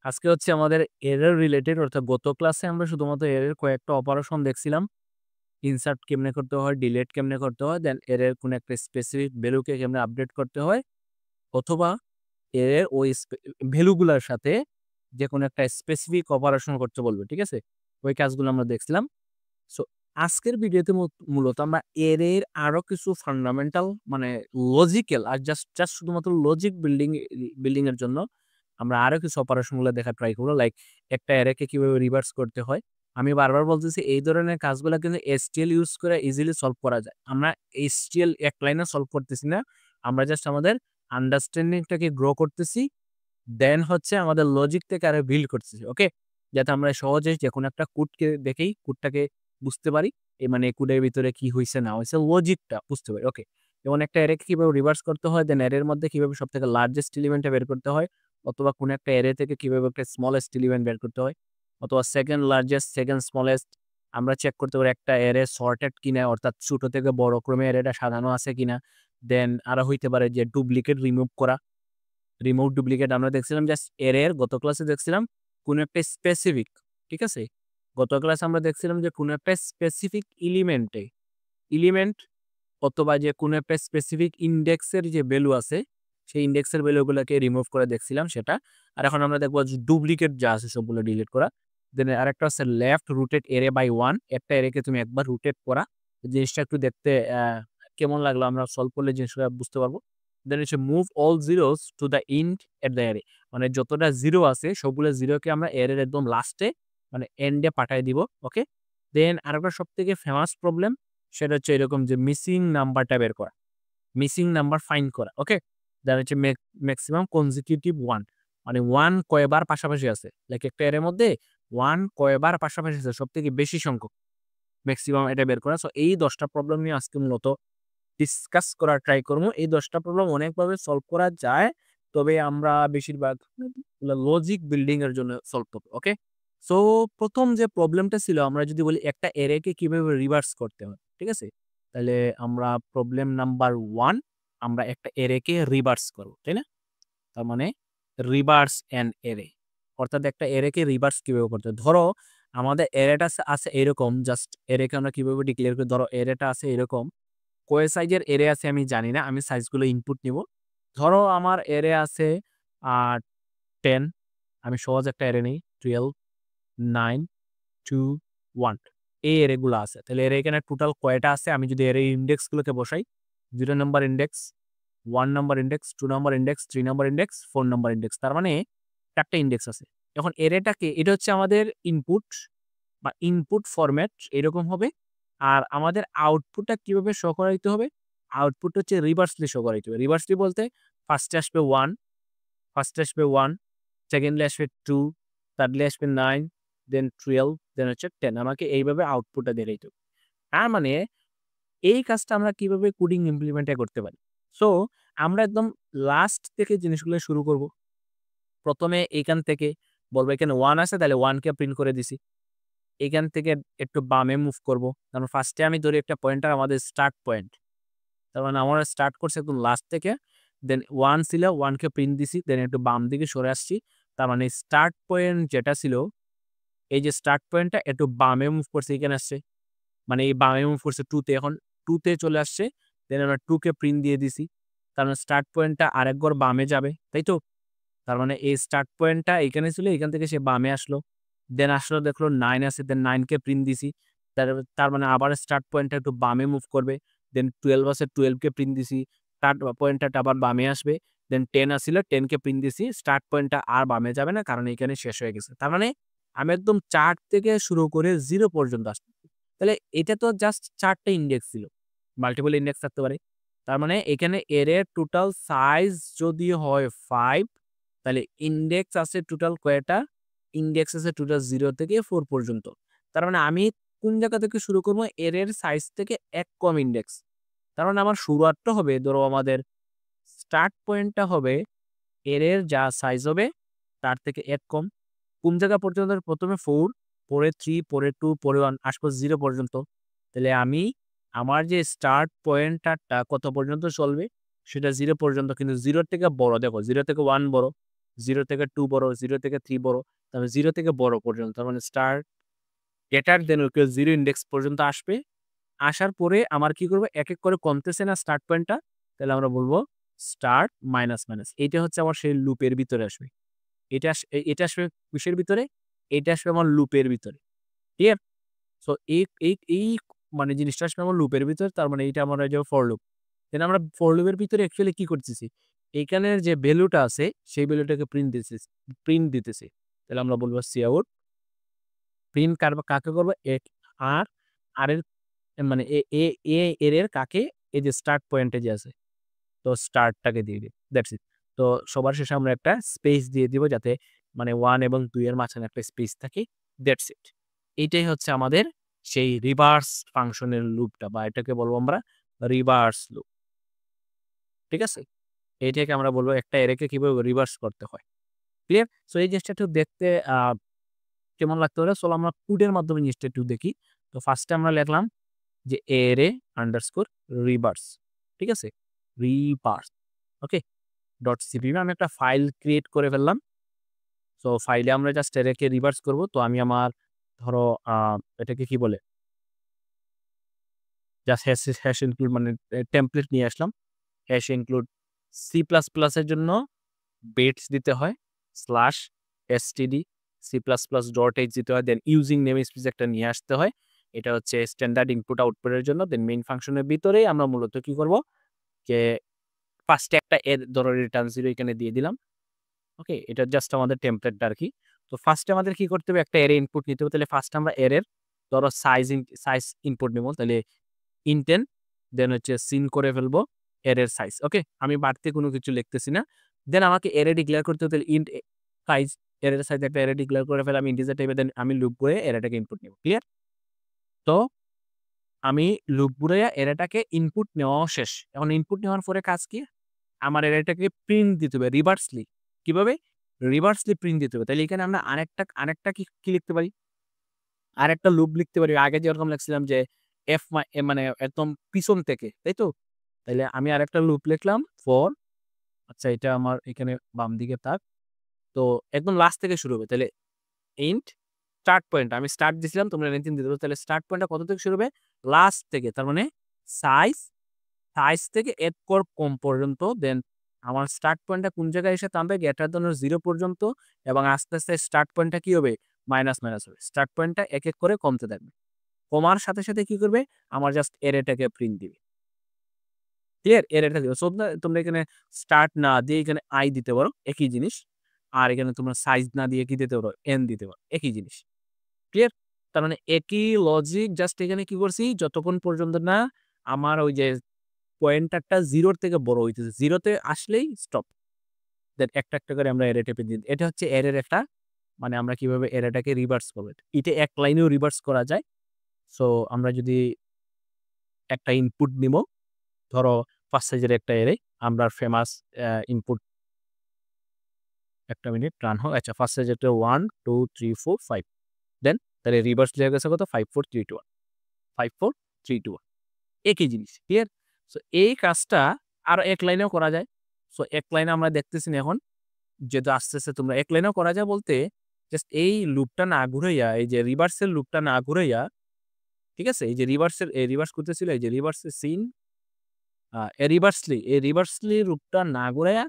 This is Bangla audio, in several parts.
আজকে হচ্ছে আমাদের এরর রিলেটেড অর্থাৎ গত ক্লাসে আমরা শুধুমাত্র এরর কয়েকটা অপারেশন দেখছিলাম। ইনসার্ট কেমনে করতে হয়, ডিলিট কেমনে করতে হয়, দেন এরর কোন একটা স্পেসিফিক ভ্যালুকে কেমনে আপডেট করতে হয় অথবা এরর ওই ভ্যালুগুলার সাথে যে কোনো একটা স্পেসিফিক অপারেশন করতে বলবে। ঠিক আছে? ওই কাজগুলো আমরা দেখছিলাম। সো আজকের ভিডিওতে মূলত আমরা এর আরো কিছু ফান্ডামেন্টাল মানে লজিক্যাল আর জাস্ট শুধুমাত্র লজিক বিল্ডিং এর জন্য আমরা আরো কিছু অপারেশন গুলো দেখা ট্রাই করবো। লাইক একটা অ্যারেকে কিভাবে রিভার্স করতে হয়। আমি বারবার বলতেছি এই ধরনের কাজগুলো কিন্তু এসটিএল ইউজ করে ইজিলি সলভ করা যায়। আমরা এসটিএল এক লাইনে সলভ করতেছি না। আমরা জাস্ট আমাদের আন্ডারস্ট্যান্ডিংটাকে গ্রো করতেছি। দেন হচ্ছে আমাদের লজিক থেকে আরো বিল্ড করতেছি। ওকে? যাতে আমরা সহজে যেকোনো একটা কোডকে দেখেই কোডটাকে বুঝতে পারি। মানে কোডের ভিতরে কি হইছে না হইছে লজিকটা বুঝতে পারি। ওকে? যেমন একটা অ্যারেকে কিভাবে রিভার্স করতে হয়, দেন অ্যারের মধ্যে কিভাবে সবথেকে লার্জেস্ট এলিমেন্টটা বের করতে হয়, অথবা কোন একটা অ্যারে থেকে কিভাবে একটা স্মলেস্ট এলিমেন্ট বের করতে হয়, অথবা সেকেন্ড লার্জেস্ট, সেকেন্ড স্মলেস্ট আমরা চেক করতে পারি একটা অ্যারে সর্টেড কিনা, অর্থাৎ ছোট থেকে বড় ক্রমে অ্যারেটা সাজানো আছে কিনা। দেন আরো হইতে পারে যে ডুপ্লিকেট রিমুভ করা। রিমুভ ডুপ্লিকেট আমরা দেখছিলাম জাস্ট এরর গত ক্লাসে দেখছিলাম কোন একটা স্পেসিফিক, ঠিক আছে? গত ক্লাসে আমরা দেখছিলাম যে কোন একটা স্পেসিফিক এলিমেন্ট অথবা যে কোন একটা স্পেসিফিক ইনডেক্সের যে ভ্যালু আছে সেই ইনডেক্সের ভ্যালুগুলোকে রিমুভ করে দেখছিলাম সেটা। আর এখন আমরা দেখবো যে ডুপ্লিকেট যা আছে সবগুলো ডিলিট করা। দেন আরেকটা হচ্ছে লেফট রুটেড এরে বাই ওয়ান, একটা এরেকে তুমি একবার রুটেট করা। জিনিসটা একটু দেখতে কেমন লাগলো আমরা সলভ করলে জিনিসটা বুঝতে পারবো। দেন হচ্ছে move all zeros to the ইন্ড at the এরে, মানে যতটা জিরো আছে সবগুলো জিরোকে আমরা এরের একদম লাস্টে মানে এন্ডে পাঠাই দিব। ওকে? দেন আরেকটা সব থেকে ফেমাস প্রবলেম, সেটা হচ্ছে এরকম যে মিসিং নাম্বারটা বের করা, মিসিং নাম্বার ফাইন্ড করা। ওকে? দেন হচ্ছে ম্যাক্সিমাম কনজিকিউটিভ ওয়ান, মানে ওয়ান কয়বার পাশাপাশি আছে, লাইক একটা এর মধ্যে ওয়ান কয়বার পাশাপাশি আছে সব থেকে বেশি সংখ্যক, ম্যাক্সিমাম এটা বের করা। সো এই 10টা প্রবলেম নিয়ে আজকে মূলত ডিসকাস করার ট্রাই করবো। এই 10টা প্রবলেম অনেকভাবে সলভ করা যায়, তবে আমরা বেশিরভাগ লজিক বিল্ডিং এর জন্য সলভ করবো। ওকে? সো প্রথম যে প্রবলেমটা ছিল, আমরা যদি বলি একটা এরেকে কিভাবে রিভার্স করতে হয়, ঠিক আছে? তাহলে আমরা প্রবলেম নাম্বার 1, আমরা একটা এরেকে রিভার্স করব, তাই না? তার মানে রিভার্স অ্যান এরে, অর্থাৎ একটা এরেকে রিভার্স কিভাবে করতে হয়। ধরো আমাদের এরেটা আছে এরকম, জাস্ট এরেকে আমরা কিভাবে ডিক্লেয়ার করি, ধরো এরেটা আছে এরকম, কয় সাইজের এরে আছে আমি জানি না, আমি সাইজগুলো ইনপুট নিব। ধরো আমার এরে আছে 10, আমি সহজ একটা এরে নেই, 12, 9, 2, 1, এই এরে গুলো আছে। তাহলে এর এখানে টোটাল কয়টা আছে আমি যদি এর ইন্ডেক্স গুলোকে বসাই, 0 number index, 1 number index, 2 number index, 3 number index, 4 number index, তার মানে 4টা ইন্ডেক্স আছে। এখন এরেটাকে, এটা হচ্ছে আমাদের ইনপুট বা ইনপুট ফরম্যাট এরকম হবে। আর আমাদের আউটপুটটা কিভাবে শো করাইতে হবে, আউটপুট হচ্ছে রিভার্সলি শো করাইতে হবে। রিভার্সলি বলতে ফার্স্টে আসবে 1, ফার্স্টে আসবে 1, সেকেন্ডলি আসবে 2, থার্ডলি আসবে 9, দেন 12, দেন হচ্ছে 10। আমাকে এইভাবে আউটপুটটা দিয়ে দিতে হবে। তার মানে এই কাজটা আমরা কিভাবে কোডিং ইমপ্লিমেন্ট করতে পারি। সো আমরা একদম লাস্ট থেকে জিনিসগুলো শুরু করব। প্রথমে এইখান থেকে বলবো এখানে 1 আছে, তাহলে 1 কে প্রিন্ট করে দিছি। এখান থেকে একটু বামে মুভ করব, কারণ ফার্স্টে আমি ধরি একটা পয়েন্টার আমাদের স্টার্ট পয়েন্ট, তার মানে আমরা স্টার্ট করছি একদম লাস্ট থেকে। দেন 1 ছিল, 1 কে প্রিন্ট দিছি, দেন একটু বাম দিকে সরে আসছি। তার মানে স্টার্ট পয়েন্ট যেটা ছিল, এই যে স্টার্ট পয়েন্টটা একটু বামে মুভ করছে, এখানে আসছে, মানে এই বামে মুভ করছে 2 তে, এখন 2 তে চলে আসছে। দেন আমরা 2 কে প্রিন্ট দিয়ে দিছি। তার মানে স্টার্ট পয়েন্টটা আরেক ঘর বামে যাবে, তাই তো? তার মানে এই স্টার্ট পয়েন্টটা এখানে ছিল, এখান থেকে সে বামে আসলো। দেন আসলো দেখলো 9 আছে, দেন 9 কে প্রিন্ট দিছি। তার তার মানে আবার স্টার্ট পয়েন্টটা একটু বামে মুভ করবে। দেন 12 আছে, 12 কে প্রিন্ট দিছি। স্টার্ট পয়েন্টটা আবার বামে আসবে। দেন 10 আসছিল, 10 কে প্রিন্ট দিছি। স্টার্ট পয়েন্টটা আর বামে যাবে না, কারণ এখানে শেষ হয়ে গেছে। তার মানে আমি একদম 4 থেকে শুরু করে 0 পর্যন্ত আসছি। তাহলে এটা তো জাস্ট 4টা ইন্ডেক্স ছিল। মাল্টিপল ইন্ডেক্স থাকতে পারে। তার মানে এখানে এর টোটাল সাইজ যদি হয় 5, তাহলে ইন্ডেক্স আছে টোটাল কয়টা? ইন্ডেক্স আছে টোটাল 0 থেকে 4 পর্যন্ত। তার মানে আমি কোন জায়গা থেকে শুরু করব? এর সাইজ থেকে এক কম ইন্ডেক্স। তার মানে আমার শুরুয়াতটা হবে, ধরো আমাদের স্টার্ট পয়েন্টটা হবে এর যা সাইজ হবে তার থেকে এক কম। কোন জায়গা পর্যন্ত? প্রথমে 4, পরে 3, পরে 2, পরে 1, আসবো 0 পর্যন্ত। তাহলে আমি আমার যে স্টার্ট পয়েন্টারটা কত পর্যন্ত চলবে? সেটা 0 পর্যন্ত, কিন্তু 0 থেকে বড়, দেখো 0 থেকে 1 বড়। 0 থেকে 2 বড়, 0 থেকে 3 বড়, তারপরে 0 থেকে বড় পর্যন্ত। তার মানে star greater than or equal 0 index পর্যন্ত আসবে। আসার পরে আমার কি করব? এক, এক করে কমতেছে না স্টার্ট পয়েন্টটা? তাহলে আমরা বলব স্টার্ট মাইনাস, মাইনাস। এইটা হচ্ছে আমার সেই লুপের ভিতরে আসবে। এটা আসবে কিসের ভিতরে? এটা আসবে আমার লুপের ভিতরে। ক্লিয়ার? সো এই মানে জিনিসটা আসবে আমার লুপের ভিতরে। তার মানে এইটা আমার হয়ে যাবে ফর লুপ। দেন আমরা ফর লুপের ভিতরে অ্যাকচুয়ালি কি করতেছি? এইখানের যে ভ্যালুটা আছে সেই ভ্যালুটাকে প্রিন্ট দিতেছি। তাহলে আমরা বলব সিআউট প্রিন্ট কাকে করব? আর আর এর মানে এ এ এর কাকে? এই যে স্টার্ট পয়েন্টে যে আছে। তো স্টার্টটাকে দিয়ে দিই। That's it. তো সবার শেষে আমরা একটা স্পেস দিয়ে দিব যাতে মানে 1 এবং 2 এর মাঝখানে একটা স্পেস থাকে। That's it. এইটাই হচ্ছে আমাদের সেই রিভার্স ফাংশনের লুপটা বা এটাকে বলবো আমরা রিভার্স লুপ। ঠিক আছে? এইটাকে আমরা বলবো একটা অ্যারেকে কিভাবে রিভার্স করতে হয়। ক্লিয়ার? সো এই জিনিসটা একটু দেখতে কেমন লাগতে পারে? চলো আমরা কোডের মাধ্যমে জিনিসটা একটু দেখি। তো ফার্স্টে আমরা লিখলাম যে অ্যারে আন্ডারস্কোর রিভার্স। ঠিক আছে? রিভার্স। ওকে? .cpp আমি একটা ফাইল ক্রিয়েট করে ফেললাম। সো ফাইলে আমরা জাস্ট অ্যারেকে রিভার্স করব। তো আমি আমার ধরো আ এটাকে কি বলে? জাস্ট হ্যাশ ইনক্লুড মানে টেমপ্লেট নিয়ে আসলাম। Hash include C plus plus এর জন্য বেটস দিতে হয় /std C plus plus .h দিতে হয়। দেন ইউজিং নেমস্পেস একটা নিয়ে আসতে হয়। এটা হচ্ছে স্ট্যান্ডার্ড ইনপুট আউটপুটের জন্য। দেন মেইন ফাংশনের ভিতরেই আমরা মূলত কি করব? যে ফার্স্টে একটা এর ধরো রিটার্ন 0 এখানে দিয়ে দিলাম। ওকে? এটা জাস্ট আমাদের টেমপ্লেটটা আরকি। তো ফার্স্টে আমাদের কি করতে হবে? একটা অ্যারে ইনপুট নিতে হবে। তাহলে ফার্স্ট আমরা অ্যারের ধরো সাইজ ইনপুট নিব। তাহলে ইনটেন দেন হচ্ছে সিন করে ফেলবো অ্যারের সাইজ। ওকে? আমি বাড়তি কোনো কিছু লিখতেছি না। দেন আমাকে অ্যারে ডিক্লেয়ার করতে হবে। তাহলে ইন্ট সাইজ অ্যারের সাইজ একটা অ্যারে ডিক্লেয়ার করে ফেলে আমি ইন্টিজার টাইপের দেন আমি লুপ করে অ্যারেটাকে ইনপুট নিব। ক্লিয়ার? তো আমি লুপ ঘুরাইয়া অ্যারেটাকে ইনপুট নেওয়াও শেষ। এখন ইনপুট নেওয়ার পরে কাজ কি? আমার অ্যারেটাকে প্রিন্ট দিতে হবে রিভার্সলি। কিভাবে? রিভার্সলি প্রিন্ট দিতে হবে। তাহলে এখানে আমরা আরেকটা কি লিখতে পারি? আরেকটা লুপ লিখতে পারি। আগে যেরকম লিখছিলাম যে মানে একদম পিছন থেকে, তাই তো? তাইলে আমি আরেকটা লুপ লিখলাম ফর আচ্ছা এটা আমার এখানে বাম দিকে থাক। তো একদম লাস্ট থেকে শুরু হবে। তাইলে ইন্ট স্টার্ট পয়েন্ট আমি স্টার্ট দিছিলাম তোমরা এনিথিং দিতে পারো। তাহলে স্টার্ট পয়েন্টটা কত থেকে শুরু হবে? লাস্ট থেকে। তার মানে সাইজ থেকে এড কম পর্যন্ত দেন আমার স্টার্ট পয়েন্টটা কোন জায়গায় এসে থামবে? গ্রেটার দ্যান অর 0 পর্যন্ত এবং আস্তে, আস্তে স্টার্ট পয়েন্টটা কি হবে? মাইনাস, মাইনাস হবে। স্টার্ট পয়েন্টটা এক, এক করে কমতে থাকবে। কমার সাথে, সাথে কি করবে? আমার জাস্ট অ্যারেটাকে প্রিন্ট দিবে। ক্লিয়ার? অ্যারেটা দিবে। সো তোমরা এখানে স্টার্ট না দিয়ে এখানে i দিতে পারো। একই জিনিস। আর এখানে তোমরা সাইজ না দিয়ে কি দিতে পারো? n দিতে পারো। একই জিনিস। ক্লিয়ার? তার মানে একই লজিক জাস্ট এখানে কি করছি? যতক্ষণ পর্যন্ত না আমার ওই যে পয়েন্টারটা 0 র থেকে বড় হইতেছে। 0 তে আসলেই স্টপ। দেন একটা, একটা করে আমরা অ্যারে টেপে দিই। এটা হচ্ছে অ্যারের একটা মানে আমরা কিভাবে অ্যারেটাকে রিভার্স করব। এটা এক লাইনেও রিভার্স করা যায়। সো আমরা যদি একটা ইনপুট নিব, ধরো ৫ সাইজের একটা অ্যারে, আমরা ফেমাস ইনপুট একটা মিনিট রান হোক। আচ্ছা ফার্স্ট সাইজেরটা 1, 2, 3, 4, 5 দেন তাহলে রিভার্স হয়ে গেছে কত? 5, 4, 3, 2, 1 5, 4, 3, 2, 1 একই জিনিস। ক্লিয়ার? সো এই কাজটা আরো এক লাইনেও করা যায়। সো এক লাইনে আমরা দেখতেছি না এখন যেহেতু আস্তে, আস্তে তোমরা এক লাইনেও করা যায় বলতে জাস্ট এই লুপটা না ঘুরাইয়া এই যে রিভার্সের লুপটা না ঘুরাইয়া, ঠিক আছে? এই যে রিভার্স করতেছিল এই যে রিভার্সের সিন রিভার্সলি লুপটা না ঘুরাইয়া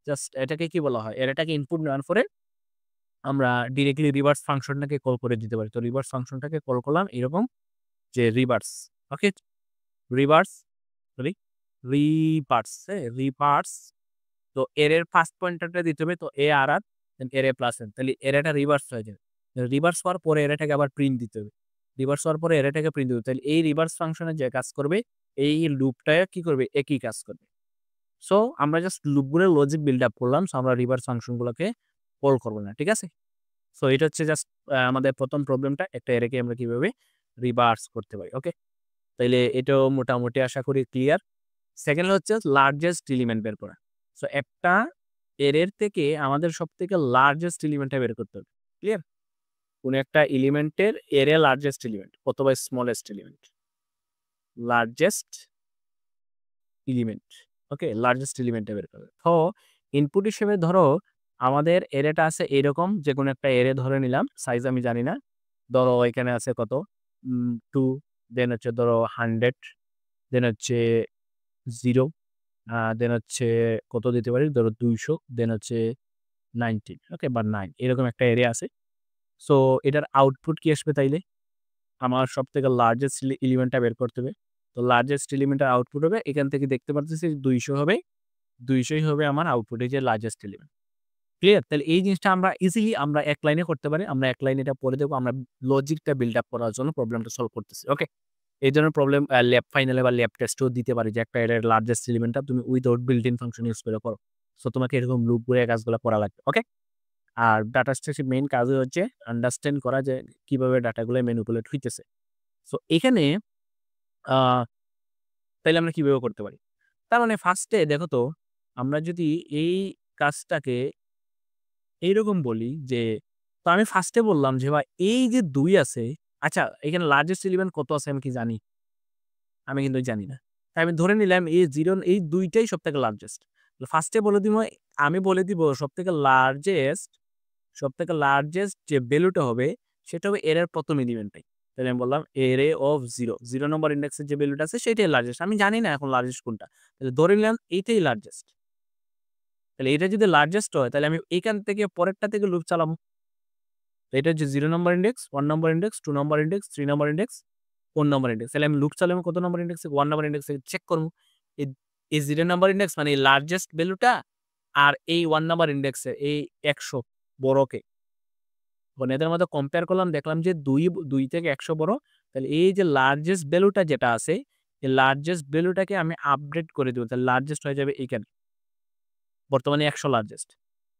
জাস্ট এটাকে কি বলা হয়? এটাকে ইনপুট নেওয়ার পরে আমরা ডিরেক্টলি রিভার্স ফাংশনটাকে কল করে দিতে পারি। তো রিভার্স ফাংশনটাকে কল করলাম এরকম যে রিভার্স, ওকে? রিভার্স সরি রিভার্স তো এর ফার্স্ট পয়েন্টারটা দিতে হবে তো আর দেন প্লাস এন তাহলে এরেটা রিভার্স হয়ে যাবে। রিভার্স হওয়ার পরে এটাকে আবার প্রিন্ট দিতে হবে। রিভার্স হওয়ার পরে এটাকে প্রিন্ট দিতে হবে। তাহলে এই রিভার্স ফাংশনে যে কাজ করবে এই লুপটা কি করবে? একই কাজ করবে। সো আমরা জাস্ট লুপগুলোর লজিক বিল্ড আপ করলাম। সো আমরা রিভার্স ফাংশনগুলোকে কল করব না। ঠিক আছে? সো এটা হচ্ছে জাস্ট আমাদের ১ম প্রবলেমটা একটা এরেকে আমরা কিভাবে রিভার্স করতে পারি। ওকে? তাইলে এটাও মোটামুটি আশা করি ক্লিয়ার। সেকেন্ড হচ্ছে লার্জেস্ট এলিমেন্ট বের করা। সো একটা এর থেকে আমাদের সবথেকে লার্জেস্ট এলিমেন্টটা বের করতে হবে। ক্লিয়ার? কোন একটা এলিমেন্টের লার্জেস্ট এলিমেন্ট অথবা smallest element. Largest element. Okay? Largest এলিমেন্টটা বের করবে। তো ইনপুট হিসেবে ধরো আমাদের এরেটা আছে এরকম, যে কোনো একটা এরে ধরে নিলাম, সাইজ আমি জানি না। ধরো এখানে আছে কত 2, দেন হচ্ছে ধরো 100, দেন হচ্ছে 0, দেন হচ্ছে কত দিতে পারি, ধরো 200, দেন হচ্ছে 19, ওকে, বা 9, এরকম একটা এরিয়া আছে। সো এটার আউটপুট কি আসবে তাইলে? আমার সব থেকে লার্জেস্ট এলিমেন্টটা বের করতে হবে। তো লার্জেস্ট এলিমেন্টের আউটপুট হবে, এখান থেকে দেখতে পারতেছি 200 হবে, 200ই হবে আমার আউটপুট, এই যে লার্জেস্ট এলিমেন্ট। ক্লিয়ার? তাহলে এই জিনিসটা আমরা ইজিলি আমরা এক লাইনে করতে পারি। আমরা এক লাইনে এটা পড়ে দেখবো, আমরা লজিকটা বিল্ড আপ করার জন্য প্রবলেমটা সলভ করতেছি। ওকে? এই ধরনের প্রবলেম ল্যাব ফাইনালে বা ল্যাব টেস্টেও দিতে পারি, যে একটা এর লার্জেস্ট এলিমেন্টটা তুমি without built in function use করে করো। সো তোমাকে এরকম লুপ করে কাজগুলো করা লাগবে। ওকে? আর ডাটা স্ট্রাকচার মেইন কাজই হচ্ছে আন্ডারস্ট্যান্ড করা যে কিভাবে ডাটাগুলো ম্যানিপুলেট হইতেছে। সো এখানে আ তাইলে আমরা কিভাবে করতে পারি? তার মানে ফার্স্টে দেখো তো, আমরা যদি এই কাজটাকে এইরকম বলি যে, তো আমি ফার্স্টে বললাম যে ভাই এই যে ২ আছে, আচ্ছা এখানে লার্জেস্ট এলিমেন্ট কত আছে আমি কি জানি? আমি কিন্তু জানি না। তাই আমি ধরে নিলাম এই 0 এই ২ টাই সবথেকে লার্জেস্ট। ফার্স্টে বলে দিব, আমি বলে দিব সবথেকে লার্জেস্ট যে ভ্যালুটা হবে সেটা হবে এর ১ম এলিমেন্টটাই। তাহলে আমি বললাম array of 0, 0 নম্বর ইনডেক্সের যে ভ্যালুটা আছে সেটাই লার্জেস্ট। আমি জানি না এখন লার্জেস্ট কোনটা। তাহলে ধরে নিলাম এইটাই লার্জেস্ট। তাহলে এটা যদি লার্জেস্ট হয় তাহলে আমি এখান থেকে পরেরটা থেকে লুপ চালাবো। তো এটা হচ্ছে 0 নম্বর ইনডেক্স, 1 নম্বর ইনডেক্স, 2 নম্বর ইনডেক্স, 3 নম্বর ইনডেক্স, 4 নম্বর ইনডেক্স। তাহলে আমি লুপ চালাবো কত নম্বর ইনডেক্সে? 1 নম্বর ইনডেক্সে চেক করব। এই এই 0 নম্বর ইনডেক্স মানে এই লার্জেস্ট ভ্যালুটা, আর এই 1 নম্বর ইনডেক্সে এই 100 বড়কে। এখন এদের মধ্যে কম্পেয়ার করলাম, দেখলাম যে ২ থেকে ১০০ বড়। তাহলে এই যে লার্জেস্ট ভ্যালুটা যেটা আছে, এই লার্জেস্ট ভ্যালুটাকে আমি আপডেট করে দেব। তাহলে লার্জেস্ট হয়ে যাবে এইখানে। বর্তমানে ১০০ লার্জেস্ট।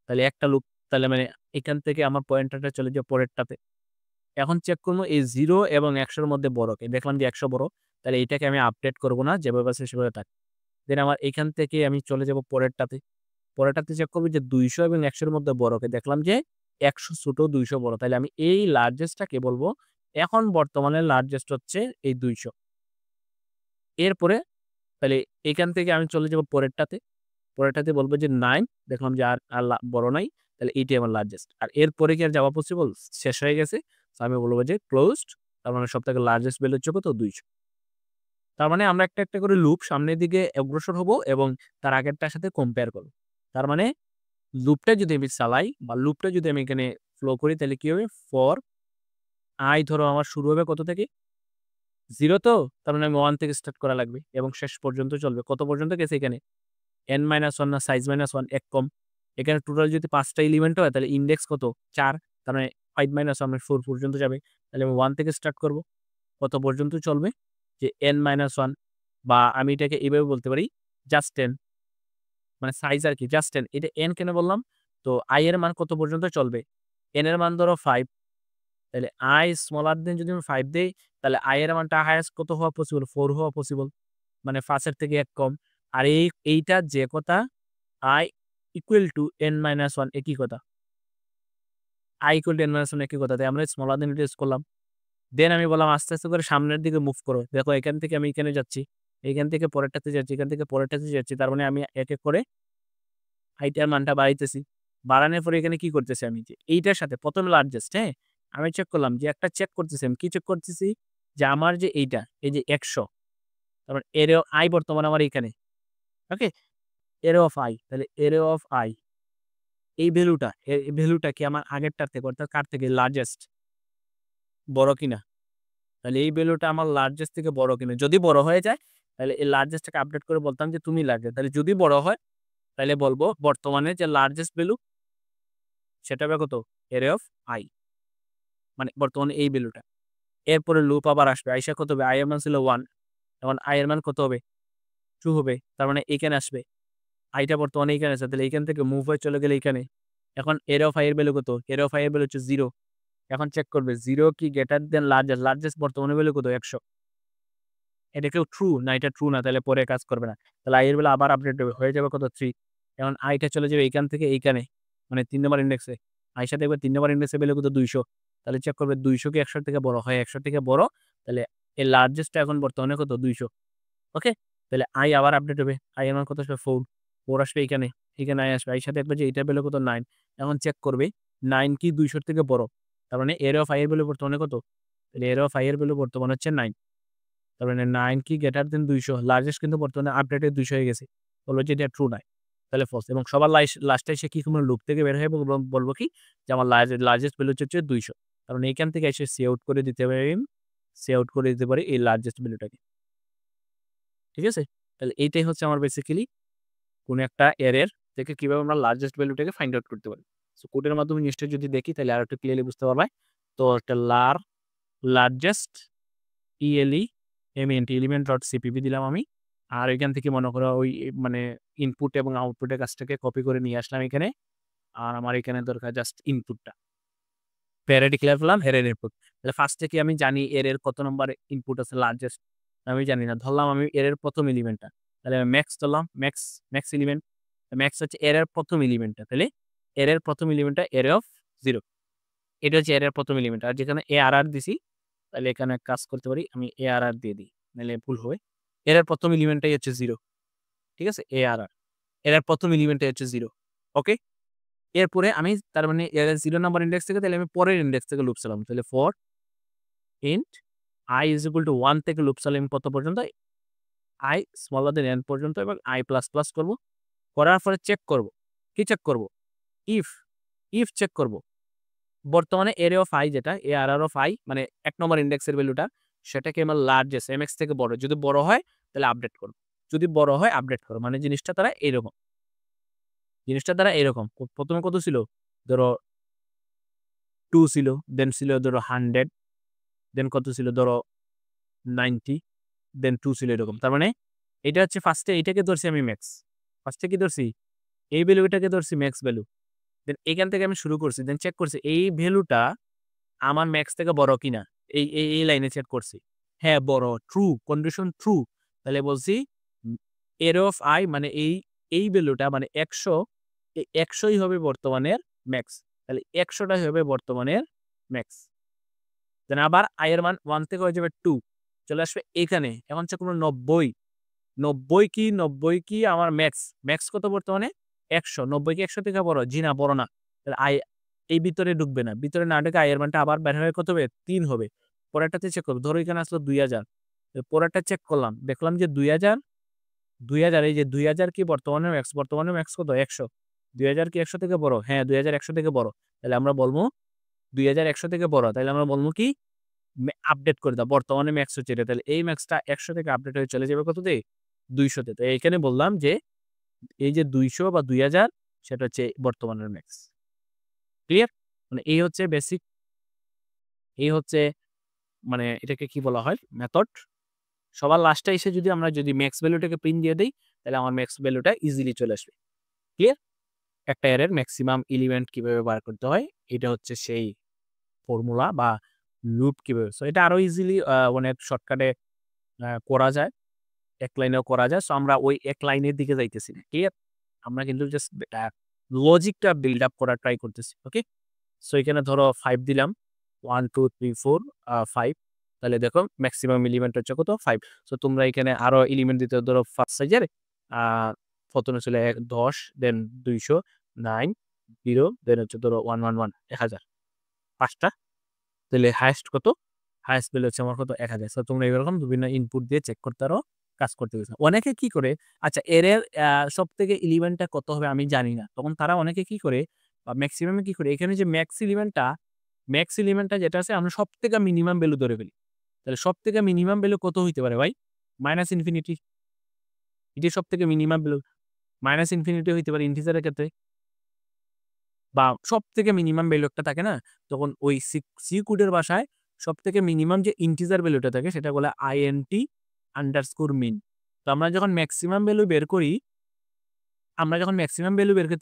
তাহলে একটা লুপ, তাহলে মানে এখান থেকে আমার পয়েন্টারটা চলে যাবে পরেরটাতে। এখন চেক করব এই 0 এবং ১০০ এর মধ্যে বড়কে। দেখলাম যে ১০০ বড়। তাহলে এইটাকে আমি আপডেট করব না, যেভাবে আছে সেভাবে থাক। দেন আমার এখান থেকে আমি চলে যাব পরেরটাতে। পরেরটাতে চেক করব যে ২০০ এবং ১০০ এর মধ্যে বড়কে। দেখলাম যে ১০০ ছোট, ২০০ বড়। তাইলে আমি এই লার্জেস্টটাকে বলব, এখন বর্তমানে লার্জেস্ট হচ্ছে এই ২০০। এরপরে তাহলে এখান থেকে আমি চলে যাব পরেরটাতে। পরেরটাতে বলব যে ৯, দেখলাম যে আর আর লা বড় নাই। তাহলে এইটাই আমার লার্জেস্ট। আর এরপরে কি আর যাওয়া পসিবল? শেষ হয়ে গেছে। সো আমি বলব যে ক্লোজড। তার মানে সবথেকে লার্জেস্ট ভ্যালু হচ্ছে কত? ২০০। তার মানে আমরা একটা, একটা করে লুপ সামনের দিকে অগ্রসর হব এবং তার আগেরটার সাথে কম্পেয়ার করব। তার মানে লুপটা যদি আমি চালাই বা লুপটা যদি আমি এখানে ফ্লো করি তাহলে কি হবে? ফর i ধরো আমার শুরু হবে কত থেকে? 0 তো? তার মানে আমি 1 থেকে স্টার্ট করা লাগবে এবং শেষ পর্যন্ত চলবে। কত পর্যন্ত গেছে এখানে? n-1 না size-1 এক কম। এখানে টোটাল যদি ৫ টা এলিমেন্ট হয় তাহলে ইনডেক্স কত? ৪। তার মানে 5-1 মানে 4 পর্যন্ত যাবে। তাহলে আমি 1 থেকে স্টার্ট করব। কত পর্যন্ত চলবে? যে n-1, বা আমি এটাকে এভাবে বলতে পারি জাস্ট 10, মানে সাইজ আরকি জাস্ট 10। এটা n কেন বললাম? তো i এর মান কত পর্যন্ত চলবে? n এর মান ধরো 5, তাহলে i স্মলার দেন যদি আমি 5 দেই, তাহলে i এর মানটা হাইয়েস্ট কত হওয়া পসিবল? 4 হওয়া পসিবল। মানে ৫ এর থেকে ১ কম। আর এইটা যে কথা i ইকুয়াল টু n-1 একই কথা। i ইকুয়াল টু n-1 একই কথা। তাই আমরা স্মলার দেন এটা ইউজ করলাম। দেন আমি বললাম আস্তে, আস্তে করে সামনের দিকে মুভ করো। দেখো এখান থেকে আমি এখানে যাচ্ছি। এখান থেকে পরেরটাতে যাচ্ছি, এখান থেকে পরেরটাতে যাচ্ছি। তার মানে আমি এক, এক করে এইটার মানটা বাড়াইতেছি। বাড়ানোর পরে এখানে কি করতেছি আমি? যে এইটার সাথে ১ম লার্জেস্ট, হ্যাঁ? আমি চেক করলাম যে একটা চেক করতেছি। আমি কি চেক করতেছি? যে আমার যে এইটা, এই যে ১০০, তারপর array of i বর্তমানে আমার এইখানে। ওকে? array of i, তাহলে array of i এই ভ্যালুটা, এই ভ্যালুটা কি আমার আগেরটার থেকে, অর্থাৎ কার থেকে? লার্জেস্ট বড় কিনা? তাহলে এই ভ্যালুটা আমার লার্জেস্ট থেকে বড় কিনা? যদি বড় হয়ে যায় তাহলে এই লার্জেস্টটাকে আপডেট করে বলতাম যে তুমি লার্জেস্ট। তাহলে যদি বড় হয় তাইলে বলব বর্তমানে যে লার্জেস্ট ভ্যালু সেটা হবে কত? array of i, মানে বর্তমানে এই ভ্যালুটা। এরপরে লুপ আবার আসবে। আইসা কত হবে? i এর মান ছিল 1, এখন i এর মান কত হবে? 2 হবে। তার মানে এইখানে আসবে। i টা বর্তমানে এইখানে আছে। তাহলে এইখান থেকে মুভ হয়ে চলে গেলে এইখানে। এখন array of i এর ভ্যালু কত? array of i এর ভ্যালু হচ্ছে 0। এখন চেক করবে 0 কি গ্রেটার দেন লার্জেস্ট? লার্জেস্ট বর্তমানে ভ্যালু কত? ১০০। এটা কেউ ট্রু না, এটা ট্রু না, তাহলে পরে কাজ করবে না। তাহলে i এর বেলা আবার আপডেট হবে। হয়ে যাবে কত? 3। এখন i টা চলে যাবে এইখান থেকে এইখানে। মানে ৩ নম্বর ইনডেক্সে। i সাথে দেখবে ৩ নম্বর ইনডেক্সে ভ্যালু কত? ২০০। তাহলে চেক করবে ২০০ কি ১০০ থেকে বড়? হয় ১০০ থেকে বড়। তাহলে এর লার্জেস্টটা এখন বর্তমানে কত? ২০০। ওকে? তাহলে i আবার আপডেট হবে। i এর মান কত আসবে? 4। 4 আসবে এইখানে। এখানে আসবে, এর সাথে দেখবে যে এটা ভ্যালু কত 9। এখন চেক করবে 9 কি 200 থেকে বড়, তার মানে এর অফ আই এর ভ্যালু বর্তমানে কত, এর অফ আই এর ভ্যালু বর্তমানে হচ্ছে 9, তার মানে 9 কি গ্রেটার দেন 200, লার্জেস্ট কিন্তু বর্তমানে আপডেটে 200 হয়ে গেছে, বলবো যে এটা ট্রু নয়, তাহলে ফলস। এবং সবার লাস্টে এসে কি কোনো লুপ থেকে বের হয়ে বলবো কি যে আমার লার্জেস্ট ভ্যালু হচ্ছে 200, কারণ এইখান থেকে এসে সি আউট করে দিতে পারি, সি আউট করে দিতে পারি এই লার্জেস্ট ভ্যালুটাকে। ঠিক আছে, তাহলে এইটাই হচ্ছে আমার বেসিক্যালি কোন একটা এরের থেকে কিভাবে আমরা লার্জেস্ট ভ্যালুটাকে ফাইন্ড আউট করতে পারি। সো কোডের মাধ্যমে নিশ্চয়ই যদি দেখি তাহলে আর একটু ক্লিয়ারলি বুঝতে পারবে। তো একটা লার্জেস্ট element ডট সিপিপি দিলাম আমি, আর এখান থেকে মনে করো ওই মানে ইনপুট এবং আউটপুটের কাজটাকে কপি করে নিয়ে আসলাম এখানে, আর আমার এখানে দরকার জাস্ট ইনপুটটা, প্যারে ডিক্লেয়ার করলাম এর ইনপুট। তাহলে ফার্স্ট থেকে আমি জানি এর কত নম্বর ইনপুট আছে লার্জেস্ট, আমি জানি না, ধরলাম আমি এর প্রথম এলিমেন্টটা, তাহলে আমি ম্যাক্স ধরলাম, ম্যাক্স এলিমেন্ট, ম্যাক্স হচ্ছে এর প্রথম এলিমেন্টটা, তাহলে এর প্রথম এলিমেন্টটা এর অফ 0, এটা হচ্ছে এর প্রথম এলিমেন্ট। আর যেখানে এ আর আর দিছি, তাহলে এখানে কাজ করতে পারি আমি এ আর আর দিয়ে দিই, নাহলে ভুল হবে। এর প্রথম এলিমেন্টটাই হচ্ছে 0, ঠিক আছে, এ আর আর এর প্রথম এলিমেন্টটাই হচ্ছে 0। ওকে, এরপরে আমি তার মানে এর 0 নাম্বার ইন্ডেক্স থেকে তাহলে আমি পরের ইন্ডেক্স থেকে লুপ চালাম, তাহলে for int i is equal two 1 থেকে লুপ চালাম কত পর্যন্ত, i স্মলার দেন n পর্যন্ত, এবং i প্লাস প্লাস করব, করার পরে চেক করব, কি চেক করব, ইফ ইফ চেক করব বর্তমানে এরে অফ আই যেটা এ আর আর অফ আই মানে 1 নম্বর ইন্ডেক্সের ভ্যালুটা, সেটাকে আমার লার্জেস্ট এমএক্স থেকে বড়, যদি বড় হয় তাহলে আপডেট করব, যদি বড় হয় আপডেট করো, মানে জিনিসটা তারা এইরকম, জিনিসটা তারা এরকম। প্রথমে কত ছিল, ধরো 2 ছিল, দেন ছিল ধরো 100, দেন কত ছিল ধরো 90, দেন 2 ছিল, এরকম। তার মানে এটা হচ্ছে ফার্স্টে এটাকে ধরছি আমি ম্যাক্স, ফার্স্টে কি ধরছি এই ভ্যালুটাকে ধরছি ম্যাক্স ভ্যালু, দেন এখান থেকে আমি শুরু করছি, দেন চেক করছি এই ভ্যালুটা আমার ম্যাক্স থেকে বড় কিনা, এই লাইনে চেক করছি, হ্যাঁ বড়, ট্রু, কন্ডিশন ট্রু, তাহলে বলছি এর অফ আই মানে এই ভ্যালুটা মানে 100, এই 100ই হবে বর্তমানের ম্যাক্স, তাহলে 100টাই হবে বর্তমানের ম্যাক্স। দেন আবার আই এর মান 1 থেকে হয়ে যাবে 2, চলে আসবে এখানে, এখন হচ্ছে কোনো 90, 90 কি আমার ম্যাক্স, ম্যাক্স কত বর্তমানে 100, 90 কি 100 থেকে বড়, জি না বড় না, তাহলে আই এই ভিতরে ঢুকবে না, ভিতরে না ঢুকে আই এর মানটা আবার বের হয়ে কত হবে 3 হবে, পরেরটাতে চেক করবো, ধরো এখানে আসলো 2000, পরেরটা চেক করলাম, দেখলাম যে 2000, এই যে 2000 কি বর্তমানে ম্যাক্স, বর্তমানে ম্যাক্স কত 100, 2000 কি 100 থেকে বড়, হ্যাঁ 2000 100 থেকে বড়, তাহলে আমরা বলবো 2000 100 থেকে বড়, তাহলে আমরা বলবো কি আপডেট করে দাও, বর্তমানে ম্যাক্স হচ্ছে এটা, তাহলে এই ম্যাক্সটা 100 থেকে আপডেট হয়ে চলে যাবে কততে 200 তে। তো এইখানে বললাম যে এই যে 200 বা 2000 সেটা হচ্ছে বর্তমানের ম্যাক্স। ক্লিয়ার, মানে এই হচ্ছে বেসিক, এই হচ্ছে মানে এটাকে কি বলা হয় মেথড। সবার লাস্টে এসে যদি আমরা যদি ম্যাক্স ভ্যালুটাকে প্রিন্ট দিয়ে দেই, তাহলে আমার ম্যাক্স ভ্যালুটা ইজিলি চলে আসবে। ক্লিয়ার, একটা এরের ম্যাক্সিমাম এলিমেন্ট কিভাবে বার করতে হয়, এটা হচ্ছে সেই ফর্মুলা বা লুপ কিভাবে, সো এটা আরো ইজিলি অনেক শর্টকাটে করা যায়, এক লাইনেও করা যায়। সো আমরা ওই এক লাইনের দিকে যাইতেছি না। ক্লিয়ার, আমরা কিন্তু জাস্ট লজিকটা বিল্ড আপ করার ট্রাই করতেছি। ওকে, সো এখানে ধরো 5 দিলাম, 1 2 3 4 5, তাহলে দেখো ম্যাক্সিমাম এলিমেন্ট হচ্ছে কত 5। সো তোমরা এখানে আরো এলিমেন্ট দিতে ধরো ফার্স্ট সাইজের প্রথমে ছিল 10, দেন 200, 9 0, দেন হচ্ছে ধরো 111 1000, 5টা, তাহলে হাইয়েস্ট কত, হাইয়েস্ট ভ্যালু হচ্ছে আমার কত 1000। সো তোমরা এরকম বিভিন্ন ইনপুট দিয়ে চেক করতে পারো, কাজ করতে গেছো। অনেকে কি করে, আচ্ছা এর সব থেকে এলিমেন্টটা কত হবে আমি জানি না, তখন তারা অনেকে কি করে বা ম্যাক্সিমামে কি করে, এখানে যে ম্যাক্স এলিমেন্টটা যেটা আছে আমরা সব থেকে মিনিমাম ভ্যালু ধরে ফেলি, তাহলে সব থেকে মিনিমাম ভ্যালু কত হইতে পারে ভাই, মাইনাস ইনফিনিটি, এটি সব থেকে মিনিমাম ভ্যালু, মাইনাস ইনফিনিটি হইতে পারে ইন্টিজারের ক্ষেত্রে, বা সব থেকে মিনিমাম ভ্যালু একটা থাকে না, তখন ওই সি কোডের ভাষায় সব থেকে মিনিমাম যে ইন্টিজার ভ্যালুটা থাকে সেটা বলে আইএনটি আন্ডারস্কোর মিন। তো আমরা যখন ম্যাক্সিমাম ভ্যালু বের করি,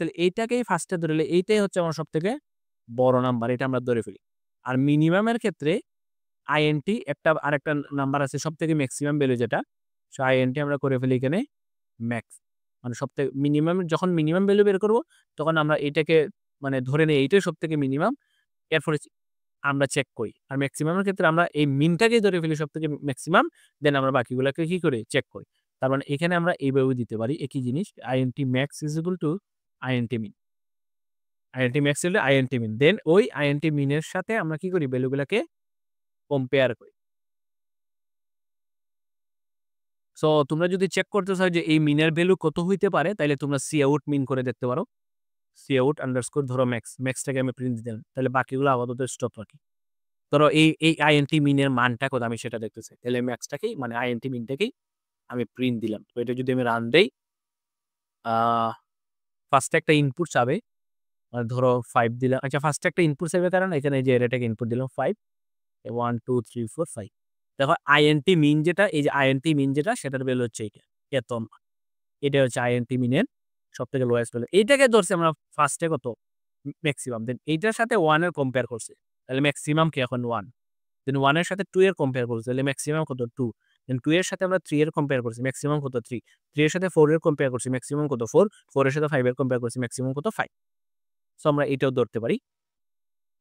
তাহলে এইটাকেই ফার্স্টে ধরলে এইটাই হচ্ছে আমার সব থেকে বড় নাম্বার, এটা আমরা ধরে ফেলি। আর মিনিমামের ক্ষেত্রে আইএনটি একটা আরেকটা নাম্বার আছে সব থেকে ম্যাক্সিমাম ভ্যালু যেটা, সো আইএনটি আমরা করে ফেলি এখানে ম্যাক্স, মানে সব থেকে মিনিমাম, যখন মিনিমাম ভ্যালু বের করব তখন আমরা এটাকে মানে ধরে নেই এইটাই সব থেকে মিনিমাম, এরপরে আমরা চেক করি। আর ম্যাক্সিমামের ক্ষেত্রে আমরা এই মিনটাকেই ধরে ফেলি সব থেকে ম্যাক্সিমাম, দেন আমরা বাকিগুলোকে কি করি চেক করি। তার মানে এখানে আমরা এইভাবে দিতে পারি একই জিনিস, int max is equal to int min, int max হলে আইএনটি মিন, দেন ওই আইএনটি মিনের সাথে আমরা কি করি, ভ্যালুগুলোকে কম্পেয়ার করি। সো তোমরা যদি চেক করতে চাও যে এই মিনের ভ্যালু কত হইতে পারে, তাহলে তোমরা সি আউট মিন করে দেখতে পারো। সি আউট আন্ডারস্কোর ধরো ম্যাক্স, ম্যাক্সটাকে আমি প্রিন্ট দিলাম, তাহলে বাকিগুলো আপাতত স্টপ রাখি। ধরো এই আইএনটি মিনের মানটা কত আমি সেটা দেখতে চাই, তাহলে ম্যাক্সটাকেই মানে আইএনটি মিনটাকেই আমি প্রিন্ট দিলাম। তো এটা যদি আমি রান দেই, ফার্স্টে একটা ইনপুট চাবে, ধরো 5 দিলাম। আচ্ছা, ফার্স্টে একটা ইনপুট চাইবে, কারণ এখানে এই যে এটাকে ইনপুট দিলাম 5, 1 2 3 4 5। দেখো আইএনটি মিন যেটা, এই যে আইএনটি মিন যেটা, সেটার ভ্যালু হচ্ছে এটা, এত। এটা হচ্ছে আইএনটি মিনের সব থেকে লোয়েস্ট ভ্যালু। এইটাকে ধরছি আমরা ফার্স্টে কত, ম্যাক্সিমাম। দেন এইটার সাথে 1 এর কম্পেয়ার করছে, তাহলে ম্যাক্সিমাম কি এখন 1। দেন 1 এর সাথে 2 এর কম্পেয়ার করছে, তাহলে ম্যাক্সিমাম কত 2। দেন 2 এর সাথে আমরা 3 এর কম্পেয়ার করছি, ম্যাক্সিমাম কত 3। 3 এর সাথে 4 এর কম্পেয়ার করছি, ম্যাক্সিমাম কত 4। 4 এর সাথে 5 এর কম্পেয়ার করছি, ম্যাক্সিমাম কত 5। সো আমরা এটাও ধরতে পারি।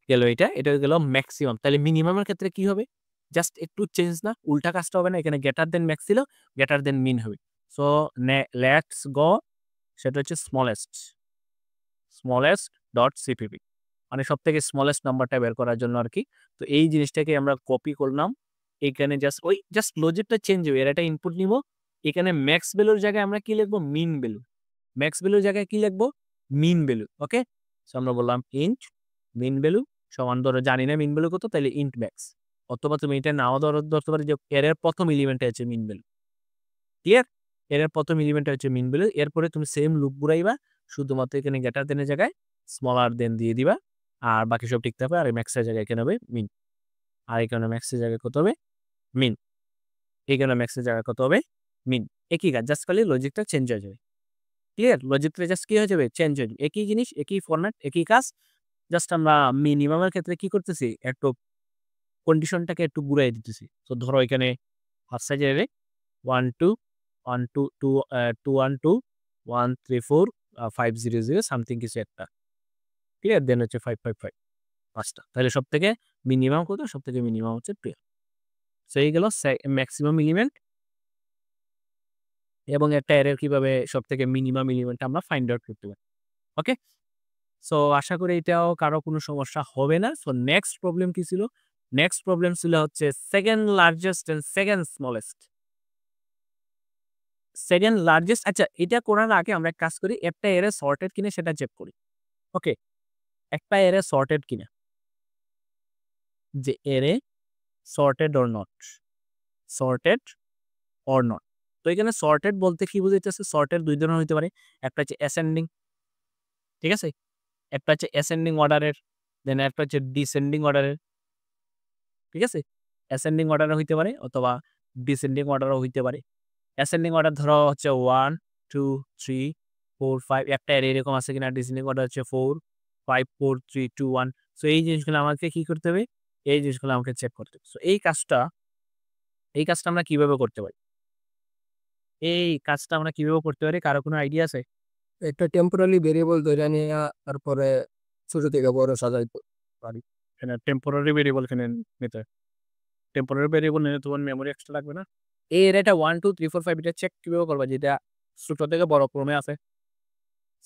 গেল এটা গেল ম্যাক্সিমাম। তাহলে মিনিমামের ক্ষেত্রে কি হবে, জাস্ট একটু চেঞ্জ না, উল্টা কাজটা হবে না, এখানে গ্রেটার দেন ম্যাক্স ছিল, গ্রেটার দেন মিন হবে। সো লেটস গো, সেটা হচ্ছে স্মলেস্ট, স্মলেস্ট ডট সিপিপি, মানে সব থেকে স্মলেস্ট নাম্বারটা বের করার জন্য আর কি। তো এই জিনিসটাকে আমরা কপি করলাম, এখানে জাস্ট লজিকটা চেঞ্জ হবে। এর একটা ইনপুট নিব, এখানে ম্যাক্স ভ্যালুর জায়গায় আমরা কি লিখবো, মিন ভ্যালু। ম্যাক্স ভ্যালুর জায়গায় কি লিখবো, মিন ভ্যালু। ওকে, সো আমরা বললাম ইন্ট মিন ভ্যালু সমান, ধরো জানি না মিন ভ্যালু কত, তাহলে ইন্ট ম্যাক্স। অথবা তুমি এটা নাও ধরতে পারি যে এর প্রথম এলিমেন্টটা হচ্ছে মিন ভ্যালু। ক্লিয়ার, এর প্রথম এলিমেন্টটা হচ্ছে মিন ভ্যালু। এরপরে তুমি সেম লুপ ঘুরাইবা, শুধুমাত্র এখানে গ্রেটার দেনের জায়গায় স্মলার দেন দিয়ে দিবা, আর বাকি সব ঠিক থাকবে। আর ম্যাক্সের জায়গায় এখানে হবে মিন, আর এখানে ম্যাক্সের জায়গায় কত হবে, মিন। এখানে ম্যাক্সের জায়গায় কত হবে, মিন। একই কাজ, জাস্ট খালি লজিকটা চেঞ্জ হয়ে যাবে। ক্লিয়ার, লজিকটা জাস্ট কি হয়ে যাবে, চেঞ্জ হয়ে যাবে। একই জিনিস, একই ফরম্যাট, একই কাজ, জাস্ট আমরা মিনিমামের ক্ষেত্রে কি করতেছি, একটু কন্ডিশনটাকে একটু ঘুরাই দিতেছি। তো ধরো এখানে ফার্স্ট সাইজে 1 2 1 2 2 2 1 2 1 3 4 5 0 0 সামথিং কিছু একটা। ক্লিয়ার, দেন হচ্ছে 5 5 5 পাঁচটা। তাহলে সব থেকে মিনিমাম কত, সব থেকে মিনিমাম হচ্ছে 12। সো এই গেল ম্যাক্সিমাম এলিমেন্ট এবং একটা অ্যারের কিভাবে সব থেকে মিনিমাম এলিমেন্ট আমরা ফাইন্ড আউট করতে পারি। ওকে, সো আশা করি এটাও কারো কোনো সমস্যা হবে না। সো নেক্সট প্রবলেম কি ছিল, নেক্সট প্রবলেম ছিল হচ্ছে second largest and second smallest. Second largest, আচ্ছা এটা করার আগে আমরা এক কাজ করি, একটা এরে সর্টেড কিনা সেটা চেক করি। ওকে, একটা এরে সর্টেড কিনা, যে এরে sorted or not, sorted or not. তো এখানে সর্টেড বলতে কি বুঝাইতেছে, সর্টেড দুই ধরনের হইতে পারে, একটা হচ্ছে অ্যাসেন্ডিং, ঠিক আছে, একটা হচ্ছে অ্যাসেন্ডিং অর্ডারের, দেন একটা হচ্ছে ডিসেন্ডিং অর্ডারের। ঠিক আছে, অ্যাসেন্ডিং অর্ডারও হইতে পারে অথবা ডিসেন্ডিং অর্ডারও হইতে পারে। অ্যাসেন্ডিং অর্ডার ধরো হচ্ছে 1 2 3 4 5, একটা অ্যারে এরকম আছে কিনা। ডিসেন্ডিং অর্ডার হচ্ছে 4 5 4 3 2 1। সো এই জিনিসগুলো আমাকে কি করতে হবে, এই জিনিসগুলো আমাকে চেক করতে হবে। সো এই কাজটা আমরা কিভাবে করতে পারি, এই কাজটা আমরা কিভাবে করতে পারি, কারো কোনো আইডিয়া আছে? একটা টেম্পোরারি ভেরিয়েবল ধরে নিয়ে তারপরে ছোট থেকে বড় সাজাইতে পারি। এখানে টেম্পোরারি ভেরিয়েবল এখানে নিতে, টেম্পোরারি ভেরিয়েবল নিলে তোমার মেমোরি এক্সট্রা লাগবে না। এর এটা 1 2 3 4 5 এটা চেক কিভাবে করবা, যেটা ছোট থেকে বড় ক্রমে আছে?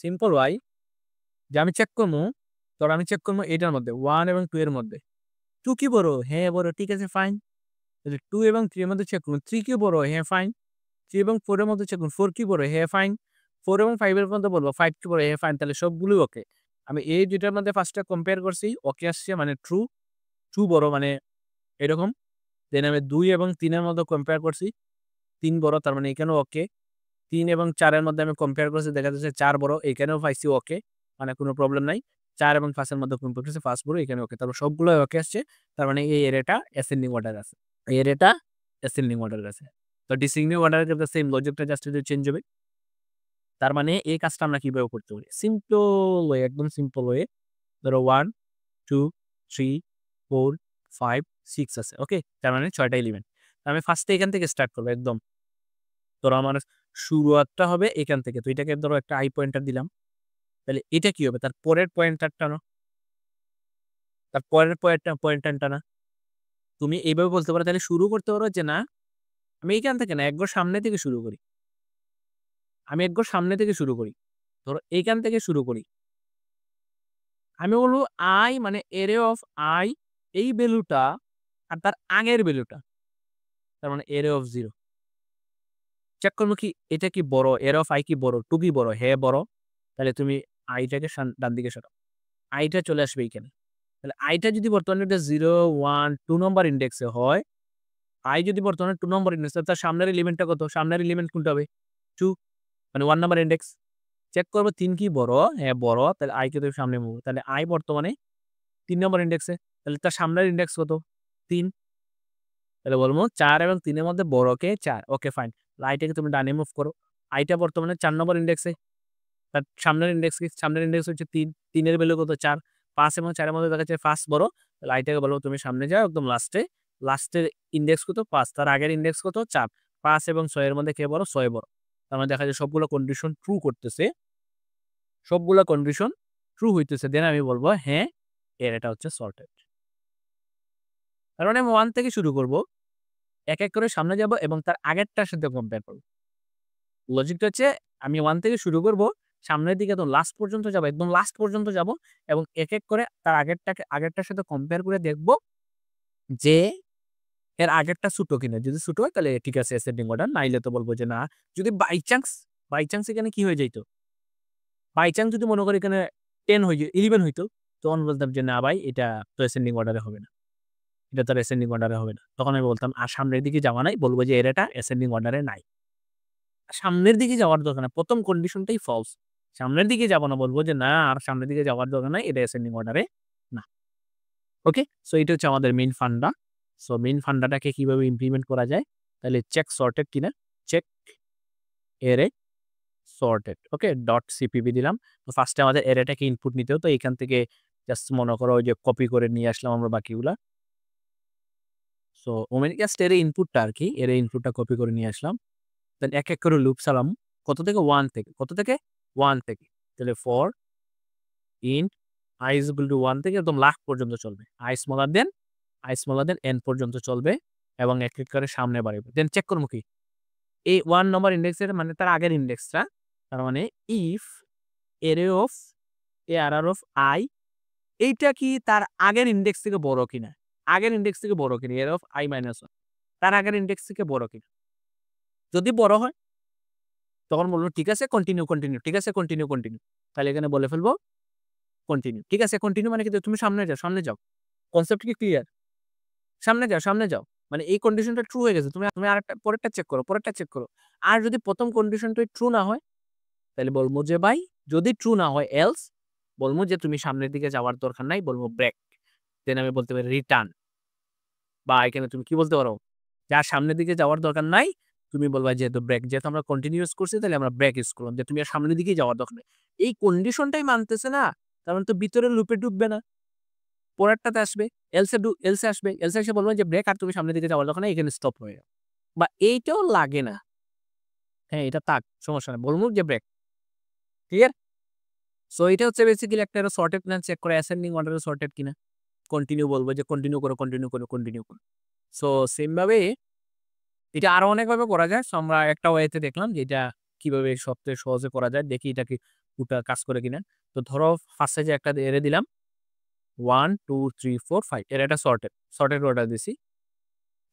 সিম্পল ওয়াই, যে আমি চেক করবো, ধর আমি চেক করবো এটার মধ্যে 1 এবং 2 এর মধ্যে 2 কি বড়, হ্যাঁ বড়, ঠিক আছে ফাইন। 2 এবং 3 এর মধ্যে চেক করুন, 3 কি বড়, হ্যাঁ ফাইন। 3 এবং 4 এর মধ্যে চেক করুন, 4 কি বড়, হ্যাঁ ফাইন। 4 এবং 5 এর মধ্যে বলবো 5 কি বড়, হ্যাঁ ফাইন। তাহলে সবগুলোই ওকে। আমি এই দুইটার মধ্যে ফার্স্টটা কম্পেয়ার করছি, ওকে আসছে মানে ট্রু, ট্রু বড় মানে এরকম। দেন আমি 2 এবং 3 এর মধ্যে কম্পেয়ার করছি, 3 বড়, তার মানে এখানেও ওকে। 3 এবং 4 এর মধ্যে আমি কম্পেয়ার করছি, দেখা যাচ্ছে 4 বড়, এখানেও পাইছি ওকে, মানে কোনো প্রবলেম নাই। 4 এবং 5 এর মধ্যে কম্পেয়ার করছি, 5 বড়, এখানে ওকে, তারপর সবগুলো ওকে আসছে। তার মানে এই এরিয়াটা অ্যাসেন্ডিং অর্ডার আছে, এই এরিয়াটা অ্যাসেন্ডিং অর্ডার আছে। তো ডিসেন্ডিং অর্ডারের ক্ষেত্রে সেম লজিকটা জাস্ট চেঞ্জ হবে। তার মানে এই কাজটা আমরা কিভাবে করতে পারি, সিম্পল ওয়ে, একদম সিম্পল ওয়ে। ধরো 1 2 3 4 5 6 আছে, ওকে, তার মানে 6টা এলিমেন্ট। আমি ফার্স্টে এখান থেকে স্টার্ট করবো একদম। ধরো আমার শুরুয়াতটা হবে এখান থেকে, তো এটাকে ধরো একটা আই পয়েন্টার দিলাম। তাহলে এটা কি হবে, তার পরের পয়েন্টারটা না, তার পরের পয়েন্টারটা না। তুমি এইভাবে বলতে পারো, তাহলে শুরু করতে পারো যে না, আমি এইখান থেকে না, এক ঘর সামনে থেকে শুরু করি, আমি এক ঘর সামনে থেকে শুরু করি। ধরো এইখান থেকে শুরু করি। আমি বলব I মানে array of I এই ভ্যালুটা আর তার আগের ভ্যালুটা। তার মানে array of 0 চেক করব কি এটা কি বড়? array of I কি বড়? 2 কি বড়? হ্যাঁ বড়। তাহলে তুমি I টাকে ডান দিকে সরাও। I টা চলে আসবে এইখানে। তাহলে I টা যদি বর্তমানে এটা 0, 1, 2 নম্বর ইনডেক্সে হয়, I যদি বর্তমানে 2 নম্বর ইনডেক্সে তার সামনের এলিমেন্টটা কত? সামনের এলিমেন্ট কোনটা হবে? 2 মানে 1 নাম্বার ইনডেক্স। চেক করব 3 কি বড়? হ্যাঁ বড়। তাহলে I কে তুমি সামনে মুভ। তাহলে I বর্তমানে 3 নম্বর ইনডেক্সে। তাহলে তার সামনের ইনডেক্স কত? 3 তাহলে বলব ৪ এবং ৩ এর মধ্যে বড় কে? ৪ ওকে ফাইন। I টাকে তুমি ডানে মুভ করো। I টা বর্তমানে ৪ নম্বর ইনডেক্সে। তার সামনের ইনডেক্স কি? সামনের ইনডেক্স হচ্ছে ৩। ৩ এর ভ্যালু কত? ৪। ৫ এবং ৪ এর মধ্যে দেখা যাচ্ছে ৫ বড়। তাহলে I টাকে বলব তুমি সামনে যাও একদম লাস্টে। লাস্টের ইনডেক্স কত? ৫ তার আগের ইনডেক্স কত? ৪। ৫ এবং ৬ এর মধ্যে কে বড়? ৬ বড়। তার মানে দেখা যায় সবগুলো কন্ডিশন ট্রু করতেছে। সবগুলা কন্ডিশন ট্রু হইতেছে। দেন আমি বলব হ্যাঁ, এটা হচ্ছে সর্টেড। তার মানে আমি 1 থেকে শুরু করব। এক, এক করে সামনে যাব এবং তার আগেরটার সাথে কম্পেয়ার করব। লজিকটা হচ্ছে আমি 1 থেকে শুরু করব, সামনের দিকে একদম লাস্ট পর্যন্ত যাব, একদম লাস্ট পর্যন্ত যাব এবং এক, এক করে তার আগেরটার সাথে কম্পেয়ার করে দেখব যে এর আগেরটা ছোট কিনা। যদি ছোট হয় তাহলে ঠিক আছে অ্যাসেন্ডিং অর্ডার, নাইলে তো বলব যে না। যদি বাই চান্স এখানে কি হয়ে যাইত? বাই চান্স যদি মনে করি এখানে 10 11 হইতো, তখন বলতাম যে না ভাই এটা তো অ্যাসেন্ডিং অর্ডারে হবে না। এটা তো আর অ্যাসেন্ডিং অর্ডারে হবে না। তখন আমি বলতাম আর সামনের দিকে যাওয়া নাই, বলব যে এর এটা অ্যাসেন্ডিং অর্ডারে নাই। সামনের দিকে যাওয়ার দরকার নাই। ১ম কন্ডিশনটাই ফলস। সামনের দিকে যাব না, বলব যে না আর সামনের দিকে যাওয়ার দরকার নাই। এটা অ্যাসেন্ডিং অর্ডারে না। ওকে? সো এটা হচ্ছে আমাদের মেইন ফান্ডা। সো মেইন ফান্ডাটাকে কিভাবে ইমপ্লিমেন্ট করা যায়? তাহলে চেক সর্টেড কিনা? চেক এরে সর্টেড। ওকে? ডট সিপিপি দিলাম। তো ফার্স্টে আমাদের এরেটাকে ইনপুট নিতে হতো। এখান থেকে জাস্ট মনে করো ওই যে কপি করে নিয়ে আসলাম আমরা বাকিগুলা। সো জাস্ট এর ইনপুটটা আরকি, এর ইনপুটটা কপি করে নিয়ে আসলাম। দেন এক, এক করে লুপ চালাম। কত থেকে? 1 থেকে। কত থেকে? 1 থেকে। তাহলে for int I is equal to 1 থেকে একদম লাস্ট পর্যন্ত চলবে। I smaller than n পর্যন্ত চলবে এবং এক, এক করে সামনে বাড়াইব। দেন চেক করব কি? এই 1 নম্বর ইনডেক্সের মানে তার আগের ইনডেক্সটা। তার মানে if array of ARR of I এইটা কি তার আগের ইনডেক্স থেকে বড় কিনা? আগের ইনডেক্স থেকে বড় কিনা? array of I minus 1 তার আগের ইনডেক্স থেকে বড় কিনা? যদি বড় হয় তখন বলব ঠিক আছে কন্টিনিউ। ঠিক আছে কন্টিনিউ। তাহলে এখানে বলে ফেলব কন্টিনিউ। ঠিক আছে কন্টিনিউ মানে কি তুমি সামনে যাও। কনসেপ্ট কি ক্লিয়ার? সামনে যাও। মানে এই কন্ডিশনটা ট্রু হয়ে গেছে। তুমি আরেকটা পরেরটা চেক করো। আর যদি ১ম কন্ডিশনটাই ট্রু না হয় তাহলে বলব যে ভাই যদি ট্রু না হয় এলস বলব যে তুমি সামনের দিকে যাওয়ার দরকার নাই, বলব ব্রেক। দেন আমি বলতে পারি রিটার্ন বা এখানে তুমি কি বলতে পারো? যার সামনের দিকে যাওয়ার দরকার নাই, তুমি বলবা যেহেতু ব্রেক, যেহেতু আমরা কন্টিনিউ ইউজ করছি তাহলে আমরা ব্রেক ইউজ করলাম। যে তুমি আর সামনের দিকেই যাওয়ার দরকার নেই। এই কন্ডিশনটাই মানতেছে না, তার মানে তো ভিতরের লুপে ঢুকবে না। পরেরটাতে আসবে, এলসে আসবে। এলসে এসে বলবে যে ব্রেক আর তুমি সামনের দিকে যাওয়ার দরকার নাই, এখানে স্টপ হয়ে যাও। বা এইটাও লাগে না। হ্যাঁ, এটা থাক, সমস্যা নাই। বলব যে ব্রেক। ক্লিয়ার? সো এটা হচ্ছে বেসিক্যালি একটা সর্টেড প্ল্যান চেক করে অ্যাসেন্ডিং অর্ডারে সর্টেড কিনা। কন্টিনিউ বলব যে কন্টিনিউ করো। সো সেম ভাবে এটা আরো অনেকভাবে করা যায়। সো আমরা একটা ওয়েতে দেখলাম যে এটা কিভাবে সবচেয়ে সহজে করা যায়। দেখি এটা কি পুরোটা কাজ করে কিনা। তো ধরো ফার্স্টে যে একটা এরে দিলাম 1, 2, 3, 4, 5 এর একটা সর্টেড অর্ডার দিছি।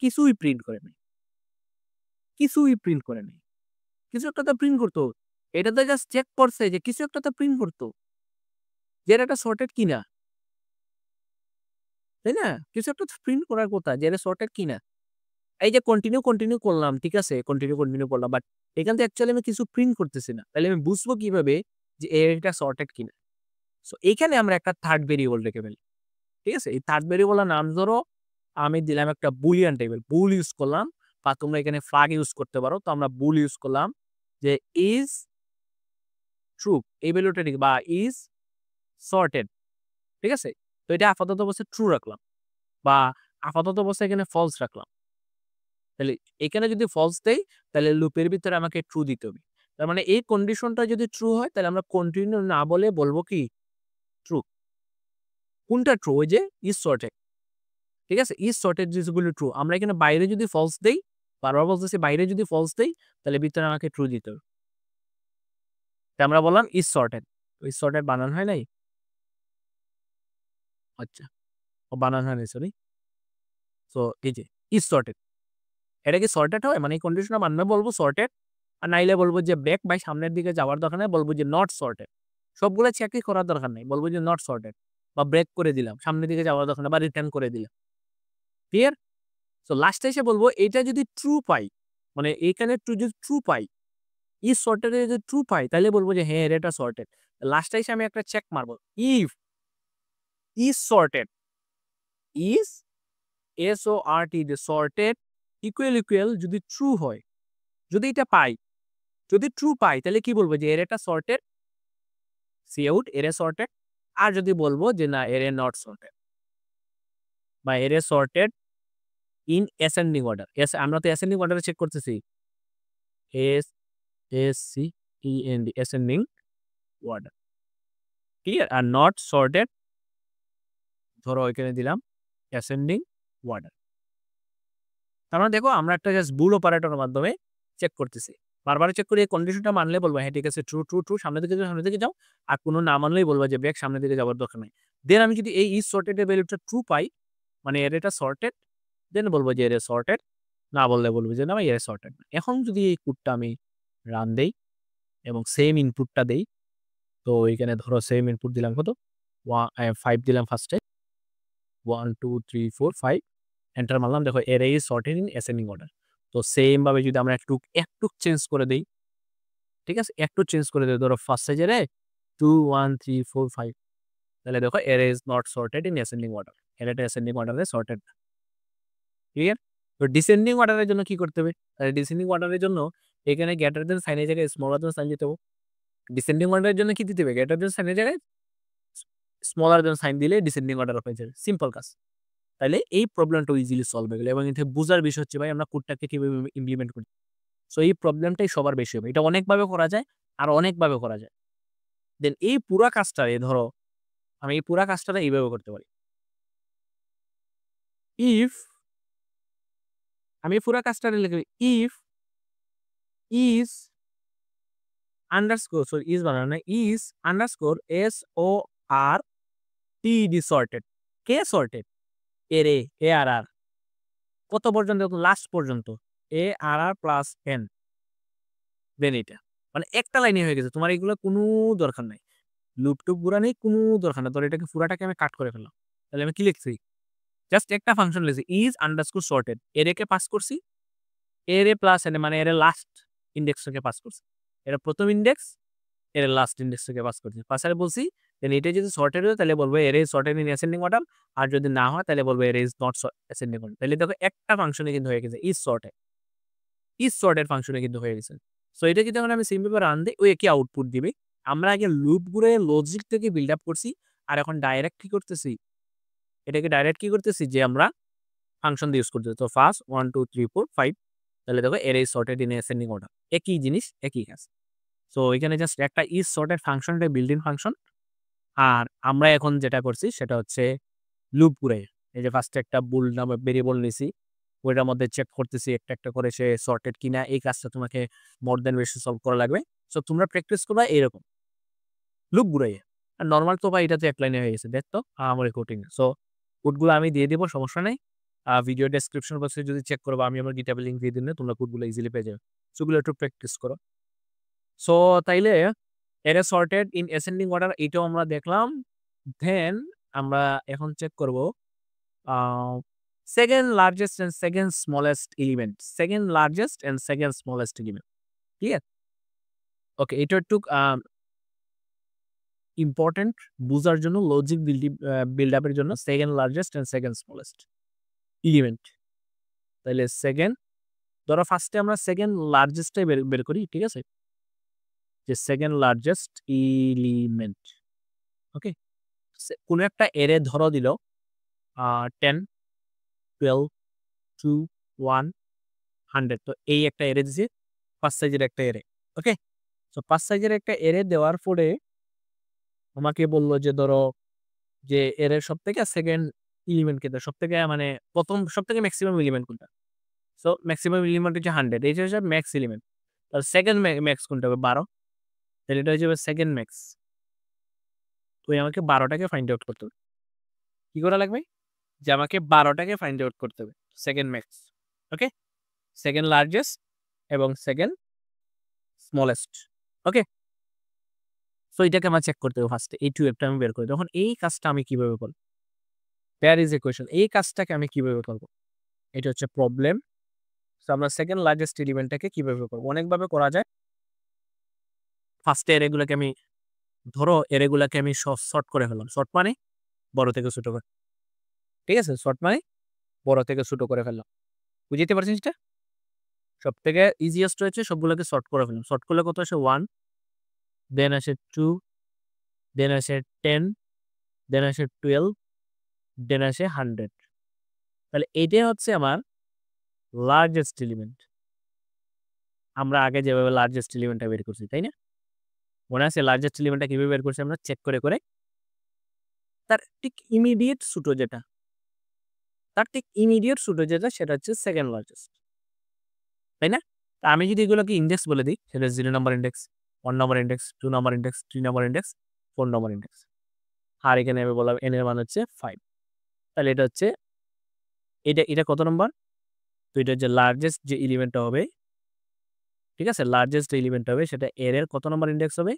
কিছুই প্রিন্ট করে নাই। কিছুই প্রিন্ট করে নাই। কিছু একটা তো প্রিন্ট করতো। এটা তো জাস্ট চেক করছে যে কিছু একটা তো প্রিন্ট করতো। যে এটা একটা সর্টেড কিনা। তাই না? কিছু একটা তো প্রিন্ট করার কথা যে এটা সর্টেড কিনা। এই যে কন্টিনিউ করলাম, ঠিক আছে? কন্টিনিউ করলাম। বাট এখান থেকে অ্যাকচুয়ালি আমি কিছু প্রিন্ট করতেছি না। তাহলে আমি বুঝবো কিভাবে যে এটা সর্টেড কিনা? সো এইখানে আমরা একটা থার্ড ভেরিয়েবল রেখে ফেলি। ঠিক আছে? এই থার্ড ভেরিয়েবলের নাম ধরো আমি দিলাম একটা বুলিয়ান টাইপের। বুল ইউজ করলাম বা তোমরা এখানে ফ্ল্যাগ ইউজ করতে পারো। তো আমরা বুল ইউজ করলাম যে ইস ট্রু এই ভ্যালুটা ঠিক বা ইস সর্টেড। ঠিক আছে? তো এটা আপাতত অবস্থায় ট্রু রাখলাম বা আপাতত অবস্থায় এখানে ফলস রাখলাম। তাহলে এখানে যদি ফলস দেই তাহলে লুপের ভিতরে আমাকে ট্রু দিতে হবে। তার মানে এই কন্ডিশনটা যদি ট্রু হয় তাহলে আমরা কন্টিনিউ না বলে বলব কি ট্রু। কোনটা ট্রু? ওই যে ইস সর্টেড। ঠিক আছে? ইস সর্টেড যেগুলো ট্রু। আমরা এখানে বাইরে যদি ফলস দেই, বারবার বলতেছি বাইরে যদি ফলস দেই তাহলে ভিতরে আমাকে ট্রু দিতে হবে। আমরা বললাম ইজ সর্টেড, ইজ সর্টেড বানান হয় নাই, আচ্ছা বানান হয় নাই সরি। সো এই যে ইজ সর্টেড, এটা কি সর্টেড হয়? মানে এই কন্ডিশনটা মানলে বলবো সর্টেড, আর নাইলে বলবো যে ব্যাক বাই সামনের দিকে যাওয়ার দরকার নেই, বলবো যে নট সর্টেড। সবগুলো চেকই করার দরকার নেই, বলবো যে নট সর্টেড বা ব্রেক করে দিলাম, সামনের দিকে যাওয়ার দরকার নেই বা রিটার্ন করে দিলাম। ক্লিয়ার? সো লাস্টে এসে বলবো এটা যদি ট্রু পাই, মানে এইখানে যদি ট্রু পাই, ইজ সর্টেড যদি ট্রু পাই, তাহলে বলবো যে হ্যাঁ এটা সর্টেড। লাস্টে এসে আমি একটা চেক মারবো, if is sorted, is SORTED sorted equal যদি ট্রু হয়, যদি এটা পাই, যদি ট্রু পাই তাহলে কি বলবো যে এরেটা সর্টেড, সি আউট এরে সর্টেড। আর যদি বলবো যে না এরে নট সর্টেড বা এরে সর্টেড ইন অ্যাসেন্ডিং অর্ডার, আমরা তো অ্যাসেন্ডিং অর্ডারে চেক করতেছি, SACEND ascending order, clear? Are not sorted ধরো এখানে দিলাম অ্যাসেন্ডিং অর্ডার। তার মানে দেখো আমরা একটা জাস্ট বুল অপারেটরের মাধ্যমে চেক করতেছি, বারবার চেক করে এই কন্ডিশনটা মানলে বলবো হ্যাঁ ঠিক আছে ট্রু ট্রু ট্রু, সামনের দিকে যাও সামনের দিকে যাও, আর কোনো না মানলেই বলবো যে ব্যাক সামনের দিকে যাওয়ার দরকার নাই। দেন আমি যদি এই ইজ সর্টেড এর ভ্যালুটা ট্রু পাই, মানে এর এটা সর্টেড, দেন বলবো যে এর সর্টেড, না বললে বলবো যে না ভাই এর সর্টেড না। এখন যদি এই কোডটা আমি রান দেই এবং সেম ইনপুটটা দেই, তো এখানে ধরো সেম ইনপুট দিলাম কত, 5 দিলাম ফার্স্টে, 1 2 3 4 5, এন্টার মারলাম, দেখো এর is sorted in ascending order. তো সেম ভাবে যদি আমরা একটু একটু চেঞ্জ করে দেই, ঠিক আছে, একটু চেঞ্জ করে দেই, ধরো ফার্স্ট সাইজে 2 1 3 4 5, তাহলে দেখো এর is not sorted in ascending order, এর এটা অ্যাসেন্ডিং অর্ডারে সর্টেড। ক্লিয়ার? তো ডিসেন্ডিং অর্ডারের জন্য কি করতে হবে? ডিসেন্ডিং অর্ডারের জন্য এখানে গ্রেটার দেন সাইনের জায়গায় স্মলার দেন সাইন দিতে হবে। ডিসেন্ডিং অর্ডারের জন্য কি দিতে হবে? গ্রেটার দেন সাইনের জায়গায় স্মলার দেন সাইন দিলে ডিসেন্ডিং অর্ডার হয়ে যাবে, সিম্পল কাজ। তাহলে এই প্রবলেমটা ইজিলি সলভ হয়ে গেল। এবং এতে বুঝার বিষয় হচ্ছে ভাই আমরা কোডটাকে কিভাবে ইমপ্লিমেন্ট করি। সো এই প্রবলেমটাই সবার বেশি হবে, এটা অনেকভাবে করা যায় আর অনেকভাবে করা যায়। দেন এই পুরা কাজটা ধরো আমি এই পুরা কাজটা এইভাবে করতে পারি, ইফ আমি পুরা কাজটা লিখে if is underscore, sorry is বানানো না, is underscore SORTED sorted, K sorted? এরে ARR কত পর্যন্ত? লাস্ট পর্যন্ত ARR প্লাস n, দেন এটা মানে একটা লাইনে হয়ে গেছে, তোমার এগুলো কোনো দরকার নাই, লুপ টুপ গুলা নেই, কোনো দরকার নাই। ধর এটাকে পুরাটাকে আমি কাট করে ফেললাম, তাহলে আমি কি লিখছি? জাস্ট একটা ফাংশন লিখছি, ইজ আন্ডারস্কোর সর্টেড, এরে কে পাস করছি, এরে প্লাস এন মানে এর লাস্ট ইন্ডেক্সটাকে পাস করছি, এর প্রথম ইন্ডেক্স এর লাস্ট ইন্ডেক্স থেকে পাস করছি, পাসারে বলছি দেন এটা যদি সর্টেড হয় তাহলে বলবো array is sorted in ascending order, আর যদি না হয় তাহলে বলবো array is not ascending order. তাহলে দেখো একটা ফাংশনে কিন্তু হয়ে গেছে ইজ সর্টেড ফাংশনে কিন্তু হয়ে গেছে। সো এটা যদি এখন আমি সিম্পল রান দিই, ওই একই আউটপুট দিবে। আমরা আগে লুপ গুলো লজিক থেকে বিল্ড আপ করছি, আর এখন ডাইরেক্ট কি করতেছি, এটাকে ডাইরেক্ট কি করতেছি যে আমরা ফাংশন দিয়ে ইউজ করতেছি। তো ফার্স্ট 1 2 3 4 5, তাহলে দেখো এর is sorted in ascending order, একই জিনিস একই কাজ। সো এখানে জাস্ট একটা ইজ সর্টেড ফাংশন, এটা বিল্ট ইন ফাংশন। আর আমরা এখন যেটা করছি সেটা হচ্ছে লুপ ঘুরে, এই যে ফার্স্টে একটা বুল নামে ভেরিয়েবল নিছি, ওইটার মধ্যে চেক করতেছি একটা একটা করে সে সর্টেড কিনা। এই কাজটা তোমাকে মোর দেন বেশি সলভ করা লাগবে। সো তোমরা প্র্যাকটিস করবা এইরকম লুপ ঘুরাইয়ে। আর নর্মাল তো ভাই এটা তো এক লাইনে হয়ে গেছে, দেখ তো আমার কোডিং। সো কোডগুলো আমি দিয়ে দিব, সমস্যা নেই। ভিডিও ডেসক্রিপশন বক্সে যদি চেক করবো, আমি আমার গিটহাব লিংক দিয়ে দিলে তোমরা কোডগুলো ইজিলি পেয়ে যাবে। সেগুলো একটু প্র্যাকটিস করো। সো তাইলে এরে সর্টেড ইন অ্যাসেন্ডিং অর্ডার এটাও আমরা দেখলাম। দেন আমরা এখন চেক করব second largest and second smallest element, second largest and second smallest element. ঠিক আছে? ওকে, এটা একটু ইম্পর্টেন্ট বুঝার জন্য, লজিক বিল্ড আপের জন্য second largest and second smallest element. তাহলে সেকেন্ড, ধরো ফার্স্টে আমরা সেকেন্ড লার্জেস্টটাই বের করি, ঠিক আছে, যে সেকেন্ড লার্জেস্ট এলিমেন্ট। ওকে, কোনো একটা এরে ধরো দিল 10 12 2 1 100, তো এই একটা এরে দিছি, 5 সাইজের একটা এরে। ওকে, তো 5 সাইজের একটা এরে দেওয়ার পরে আমাকে বললো যে ধরো যে এর সব থেকে সেকেন্ড এলিমেন্ট কোনটা, সব থেকে মানে প্রথম সব থেকে ম্যাক্সিমাম এলিমেন্ট কোনটা। সো ম্যাক্সিমাম এলিমেন্ট হচ্ছে 100, এই হচ্ছে ম্যাক্স এলিমেন্ট। তাহলে সেকেন্ড ম্যাক্স কোনটা হবে 12, তাহলে এটা হয়ে যাবে সেকেন্ড ম্যাক্স। তো আমাকে 12টাকে ফাইন্ড আউট করতে হবে। কি করা লাগবে? যে আমাকে 12টাকে ফাইন্ড আউট করতে হবে। Second max. Okay? Second largest এবং সেকেন্ড স্মলেস্ট। ওকে? সো এটাকে আমার চেক করতে হবে ফার্স্টে। এই 2 একটা আমি বের করি। তখন এই কাজটা আমি কিভাবে করব? There is a question. এই কাজটাকে আমি কিভাবে করব? এটা হচ্ছে প্রবলেম। সো আমরা সেকেন্ড লার্জেস্ট এলিমেন্টটাকে কিভাবে করব? অনেকভাবে করা যায়। ফার্স্টে এরেগুলোকে আমি ধরো এরেগুলাকে আমি সর্ট করে ফেললাম। সর্ট মানে বড় থেকে ছোট করে। ঠিক আছে? সর্ট মানে বড় থেকে ছোট করে ফেললাম। বুঝতে পারছেন এটা? সবথেকে ইজিয়েস্ট হচ্ছে সবগুলোকে সর্ট করে ফেললাম। সর্ট করলে কত আসে? 1, দেন আসে 2, দেন আসে 10, দেন আসে 12, দেন আসে 100। তাহলে এইটাই হচ্ছে আমার লার্জেস্ট এলিমেন্ট। আমরা আগে যেভাবে লার্জেস্ট এলিমেন্টটা বের করছি, তাই না? মনে আছে লার্জেস্ট এলিমেন্টটা কিভাবে বের করছি আমরা? চেক করে, করে তার ঠিক ইমিডিয়েট ছোট যেটা, সেটা হচ্ছে সেকেন্ড লার্জেস্ট। তাই না? তা আমি যদি এগুলোকে ইনডেক্স বলে দিই, সেটা 0 number index, 1 number index, 2 number index, 3 number index, 4 number index. আর এখানে আমি বললাম n এর মান হচ্ছে 5। তাহলে এটা হচ্ছে এটা কত নাম্বার? তো এটা হচ্ছে লার্জেস্ট যে এলিমেন্টটা হবে, ঠিক আছে? লার্জেস্ট যে এলিমেন্টটা হবে সেটা এর কত নাম্বার ইনডেক্স হবে?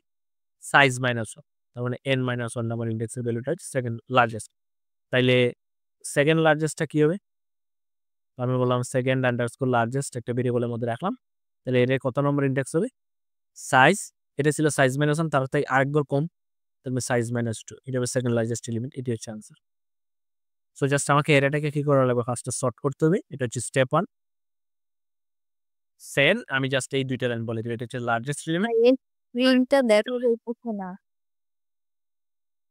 Size minus 1। তার মানে n-1 নাম্বার ইনডেক্সের ভ্যালুটা হচ্ছে সেকেন্ড লার্জেস্ট। তাইলে সেকেন্ড লার্জেস্টটা কি হবে? আমি বললাম সেকেন্ড আন্ডারস্কোর লার্জেস্ট একটা ভেরিয়েবলের মধ্যে রাখলাম। তাহলে এর কত নম্বর ইনডেক্স হবে? সাইজ। এটা ছিল সাইজ মাইনাস 1, তার থেকে আরেকবার কম। তাহলে সাইজ মাইনাস 2। এটা হবে সেকেন্ড লার্জেস্ট এলিমেন্ট। এটি হচ্ছে আনসার। সো জাস্ট আমাকে এটাকে কি করা লাগবে? ফার্স্টে সর্ট করতে হবে। এটা হচ্ছে স্টেপ 1। সেন আমি জাস্ট এই দুইটা লাইন বলে দিই। এটা হচ্ছে লার্জেস্ট এলিমেন্ট। এই স্ক্রিনটা দেখা যাইতেছে না।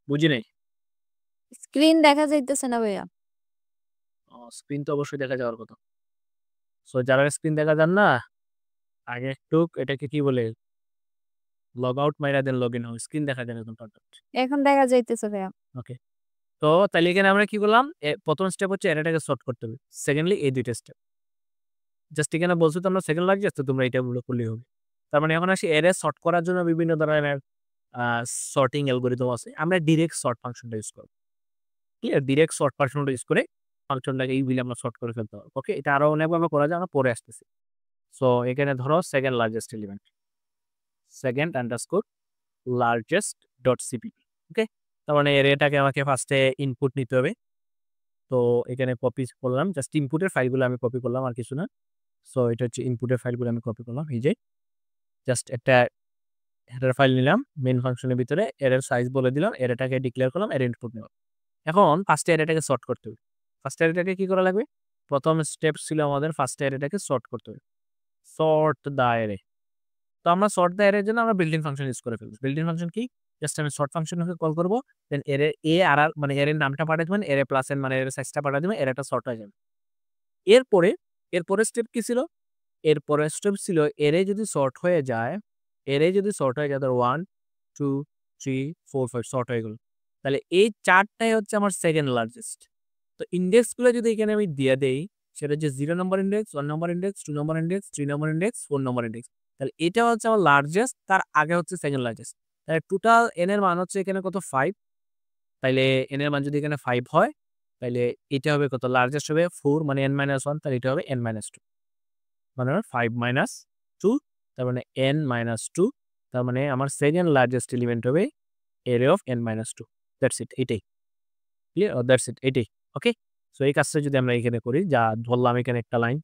বুঝি নাই? স্ক্রিন দেখা যাইতেছে না ভাইয়া। স্ক্রিন তো অবশ্যই দেখা যাওয়ার কথা। সো যারা স্ক্রিন দেখা যান না, আগে একটু এটাকে কি বলে? লগ আউট মাইরা দেন লগ ইন হয়। স্ক্রিন দেখা যায় না একদম পারফেক্ট। এখন দেখা যাইতেছে ভাইয়া। ওকে। তো তাহলে এখানে আমরা কি করলাম? প্রথম স্টেপ হচ্ছে এটাকে সর্ট করতে হবে। সেকেন্ডলি এই দুইটা স্টেপ। জাস্ট এখানে বলছো তো আমরা সেকেন্ড লার্জেস্ট, তো তোমরা এটা করলেই হবে। তার মানে এখন আসি এরে সর্ট করার জন্য বিভিন্ন ধরনের সর্টিং অ্যালগরিদম আছে। আমরা ডিরেক্ট সর্ট ফাংশনটা ইউজ করব। ক্লিয়ার? ডিরেক্ট সর্ট ফাংশনটা ইউজ করে ফাংশনটাকে ইজিলি আমরা সর্ট করে ফেলতে পারবো। ওকে? এটা আরো অনেকভাবে করা যায়, আমরা পরে আসতেছি। সো এখানে ধরো second largest element. Second underscore largest dot CPP. Okay? তার মানে এটাকে আমাকে ফার্স্টে ইনপুট নিতে হবে। তো এখানে কপি করলাম, জাস্ট ইনপুটের ফাইলগুলো আমি কপি করলাম, আর কিছু না। সো এটা হচ্ছে ইনপুটের ফাইলগুলো আমি কপি করলাম। এই যে জাস্ট একটা হেডার ফাইল নিলাম মেইন ফাংশনের ভিতরে, এর সাইজ বলে দিলাম, এটাকে ডিক্লেয়ার করলাম, এর ইনপুট নিলাম। এখন ফার্স্ট এটাকে সর্ট করতে হবে। ফার্স্ট এটাকে কি করা লাগবে? প্রথম স্টেপ ছিল আমাদের ফার্স্ট এটাকে সর্ট করতে হবে। সর্ট দা এরে। তো আমরা সর্ট দা এর জন্য আমরা বিল্ট ইন ফাংশন ইউজ করে ফেলবো। বিল্ট ইন ফাংশন কি? জাস্ট আমি সর্ট ফাংশনকে কল করব, দেন এর মানে এর নামটা পাঠিয়ে দিবেন, এর প্লাস এন মানে এর সাইজটা পাঠিয়ে দিবেন, এর একটা সর্ট হয়ে যাবে। এরপরে এরপরের স্টেপ কি ছিল? এরপরের স্টেপ ছিল এরে যদি সর্ট হয়ে যায়, তাহলে 1, 2, 3, 4, 5 সর্ট হয়ে গেল। তাহলে এই 4টাই হচ্ছে আমার সেকেন্ড লার্জেস্ট। তো ইনডেক্সগুলো যদি এখানে আমি দিয়ে দেই, সেটা হচ্ছে 0 number index, 1 number index, 2 number index, 3 number index, 4 number index. তাহলে এটা হচ্ছে আমার লার্জেস্ট, তার আগে হচ্ছে সেকেন্ড লার্জেস্ট। তাহলে টোটাল এন এর মান হচ্ছে এখানে কত? 5। তাইলে এন এর মান যদি এখানে 5 হয়, তাইলে এটা হবে কত? লার্জেস্ট হবে 4, মানে n-1, তাহলে এটা হবে n-2। মানে 5 মাইনাস 2, তার মানে n-2। তার মানে আমার সেকেন্ড লার্জেস্ট এলিমেন্ট হবে array of n-2। That's it, এটাই। ক্লিয়ার? দ্যাটস ইট, এটাই। ওকে? সো এই কাজটা যদি আমরা এখানে করি, যা ধরলাম এখানে একটা লাইন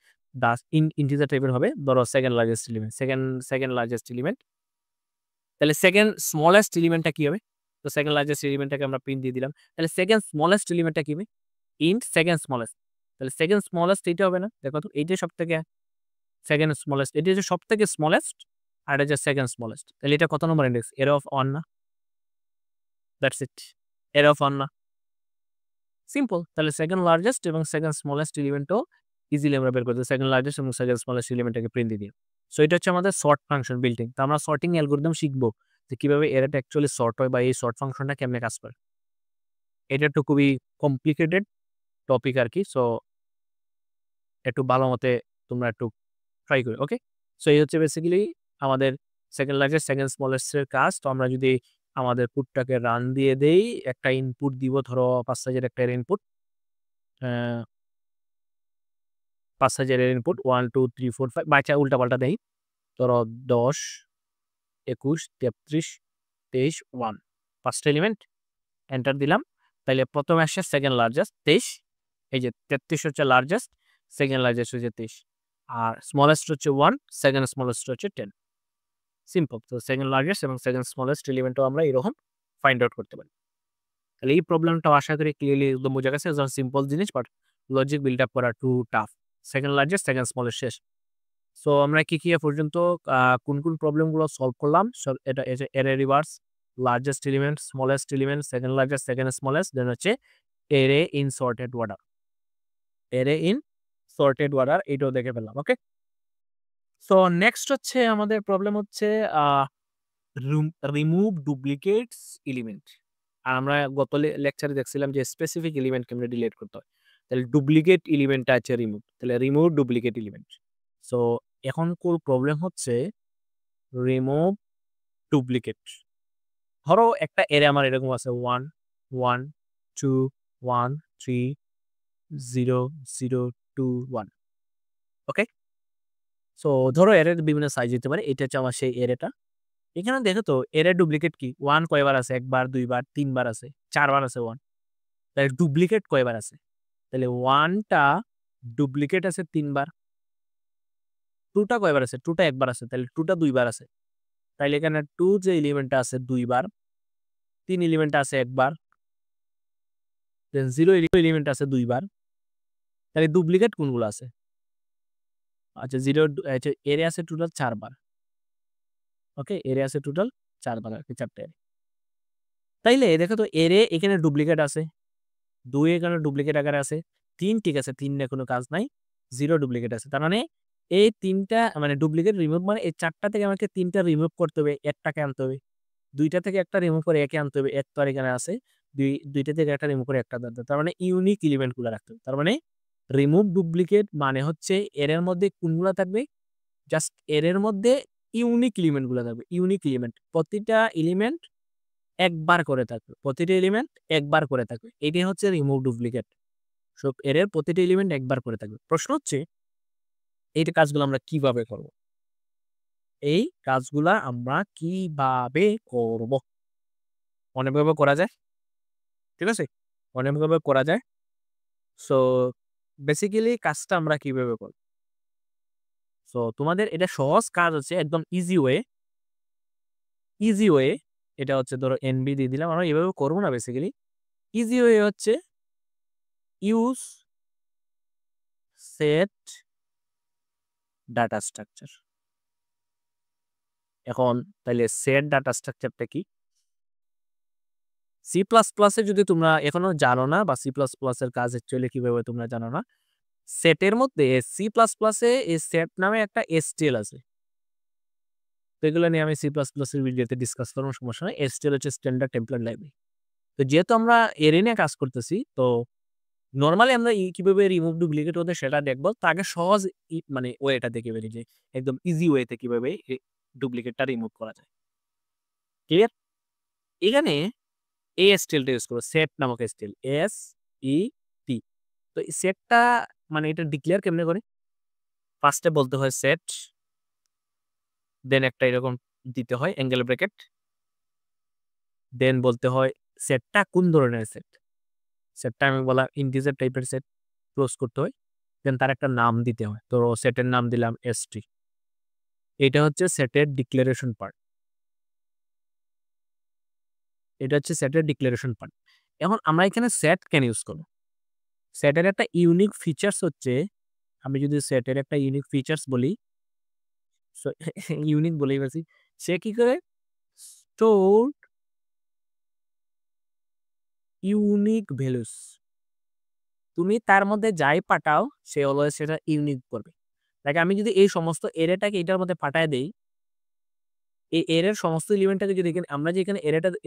ইন্টিজার টাইপের হবে, ধরো second largest element, second largest element. তাহলে সেকেন্ড স্মলেস্ট এলিমেন্টটা কি হবে? তো সেকেন্ড লার্জেস্ট এলিমেন্টটাকে আমরা প্রিন্ট দিয়ে দিলাম। তাহলে সেকেন্ড স্মলেস্ট এলিমেন্টটা কি হবে? Int second smallest. তাহলে সেকেন্ড স্মলেস্ট এইটা হবে না? দেখো তো, এইটাই সবথেকে সেকেন্ড স্মলেস্ট। এটি হচ্ছে সবথেকে স্মলেস্ট, আর এটা হচ্ছে সেকেন্ড স্মলেস্ট। তাহলে এটা কত নম্বর ইনডেক্স? এর অফ 1 না? That's it. এর অফ 1 না? সিম্পল। তাহলে সেকেন্ড লার্জেস্ট এবং সেকেন্ড স্মলেস্ট এলিমেন্টও ইজিলি আমরা বের করতে, সেকেন্ড লার্জেস্ট এবং সেকেন্ড স্মলেস্ট এলিমেন্টটাকে প্রিন্ট দিয়ে দিই। সো এটা হচ্ছে আমাদের সর্ট ফাংশন বিল্ডিং। তো আমরা সর্টিং অ্যালগরিদম শিখবো যে কিভাবে এরাটা অ্যাকচুয়ালি সর্ট হয়, বা এই সর্ট ফাংশনটা কেমনে কাজ করে। এটা একটু খুবই কমপ্লিকেটেড টপিক আর কি। সো একটু ভালো মতে তোমরা একটু ট্রাই করি। ওকে? সো এই হচ্ছে বেসিক্যালি আমাদের সেকেন্ড লার্জেস্ট সেকেন্ড স্মলেস্ট এর কাজ। তো আমরা যদি আমাদের কোডটাকে রান দিয়ে দেই, একটা ইনপুট দিব, ধরো 5000 একটা ইনপুট, 5000 এর ইনপুট 1 2 3 4 5 বাচ্চা উল্টাপাল্টা দেই, ধরো 10 21 33 23 1 পাঁচটা এলিমেন্ট এন্টার দিলাম। তাইলে প্রথমে আসছে সেকেন্ড লার্জেস্ট 23, এই যে 33 হচ্ছে লার্জেস্ট, সেকেন্ড লার্জেস্ট হচ্ছে 23, আর স্মলেস্ট হচ্ছে 1, সেকেন্ড স্মলেস্ট হচ্ছে 10। সিম্পল। তো সেকেন্ড লার্জেস্ট এবং সেকেন্ড স্মলেস্ট এলিমেন্টও আমরা এরকম ফাইন্ড আউট করতে পারি। তাহলে এই প্রবলেমটাও আশা করি ক্লিয়ারলি একদম বোঝা গেছে। সিম্পল জিনিস, বাট লজিক বিল্ড আপ করা too tough. Second largest second smallest শেষ। সো আমরা কি এ পর্যন্ত কোন প্রবলেমগুলো সলভ করলাম, এটা array reverse, largest element, smallest element, second largest second smallest, then হচ্ছে array in sorted order. Array in sorted order এটাও দেখে ফেললাম। ওকে, সো নেক্সট হচ্ছে আমাদের প্রবলেম হচ্ছে রিমুভ ডুপ্লিকেটস এলিমেন্ট। আর আমরা গত লেকচারে দেখছিলাম যে স্পেসিফিক এলিমেন্ট কেমনে ডিলিট করতে হয়। তাহলে ডুপ্লিকেট এলিমেন্টটা আছে রিমুভ, তাহলে রিমুভ ডুপ্লিকেট এলিমেন্ট। সো এখন কোন প্রবলেম হচ্ছে রিমুভ ডুপ্লিকেট। ধরো একটা এরে আমার এরকম আছে 1 1 2 1 3 0 0 2 1। ওকে, সো ধরো এরের বিভিন্ন সাইজ হতে পারে, এটা হচ্ছে আমার সেই এরেটা। এখানে দেখো তো এরের ডুপ্লিকেট কি, 1 কয়বার আছে, একবার, দুইবার, তিনবার আছে, চারবার আছে 1। তাহলে ডুপ্লিকেট কয়বার আছে, তাহলে 1টা ডুপ্লিকেট আছে 3বার। 2টা কয়বার আছে, 2টা একবার আছে, তাহলে 2টা দুইবার আছে। তাইলে এখানে 2 যে এলিমেন্টটা আছে দুইবার, 3 এলিমেন্ট আছে একবার, দেন 0 এলিমেন্ট আছে দুইবার। তাহলে ডুপ্লিকেট কোনগুলো আছে? আচ্ছা 0 এরে আছে টোটাল 4বার। ওকে, এরে আছে টোটাল 4বার, আর কি 4টা এরে। তাইলে দেখো তো এরে এখানে ডুপ্লিকেট আছে, 2 এখানে ডুপ্লিকেট আকারে আছে, 3 ঠিক আছে, 3 এ কোনো কাজ নাই, 0 ডুপ্লিকেট আছে। তার মানে এই 3টা মানে ডুপ্লিকেট রিমুভ মানে এই 4টা থেকে আমাকে 3টা রিমুভ করতে হবে, একটাকে আনতে হবে। 2টা থেকে একটা রিমুভ করে একে আনতে হবে, এক তো আর এখানে আছে, 2টা থেকে একটা রিমুভ করে একটা আনতে হবে। তার মানে ইউনিক এলিমেন্ট গুলো রাখতে হবে। তার মানে রিমুভ ডুপ্লিকেট মানে হচ্ছে এর মধ্যে কোনগুলো থাকবে, জাস্ট এর মধ্যে ইউনিক এলিমেন্ট গুলো থাকবে। ইউনিক এলিমেন্ট, প্রতিটা এলিমেন্ট একবার করে থাকবে, প্রতিটা এলিমেন্ট একবার করে থাকবে, এটাই হচ্ছে রিমুভ ডুপ্লিকেট। সব এর প্রতিটা এলিমেন্ট একবার করে থাকবে। প্রশ্ন হচ্ছে এই কাজগুলো আমরা কিভাবে করব, এই কাজগুলা আমরা কিভাবে করব। অনেকভাবে করা যায়, ঠিক আছে, অনেকভাবে করা যায়। সো বেসিক্যালি কাজটা আমরা কিভাবে করব, সো তোমাদের এটা সহজ কাজ হচ্ছে, একদম ইজি ওয়ে। এটা হচ্ছে ধরো এনবি দিয়ে দিলাম, আমরা এভাবে করবো না। বেসিক্যালি ইজি ওয়ে হচ্ছে ইউজ সেট ডাটা স্ট্রাকচার। এখন তাহলে সেট ডাটা স্ট্রাকচারটা কি? সি প্লাস প্লাসে যদি তোমরা এখনো জানো না, বা সি প্লাস প্লাসের কাজ অ্যাকচুয়ালি কিভাবে তোমরা জানো না, সেটের মধ্যে সি প্লাস প্লাসে এই সেট নামে একটা এসটিএল আছে। তো এগুলো নিয়ে আমি সি প্লাস প্লাসের ভিডিওতে ডিসকাস করবো, সমস্যা নয়। এসটিএল হচ্ছে স্ট্যান্ডার্ড টেমপ্লেট লাইব্রেরি। তো যেহেতু আমরা এরে নিয়ে কাজ করতেছি, তো নর্মালি আমরা কিভাবে রিমুভ ডুপ্লিকেট হতে সেটা দেখবো। তো আগে সহজ মানে ওয়েটা দেখে বেরিয়ে যে একদম ইজি ওয়েতে কিভাবে ডুপ্লিকেটটা রিমুভ করা যায়। ক্লিয়ার? এখানে এই এসটিএলটা ইউজ করবো, সেট নামক এসটিএল, SET। তো এই সেটটা মানে এটা ডিক্লেয়ার কেমনে করে, ফার্স্টে বলতে হয় সেট, দেন একটা এরকম দিতে হয় অ্যাঙ্গেল ব্র্যাকেট, দেন বলতে হয় সেটটা কোন ধরনের সেট। সেটটা আমি বলা ইন্টিজার টাইপের সেট, ক্লোজ করতে হয়। দেন তার একটা নাম দিতে হয়, তো সেটের নাম দিলাম ST। এটা হচ্ছে সেটের ডিক্লারেশন পার্ট, এটা হচ্ছে সেটের ডিক্লারেশন পার্ট। এখন আমরা এখানে সেট কেন ইউজ করব, সেটের একটা ইউনিক ফিচার্স হচ্ছে, আমি যদি সেটের একটা ইউনিক ফিচার্স বলি, ইউনিক বলেই পারছি, সে কি করে স্টোর ইউনিক ভ্যালুস। তুমি তার মধ্যে যাই পাঠাও সে অলওয়েজ সেটা ইউনিক করবে। লাইক আমি যদি এই সমস্ত এরেটাকে এটার মধ্যে পাঠায় দেই, এই এরের সমস্ত এলিমেন্টটাকে যদি আমরা যে এখানে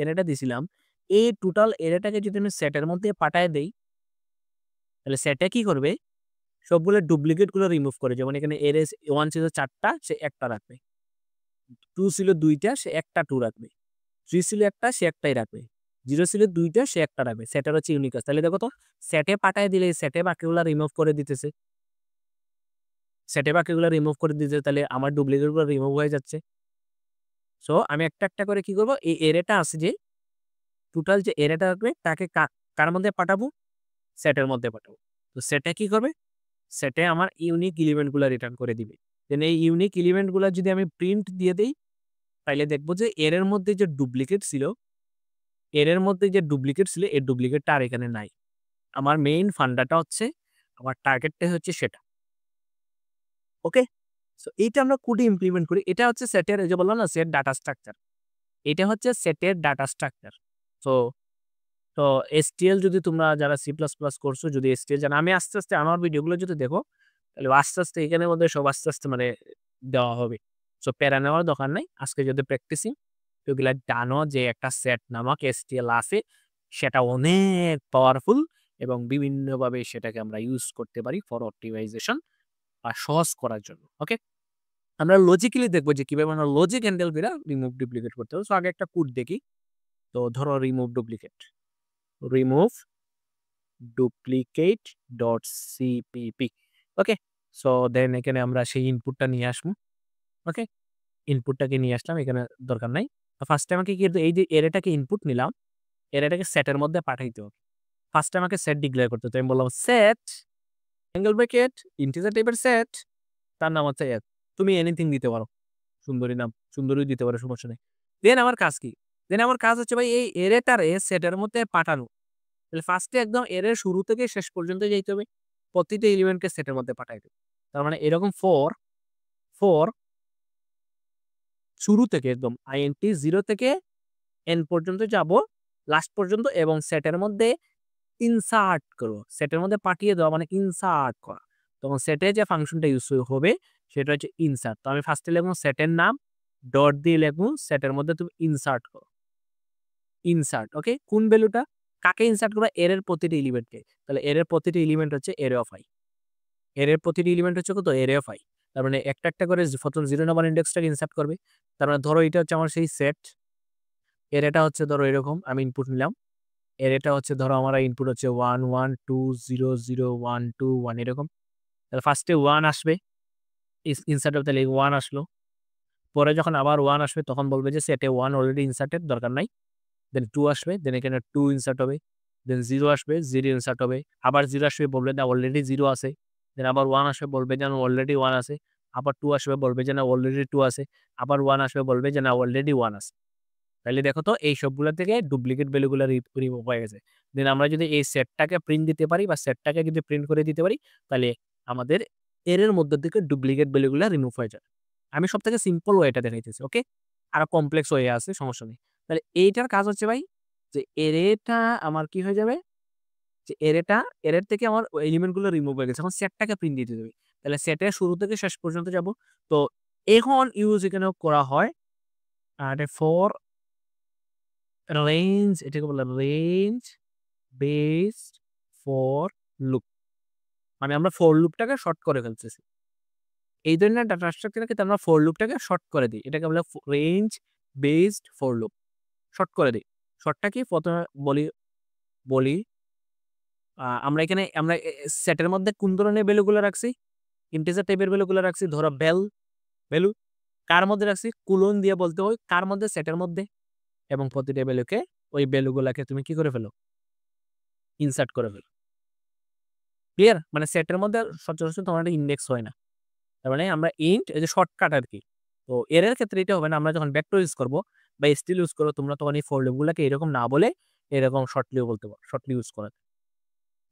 এরেটা দিছিলাম, এই টোটাল এরেটাকে যদি আমি সেটের মধ্যে পাঠায় দেই, তাহলে সেটে কি করবে, সবগুলো ডুপ্লিকেট গুলো রিমুভ করে। যেমন এখানে এরে 1 ছিল 4টা, সে একটা রাখবে। 2 ছিল 2টা, সে একটা 2 রাখবে। 3 ছিল একটা, সে একটাই রাখবে। 0 ছিল 2টা, সে একটা রাখবে। সেটের হচ্ছে ইউনিক আছে। তাহলে দেখো তো সেটে পাঠায় দিলে সেটে বাকিগুলা রিমুভ করে দিতেছে। সেটে বাকিগুলা রিমুভ করে দিতেছে, তাহলে আমার ডুপ্লিকেট গুলো রিমুভ হয়ে যাচ্ছে। সো আমি একটা, একটা করে কি করব, এই এরেটা আছে যে টোটাল যে এরেটা থাকবে তাকে কার মধ্যে পাঠাবো? সেটের মধ্যে পাঠাবো। তো সেটে কি করবে? সেটে আমার ইউনিক এলিমেন্ট গুলা রিটার্ন করে দিবে। দেন এই ইউনিক এলিমেন্ট গুলা যদি আমি প্রিন্ট দিয়ে দেই, তাইলে দেখবো যে এর মধ্যে যে ডুপ্লিকেট ছিল, এর মধ্যে যে ডুপ্লিকেট ছিল, এর ডুপ্লিকেটটা আর এখানে নাই। আমার মেইন ফান্ডাটা হচ্ছে, আমার টার্গেটটা হচ্ছে সেটা। ওকে? সো এইটা আমরা কোডে ইমপ্লিমেন্ট করি। এটা হচ্ছে সেটের, এই যে বললাম না সেট ডাটা স্ট্রাকচার। এটা হচ্ছে সেটের ডাটা স্ট্রাকচার। সো তো STL যদি তোমরা যারা C++ করছো, যদি STL জানো, আমি আস্তে, আস্তে আমার ভিডিওগুলো যদি দেখো, তাহলে আস্তে, আস্তে এখানের মধ্যে সব আস্তে, আস্তে মানে দেওয়া হবে। সো প্যারা নেওয়ার দরকার নাই। আজকে যদি প্র্যাকটিসিং, এগুলা জানো যে একটা সেট নামক STL আছে, সেটা অনেক পাওয়ারফুল এবং বিভিন্নভাবে সেটাকে আমরা ইউজ করতে পারি ফর অপটিমাইজেশন বা সহজ করার জন্য। ওকে? আমরা লজিক্যালি দেখবো যে কিভাবে আমরা লজিক হ্যান্ডেল করে রিমুভ ডুপ্লিকেট করতে হবে। সো আগে একটা কোড দেখি। তো ধরো রিমুভ ডুপ্লিকেট। remove duplicate.cpp। ওকে? সো দেন এখানে আমরা সেই ইনপুটটা নিয়ে আসবো। ওকে? ইনপুটটাকে নিয়ে আসলাম, এখানে দরকার নাই। ফার্স্ট এ আমাকে কি করতে, এই যে এরেটাকে ইনপুট নিলাম, এরেটাকে সেটের মধ্যে পাঠাইতে হবে। ফার্স্ট এ আমাকে সেট ডিক্লেয়ার করতে হতো। আমি বললাম সেট অ্যাঙ্গেল ব্র্যাকেট ইন্টিজার টাইপের সেট, তার নাম হচ্ছে এস। তুমি এনিথিং দিতে পারো। সুন্দরী নাম, সুন্দরী দিতে পারো, সমস্যা নেই। দেন আমার কাজ কি? দেন আমার কাজ হচ্ছে ভাই এই এরেটারে সেটের মধ্যে পাঠানো। তাহলে ফার্স্টে একদম এরের শুরু থেকে শেষ পর্যন্ত যাইতে হবে। প্রতিটা এলিমেন্টকে সেটের মধ্যে পাঠাইতে হবে। তার মানে এরকম ফর শুরু থেকে একদম int 0 থেকে n পর্যন্ত যাব, লাস্ট পর্যন্ত, এবং সেটের মধ্যে ইনসার্ট করব। সেটের মধ্যে পাঠিয়ে দেওয়া মানে ইনসার্ট করা। তখন সেটে যে ফাংশনটা ইউজ হবে সেটা হচ্ছে ইনসার্ট। তো আমি ফার্স্টে লিখবো সেটের নাম, ডট দিয়ে লিখবো সেটের মধ্যে তুমি ইনসার্ট করো। ইনসার্ট, ওকে? কোন ভ্যালুটা? কাকে ইনসার্ট করবা? এর প্রতিটি এলিমেন্টকে। তাহলে এর প্রতিটি এলিমেন্ট হচ্ছে array of i। এর প্রতিটি এলিমেন্ট হচ্ছে কত? array of i। তার মানে একটা, একটা করে প্রথম 0 নাম্বার ইন্ডেক্সটাকে ইনসার্ট করবে। তার মানে ধরো এটা হচ্ছে আমার সেই সেট। এরেটা হচ্ছে ধরো এরকম, আমি ইনপুট নিলাম। এরেটা হচ্ছে ধরো আমার ইনপুট হচ্ছে 1 1 2 0 0 1 2 1 এরকম। তাহলে ফার্স্টে 1 আসবে, ইনসার্ট হবে, তাহলে 1 আসলো। পরে যখন আবার 1 আসবে তখন বলবে যে সেটে 1 অলরেডি ইনসার্টেড, দরকার নাই। দেন 2 আসবে, দেন এখানে 2 ইনসার্ট হবে। দেন 0 আসবে, 0 ইনসার্ট হবে। আবার 0 আসবে, বলবে না অলরেডি 0 আছে। দেন আবার 1 আসবে, বলবে যে না অলরেডি 1 আছে। আবার 2 আসবে, বলবে যে না অলরেডি 2 আছে। আবার 1 আসবে, বলবে যে না অলরেডি 1 আছে। তাইলে দেখো তো এই সবগুলা থেকে ডুপ্লিকেট ভ্যালুগুলা রিমুভ হয়ে গেছে। দেন আমরা যদি এই সেটটাকে প্রিন্ট দিতে পারি বা সেটটাকে যদি প্রিন্ট করে দিতে পারি, তাহলে আমাদের এর মধ্য থেকে ডুপ্লিকেট ভ্যালুগুলা রিমুভ হয়ে যায়। আমি সবথেকে সিম্পল ওয়েটা দেখাইতেছি, ওকে? আরো কমপ্লেক্স ওয়ে আছে, সমস্যা নেই। তাহলে এইটার কাজ হচ্ছে ভাই যে এরেটা আমার কি হয়ে যাবে, যে এরের থেকে আমার এলিমেন্ট গুলো রিমুভ হয়ে গেছে। এখন সেটটাকে প্রিন্ট দিতে দেবে। তাহলে সেটের শুরু থেকে শেষ পর্যন্ত যাব। তো এখন ইউজ এখানে করা হয় আর ফর রেঞ্জ, এটাকে বলে রেঞ্জ বেসড ফর লুপ। মানে আমরা ফর লুপটাকে শর্ট করে ফেলতেছি। এই ধরনের ডাটা স্ট্রাকচারের ক্ষেত্রে আমরা ফর লুপটাকে শর্ট করে দিই। এটাকে বলে range based for loop. Short করে দিই। শর্টটা কি? প্রথমে বলি বলি আমরা এখানে আমরা সেটের মধ্যে কোন ধরনের ভ্যালুগুলো রাখছি? ইন্টিজার টাইপের ভ্যালুগুলো রাখছি। ধরো ভ্যালু কার মধ্যে রাখছি? কুলন দিয়ে বলতে হয় কার মধ্যে? সেটের মধ্যে। এবং প্রতিটা ভ্যালুকে ওই ভ্যালুগুলাকে তুমি কি করে ফেলো? ইনসার্ট করে ফেলো। ক্লিয়ার? মানে সেটের মধ্যে সচরাচর তোমার একটা ইন্ডেক্স হয় না। তার মানে আমরা ইন্ট, এই যে শর্টকাট আরকি। তো এর ক্ষেত্রে এটা হবে না। আমরা যখন ভেক্টর ইউজ করব বা স্টিল ইউজ করব, তোমরা তখন এই ফর লুপগুলোকে এরকম না বলে এরকম শর্টলিও বলতে পারো। শর্টলি ইউজ করা।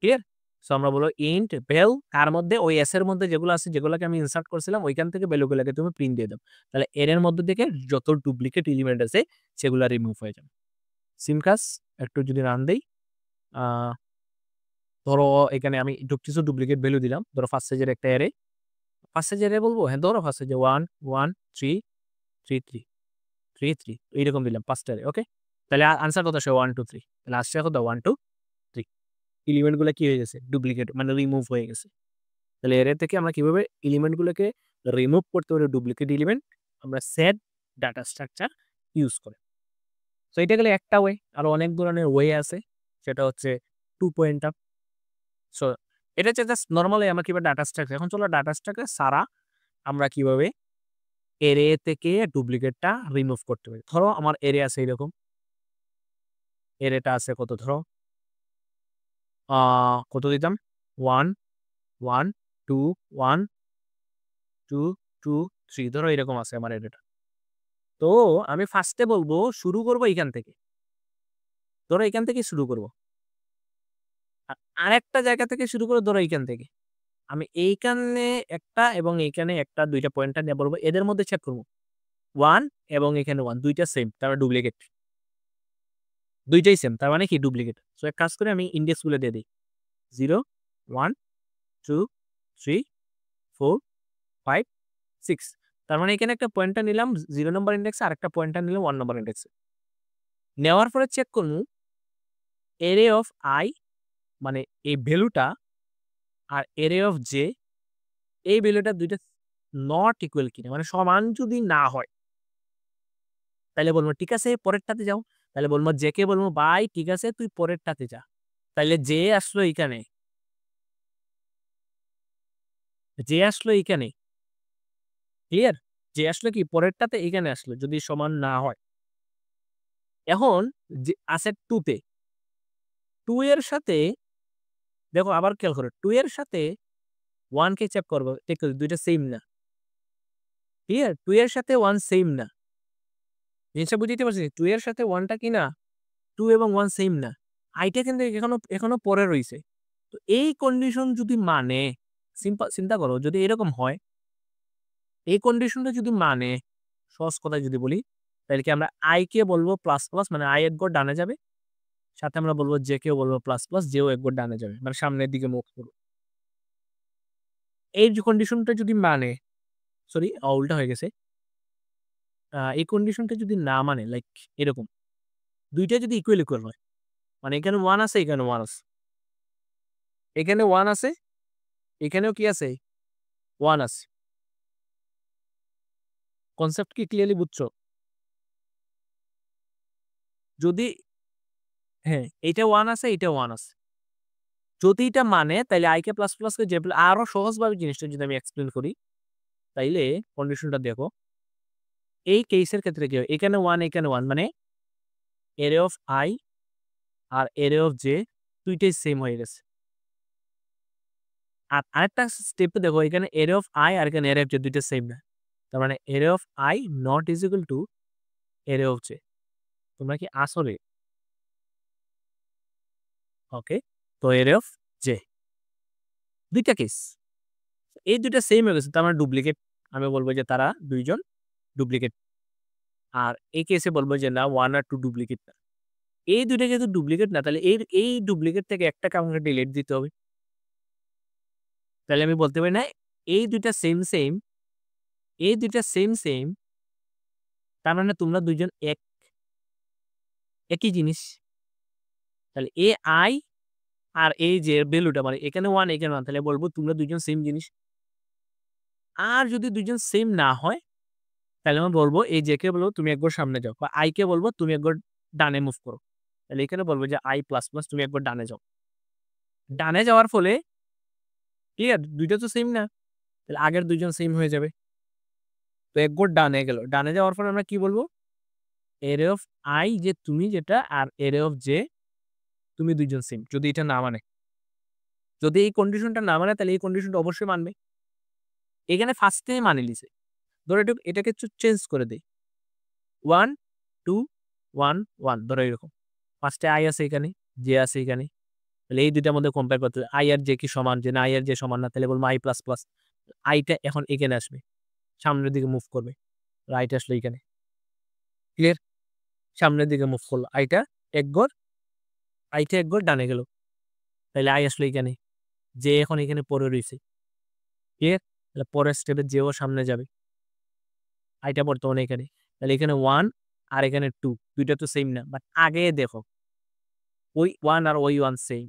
ক্লিয়ার? সো আমরা বলবো ইন্ট ভ্যাল কার মধ্যে? ওই এস এর মধ্যে যেগুলো আছে, যেগুলোকে আমি ইনসার্ট করছিলাম ওইখান থেকে ভ্যালুগুলোকে তুমি প্রিন্ট দিয়ে দাও। তাহলে এর মধ্য থেকে যত ডুপ্লিকেট এলিমেন্ট আছে সেগুলো রিমুভ হয়ে যাবে। সিম কাজ একটু যদি রান দেই, আ ধরো এখানে আমি কিছু ডুপ্লিকেট ভ্যালু দিলাম। ধরো ফার্স্ট সাইজের একটা অ্যারে। ফার্স্ট সাইজের অ্যারে বলবো? হ্যাঁ, ধরো ফার্স্ট সাইজে 1 1 3 3 3 3 3 এইরকম দিলাম 5 টা অ্যারে। ওকে? তাহলে আনসার কত আসে? 1 2 3। তাহলে আসছে কত? 1 2 3। এলিমেন্ট গুলো কি হয়ে গেছে? ডুপ্লিকেট, মানে রিমুভ হয়ে গেছে। তাহলে এর থেকে আমরা কিভাবে এলিমেন্ট গুলোকে রিমুভ করতে পারি? ডুপ্লিকেট এলিমেন্ট আমরা সেট ডাটা স্ট্রাকচার ইউজ করে। সো এটা গেলে একটা ওয়ে, আরো অনেক ধরনের ওয়ে আছে, সেটা হচ্ছে 2 পয়েন্টার। সো এটা হচ্ছে জাস্ট নরমালি আমরা কিভাবে ডাটা স্ট্রাকচার, এখন চলো ডাটা স্ট্রাকচার ছাড়া আমরা কিভাবে এরে থেকে ডুপ্লিকেটটা রিমুভ করতে পারি। ধরো আমার এরে আছে এরকম, এরেটা আছে কত, ধরো কত দিতাম 1 1 2 1 2 2 3, ধরো এরকম আছে আমার এরেটা। তো আমি ফার্স্টে বলবো শুরু করব এখান থেকে, ধরো এখান থেকে শুরু করব, আর আরেকটা জায়গা থেকে শুরু করে ধরো এইখান থেকে। আমি এইখানে একটা এবং এইখানে একটা, দুইটা পয়েন্টার নিয়ে বলবো এদের মধ্যে চেক করবো 1 এবং এখানে 1 দুইটা সেম, তার মানে ডুপ্লিকেট, দুইটাই সেম, তার মানে কি ডুপ্লিকেট। সো এক কাজ করে আমি ইন্ডেক্স গুলো দিয়ে দিই 0 1 2 3 4 5 6, তার মানে এখানে একটা পয়েন্টার নিলাম 0 নম্বর ইন্ডেক্সে, আর একটা পয়েন্টার নিলাম 1 নম্বর ইন্ডেক্সে। নেওয়ার পরে চেক করবো এরে অফ আই মানে এই ভ্যালুটা আর এরে অফ জে এই ভ্যালুটা দুইটা নট ইকুয়াল কিনা, মানে সমান যদি না হয় তাহলে বলবো ঠিক আছে পরেরটাতে যাও। তাহলে বলবো জে কে বলবো ভাই ঠিক আছে তুই পরেরটাতে যা। তাহলে জে আসলো এখানে, জে আসলো এখানে, ক্লিয়ার? জে আসলো কি পরেরটাতে, এখানে আসলো যদি সমান না হয়। এখন যে আছে 2 তে, 2 এর সাথে দেখো আবার খেয়াল করো 2 এর সাথে 1 কে চেক করবো, ঠিক আছে দুইটা সেম না, ক্লিয়ার? 2 এর সাথে 1 সেম না, জিনিসটা বুঝতে পারছি। 2 এর সাথে 1টা কি না, 2 এবং 1 সেম না, আইটা কিন্তু এখনো এখনো পরে রইছে। তো এই কন্ডিশন যদি মানে, চিন্তা করো যদি এরকম হয়, এই কন্ডিশনটা যদি মানে, সহজ কথায় যদি বলি, তাহলে কি আমরা আই কে বলবো প্লাস প্লাস, মানে আই এক গড় ডানে যাবে, সাথে আমরা বলবো জে কেও বলবো প্লাস প্লাস, জেও এক গড় ডানে যাবে, মানে সামনের দিকে মুখ করবো। এই যে কন্ডিশনটা যদি মানে, সরি উল্টা হয়ে গেছে, এই কন্ডিশনটা যদি না মানে, লাইক এরকম দুইটা যদি ইকুয়াল ইকুয়াল হয়, মানে এখানে 1 আছে এখানে 1 আছে, এখানে 1 আছে এখানেও কি আছে 1 আছে, কনসেপ্ট কি ক্লিয়ারলি বুঝছো? যদি হ্যাঁ এইটা 1 আছে এইটা 1 আছে, যদি এটা মানে তাহলে I k plus plus K J, আরো সহজভাবে জিনিসটা যদি আমি এক্সপ্লেন করি, তাইলে কন্ডিশনটা দেখো এই কেসের ক্ষেত্রে কি হয়, এখানে 1 এখানে 1, মানে এরে অফ আই আর এরে অফ জে দুইটাই সেম হয়ে গেছে। আর আরেকটা স্টেপে দেখো এখানে এরে অফ আই আর এখানে এরে অফ জে দুইটা সেম না, তার মানে এরে of I not is equal two এরে অফ জে। তোমরা কি আসলে ওকে? তো এরে অফ জে দুইটা কেস, এই দুইটা সেম হয়ে গেছে, তার মানে ডুপ্লিকেট। আমি বলবো যে তারা দুইজন ডুপ্লিকেট। আর এই কেসে বলবো যে না 1 আর 2 ডুপ্লিকেট না। এই দুইটা যেহেতু ডুপ্লিকেট না, তাহলে এই ডুপ্লিকেট থেকে একটাকে আমাকে ডিলিট দিতে হবে। তাহলে আমি বলতে পারি না এই দুইটা সেম সেম, এই দুইটা সেম সেম, তার মানে তোমরা দুইজন একই জিনিস। তাহলে এ আই আর এই যে ভ্যালুটা, মানে এখানে 1 এখানে 1, তাহলে বলবো তোমরা দুইজন সেম জিনিস। আর যদি দুইজন সেম না হয় তাহলে আমি বলবো এই জে কে বলবো তুমি একবার সামনে যাও, বা আই কে বলবো তুমি একবার ডানে মুভ করো। তাহলে এখানে বলবো যে আই প্লাস প্লাস তুমি একবার ডানে যাও। ডানে যাওয়ার ফলে ক্লিয়ার দুইটা তো সেম না, তাহলে আগের দুইজন সেম হয়ে যাবে। তো একবার ডানে গেল, ডানে যাওয়ার পরে আমরা কি বলবো এরে অফ আই যে তুমি যেটা, আর এরে অফ জে তুমি দুইজন সেম। যদি এটা না মানে, যদি এই কন্ডিশনটা না মানে, তাহলে এই কন্ডিশনটা অবশ্যই মানবে। এখানে ফার্স্টে মানে লিছে, ধরো এটাকে একটু চেঞ্জ করে দেই 1 2 1 1, ধরো এরকম ফার্স্টে আই আছে এখানে, জে আছে এখানে, তাহলে এই দুইটার মধ্যে কম্পেয়ার করতে হবে আই আর জে কি সমান, যে না আই আর জে সমান না, তাহলে বলবো আই প্লাস প্লাস। আইটা এখন এখানে আসবে, সামনের দিকে মুভ করবে, রাইট আসলো এখানে, ক্লিয়ার? সামনের দিকে মুভ করলো, আইটা এক ঘর ডানে গেল, তাহলে আই আসলো এখানে, যে এখন এখানে পরে রয়েছে, ক্লিয়ার? তাহলে পরের স্টেপে যেও সামনে যাবে, আইটা বর্তমানে এখানে, তাহলে এখানে 1 আর এখানে 2 দুইটা তো সেম না, বাট আগে দেখো ওই 1 আর ওই 1 সেম,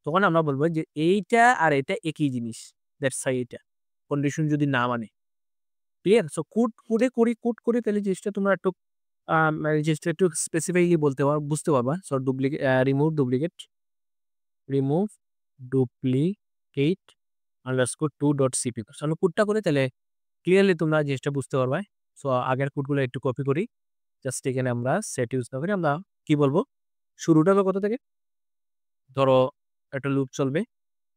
তখন আমরা বলবো যে এইটা আর এটা একই জিনিস, দ্যাটস হোয়াই এটা কন্ডিশন যদি না মানে। ক্লিয়ার? সো কুট করে তাহলে জিনিসটা তোমরা একটু মানে জিনিসটা একটু স্পেসিফিকলি বুঝতে পারবা। So remove duplicate underscore 2.cp আমি কোডটা করে তাহলে ক্লিয়ারলি তোমরা জিনিসটা বুঝতে পারবা। সো আগের কোডগুলো একটু কপি করি। জাস্ট এখানে আমরা সেট ইউজ না করি, আমরা কি বলবো, শুরুটা হবে কত থেকে? ধরো একটা লুপ চলবে,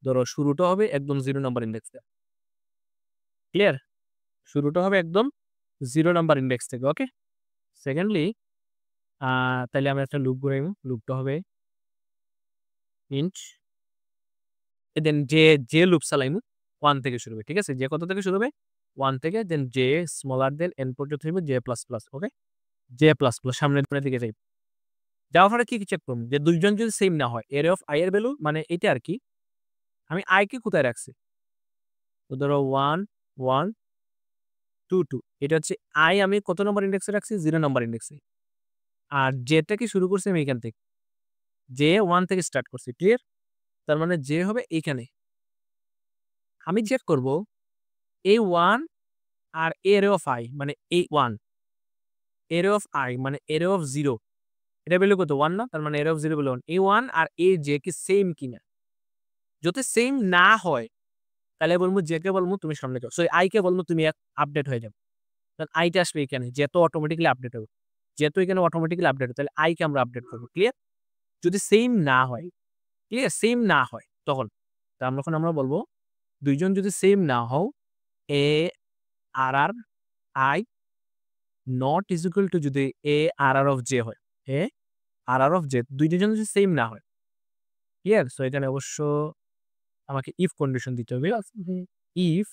ধরো শুরুটা হবে একদম 0 নাম্বার ইনডেক্স থেকে। ক্লিয়ার? শুরুটা হবে একদম 0 নাম্বার ইনডেক্স থেকে। ওকে? সেকেন্ডলি তাইলে আমরা একটা লুপ ঘুরাইব। লুপটা হবে ইন্ট দেন যে লুপ চালাইমু 1 থেকে শুরু হবে। ঠিক আছে? যে কত থেকে শুরু হবে? 1 থেকে দেন জে স্মলার দেন n পর্যন্ত হইবে জে প্লাস প্লাস। ওকে? জে প্লাস প্লাস সামনের দিকে যাই। যাওয়ার পরে কি চেক করব যে দুইজন যদি সেম না হয়, এর অফ i এর ভ্যালু মানে এটা আর কি। আমি i কে কোথায় রাখছি? তো ধরো 1 1 2 2 এটা হচ্ছে i আমি কত নম্বর ইনডেক্সে রাখছি? 0 নাম্বার ইনডেক্সে। আর জেটা কি শুরু করছি আমি এখান থেকে। জে 1 থেকে স্টার্ট করছি। ক্লিয়ার? তার মানে জে হবে এইখানে। আমি চেক করব এই 1 আর array of i মানে এই 1 array of i মানে array of 0 এটা ভ্যালু কত? 1 না? তার মানে array of 0 ভ্যালু 1। এই 1 আর এই j কি সেম কিনা? যদি সেম না হয় তাহলে বলবো j কে বলবো তুমি সামনে যাও। সো i কে বলবো তুমি আপডেট হয়ে যাবে। তাহলে i টা আসবে এখানে, j তো অটোমেটিক্যালি আপডেট হবে। যেহেতু এখানে অটোমেটিক্যালি আপডেট হবে তাহলে i কে আমরা আপডেট করব। ক্লিয়ার? যদি সেম না হয়, ক্লিয়ার? সেম না হয় তখন আমরা বলবো দুইজন যদি সেম না হও a r i not is equal two যদি a r of j হয়, a r of j দুইজন যদি সেম না হয়। ক্লিয়ার? সো এখানে অবশ্য আমাকে ইফ কন্ডিশন দিতে হবে। ইফ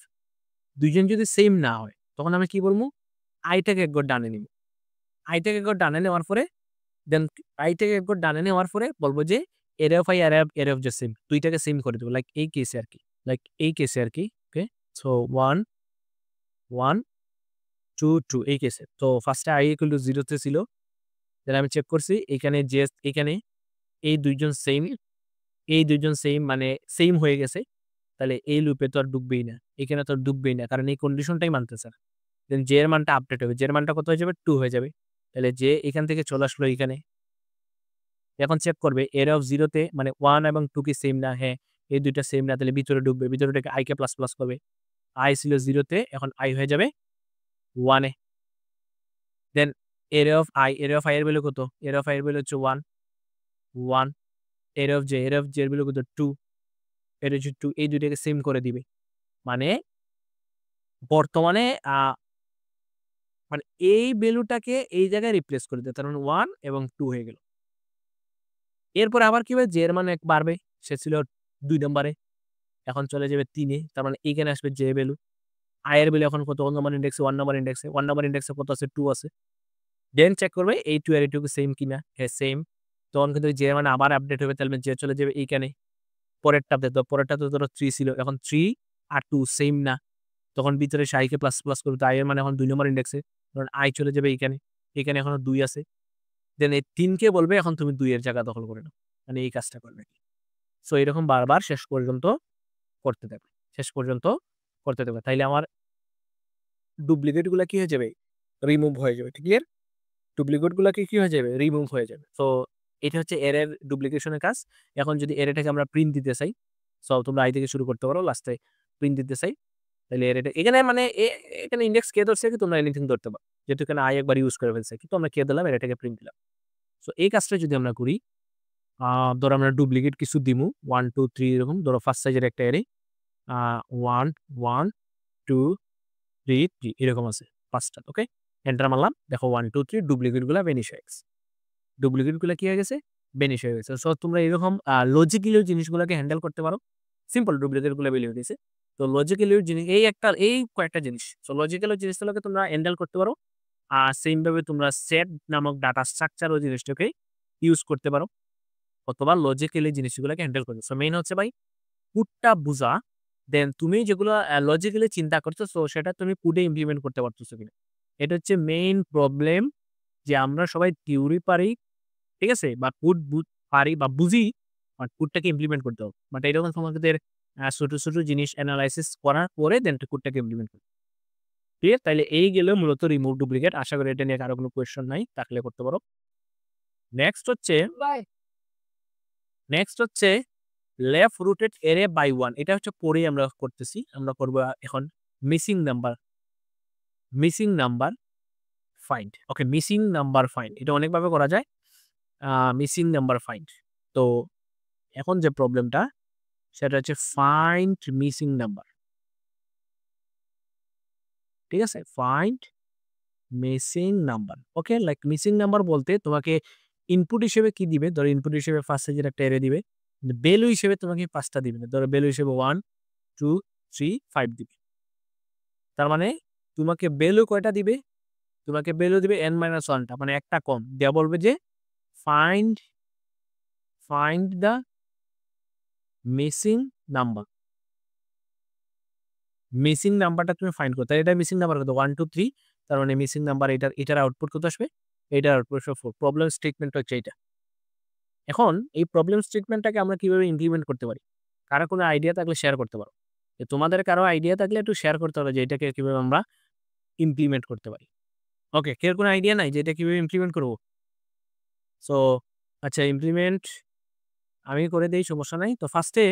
দুইজন যদি সেম না হয় তখন আমি কি বলবো? আইটাকে একবার ডানে নিব। আইটাকে একবার ডানে নেওয়ার পরে দেন আইটাকে একবার ডানে নেওয়ার পরে বলবো যে এরে অফ আই এরে অফ j সেম, দুইটাকে সেম করে দেবো লাইক এই কেসে আর কি। ওকে? সো 1 1 2 2 এই কেসে। তো ফার্স্টে i ইকুয়াল টু 0 তে ছিল। দেন আমি চেক করছি এখানে এখানে এই দুইজন সেম মানে সেম হয়ে গেছে। তাহলে এই লুপে তো আর ডুববেই না। এখানে তো আর ডুববেই না। কারণ এই কন্ডিশনটাই মানতেছে না। দেন j এর মানটা আপডেট হবে। j এর মানটা কত হয়ে যাবে? 2 হয়ে যাবে। তাহলে j এখান থেকে চলে আসলো এখানে। এখন চেক করবে array of 0 তে মানে 1 এবং 2 কি সেম না? হ্যাঁ, এই দুইটা সেম না তাহলে ভিতরে ঢুকবে। ভিতরে থেকে i কে প্লাস প্লাস করবে। i ছিল 0 তে এখন i হয়ে যাবে 1 এ। দেন array of i এর ভ্যালু কত? array of i এর ভ্যালু হচ্ছে 1 1 array of j এর ভ্যালু কত? 2 এটা হচ্ছে 2 এই দুইটাকে সেম করে দিবে। মানে বর্তমানে মানে এই ভ্যালুটাকে এই জায়গায় রিপ্লেস করে দেয়। তার মানে 1 এবং 2 হয়ে গেল। এরপরে আবার কি হবে? j এর মান এক বাড়বে। সে ছিল 2 নম্বরে। এখন চলে যাবে 3 এ। তার মানে এখানে আসবে j ভ্যালু। i এর ভ্যালু এখন কত নম্বর ইনডেক্সে? 1 নম্বর ইনডেক্সে। 1 নম্বর ইনডেক্সে কত আছে? 2 আছে। দেন চেক করবে এই 2 আর এই 2 সেম কিনা? হ্যাঁ, সেম। তখন কিন্তু j এর মান আবার আপডেট হবে। তাহলে j চলে যাবে এইখানে। পরেরটাতে ধরো 3 ছিল। এখন 3 আর 2 সেম না। তখন ভিতরে i কে প্লাস প্লাস করবে। তো i এর মানে এখন 2 নম্বর ইনডেক্সে। কারণ i চলে যাবে এইখানে। এখানে এখনো 2 আছে। দেন এই 3 কে বলবে এখন তুমি 2 এর জায়গা দখল করে নাও। মানে এই কাজটা করবে। সো এরকম বারবার শেষ পর্যন্ত করতে থাকবে। তাইলে আমার ডুপ্লিকেট গুলা কি হয়ে যাবে? রিমুভ হয়ে যাবে। ক্লিয়ার? ডুপ্লিকেট গুলা কি হয়ে যাবে? রিমুভ হয়ে যাবে। সো এটা হচ্ছে এরর ডুপ্লিকেশনের কাজ। এখন যদি এররটাকে আমরা প্রিন্ট দিতে চাই, সো তোমরা i থেকে শুরু করতে পারো, লাস্টে প্রিন্ট দিতে চাই। তাহলে এররটা এখানে মানে এখানে ইনডেক্স কে ধরছে কি তোমরা এনিথিং ধরতে পারো। যেহেতু এখানে i একবার ইউজ করে ফেলছে কিন্তু আমরা কে দিলাম এররটাকে প্রিন্ট দিলাম। সো এই কাজটা যদি আমরা করি, ধরো আমরা ডুপ্লিকেট কিছু দিমু 1 2 3 এরকম। ধরো ফার্স্ট সাইজের একটা এরে 1 1 2 3 3 এরকম আছে 5টা। ওকে? এন্টার মারলাম। দেখো 1 2 3 ডুপ্লিকেট গুলা ভ্যানিশ হয়ে গেছে। ডুপ্লিকেট গুলা কি হয়ে গেছে? ভ্যানিশ হয়ে গেছে। সো তোমরা এরকম লজিক্যালি জিনিসগুলোকে হ্যান্ডেল করতে পারো। সিম্পল ডুপ্লিকেট গুলা বেরিয়ে দিয়েছে। তো লজিক্যালি জিনিস এই কয়েকটা জিনিস। সো লজিক্যাল জিনিসগুলোকে তোমরা হ্যান্ডেল করতে পারো। আর সেম ভাবে তোমরা সেট নামক ডাটা স্ট্রাকচার ওই জিনিসটাকে ইউজ করতে পারো। অথবা লজিক্যালি জিনিসগুলোকে হ্যান্ডেল করতে। সো মেইন হচ্ছে ভাই কোডটা বুঝা। দেন তুমি যেগুলো লজিক্যালি চিন্তা করছো সো সেটা তুমি কোডে ইমপ্লিমেন্ট করতে পারতেছো কিনা। এটা হচ্ছে মেইন প্রবলেম যে আমরা সবাই থিওরি পারি, ঠিক আছে? বা কোড পারি বা বুঝি, বাট কোডটাকে ইমপ্লিমেন্ট করতে হবে। বাট এরকম তোমাদের ছোট জিনিস এনালাইসিস করার পরে দেন কোডটাকে ইমপ্লিমেন্ট করতে ক্লিয়ার? তাইলে এই গেল মূলত রিমুভ ডুপ্লিকেট। আশা করি এটা নিয়ে কারো কোনো কোয়েশ্চন নাই, থাকলে করতে পারো। নেক্সট হচ্ছে লেফট রুটেড এরে বাই 1। এটা হচ্ছে পরেই আমরা করতেছি। আমরা করব এখন মিসিং নাম্বার ফাইন্ড। ওকে, মিসিং নাম্বার ফাইন্ড এটা অনেকভাবে করা যায়। Missing number find. তো এখন যে প্রবলেমটা সেটা হচ্ছে ফাইন্ড মিসিং নাম্বার। ঠিক আছে, ফাইন্ড মিসিং নাম্বার। ওকে, লাইক মিসিং নাম্বার বলতে তোমাকে ইনপুট হিসেবে কি দিবে? ধরো ইনপুট হিসেবে ফার্স্টে যেটা একটা এরে দিবে, ভ্যালু হিসেবে তোমাকে 5টা দিবে না। ধরো ভ্যালু হিসেবে 1 2 3 5 দিবে। তার মানে তোমাকে ভ্যালু কয়টা দিবে? তোমাকে ভ্যালু দিবে n-1টা, মানে একটা কম দেয়া বলবে যে find the missing number. Missing নাম্বারটা তুমি ফাইন্ড করতে, এটা মিসিং নাম্বার কত? 1 2 3। তার মানে মিসিং নাম্বার এটার আউটপুট কত আসবে? এটার আউটপুট 4। প্রবলেম স্টেটমেন্ট হচ্ছে এটা। এখন এই প্রবলেম স্টেটমেন্টটাকে আমরা কিভাবে ইমপ্লিমেন্ট করতে পারি? কারো কোনো আইডিয়া থাকলে শেয়ার করতে পারো। যে তোমাদের কারো আইডিয়া থাকলে একটু শেয়ার করতে পারো যে এটাকে কিভাবে আমরা ইমপ্লিমেন্ট করতে পারি। ওকে, কেউ কোনো আইডিয়া নাই যে এটা কিভাবে ইমপ্লিমেন্ট করব? সো আচ্ছা, ইমপ্লিমেন্ট আমি করে দেই, সমস্যা নাই। তো ফার্স্টে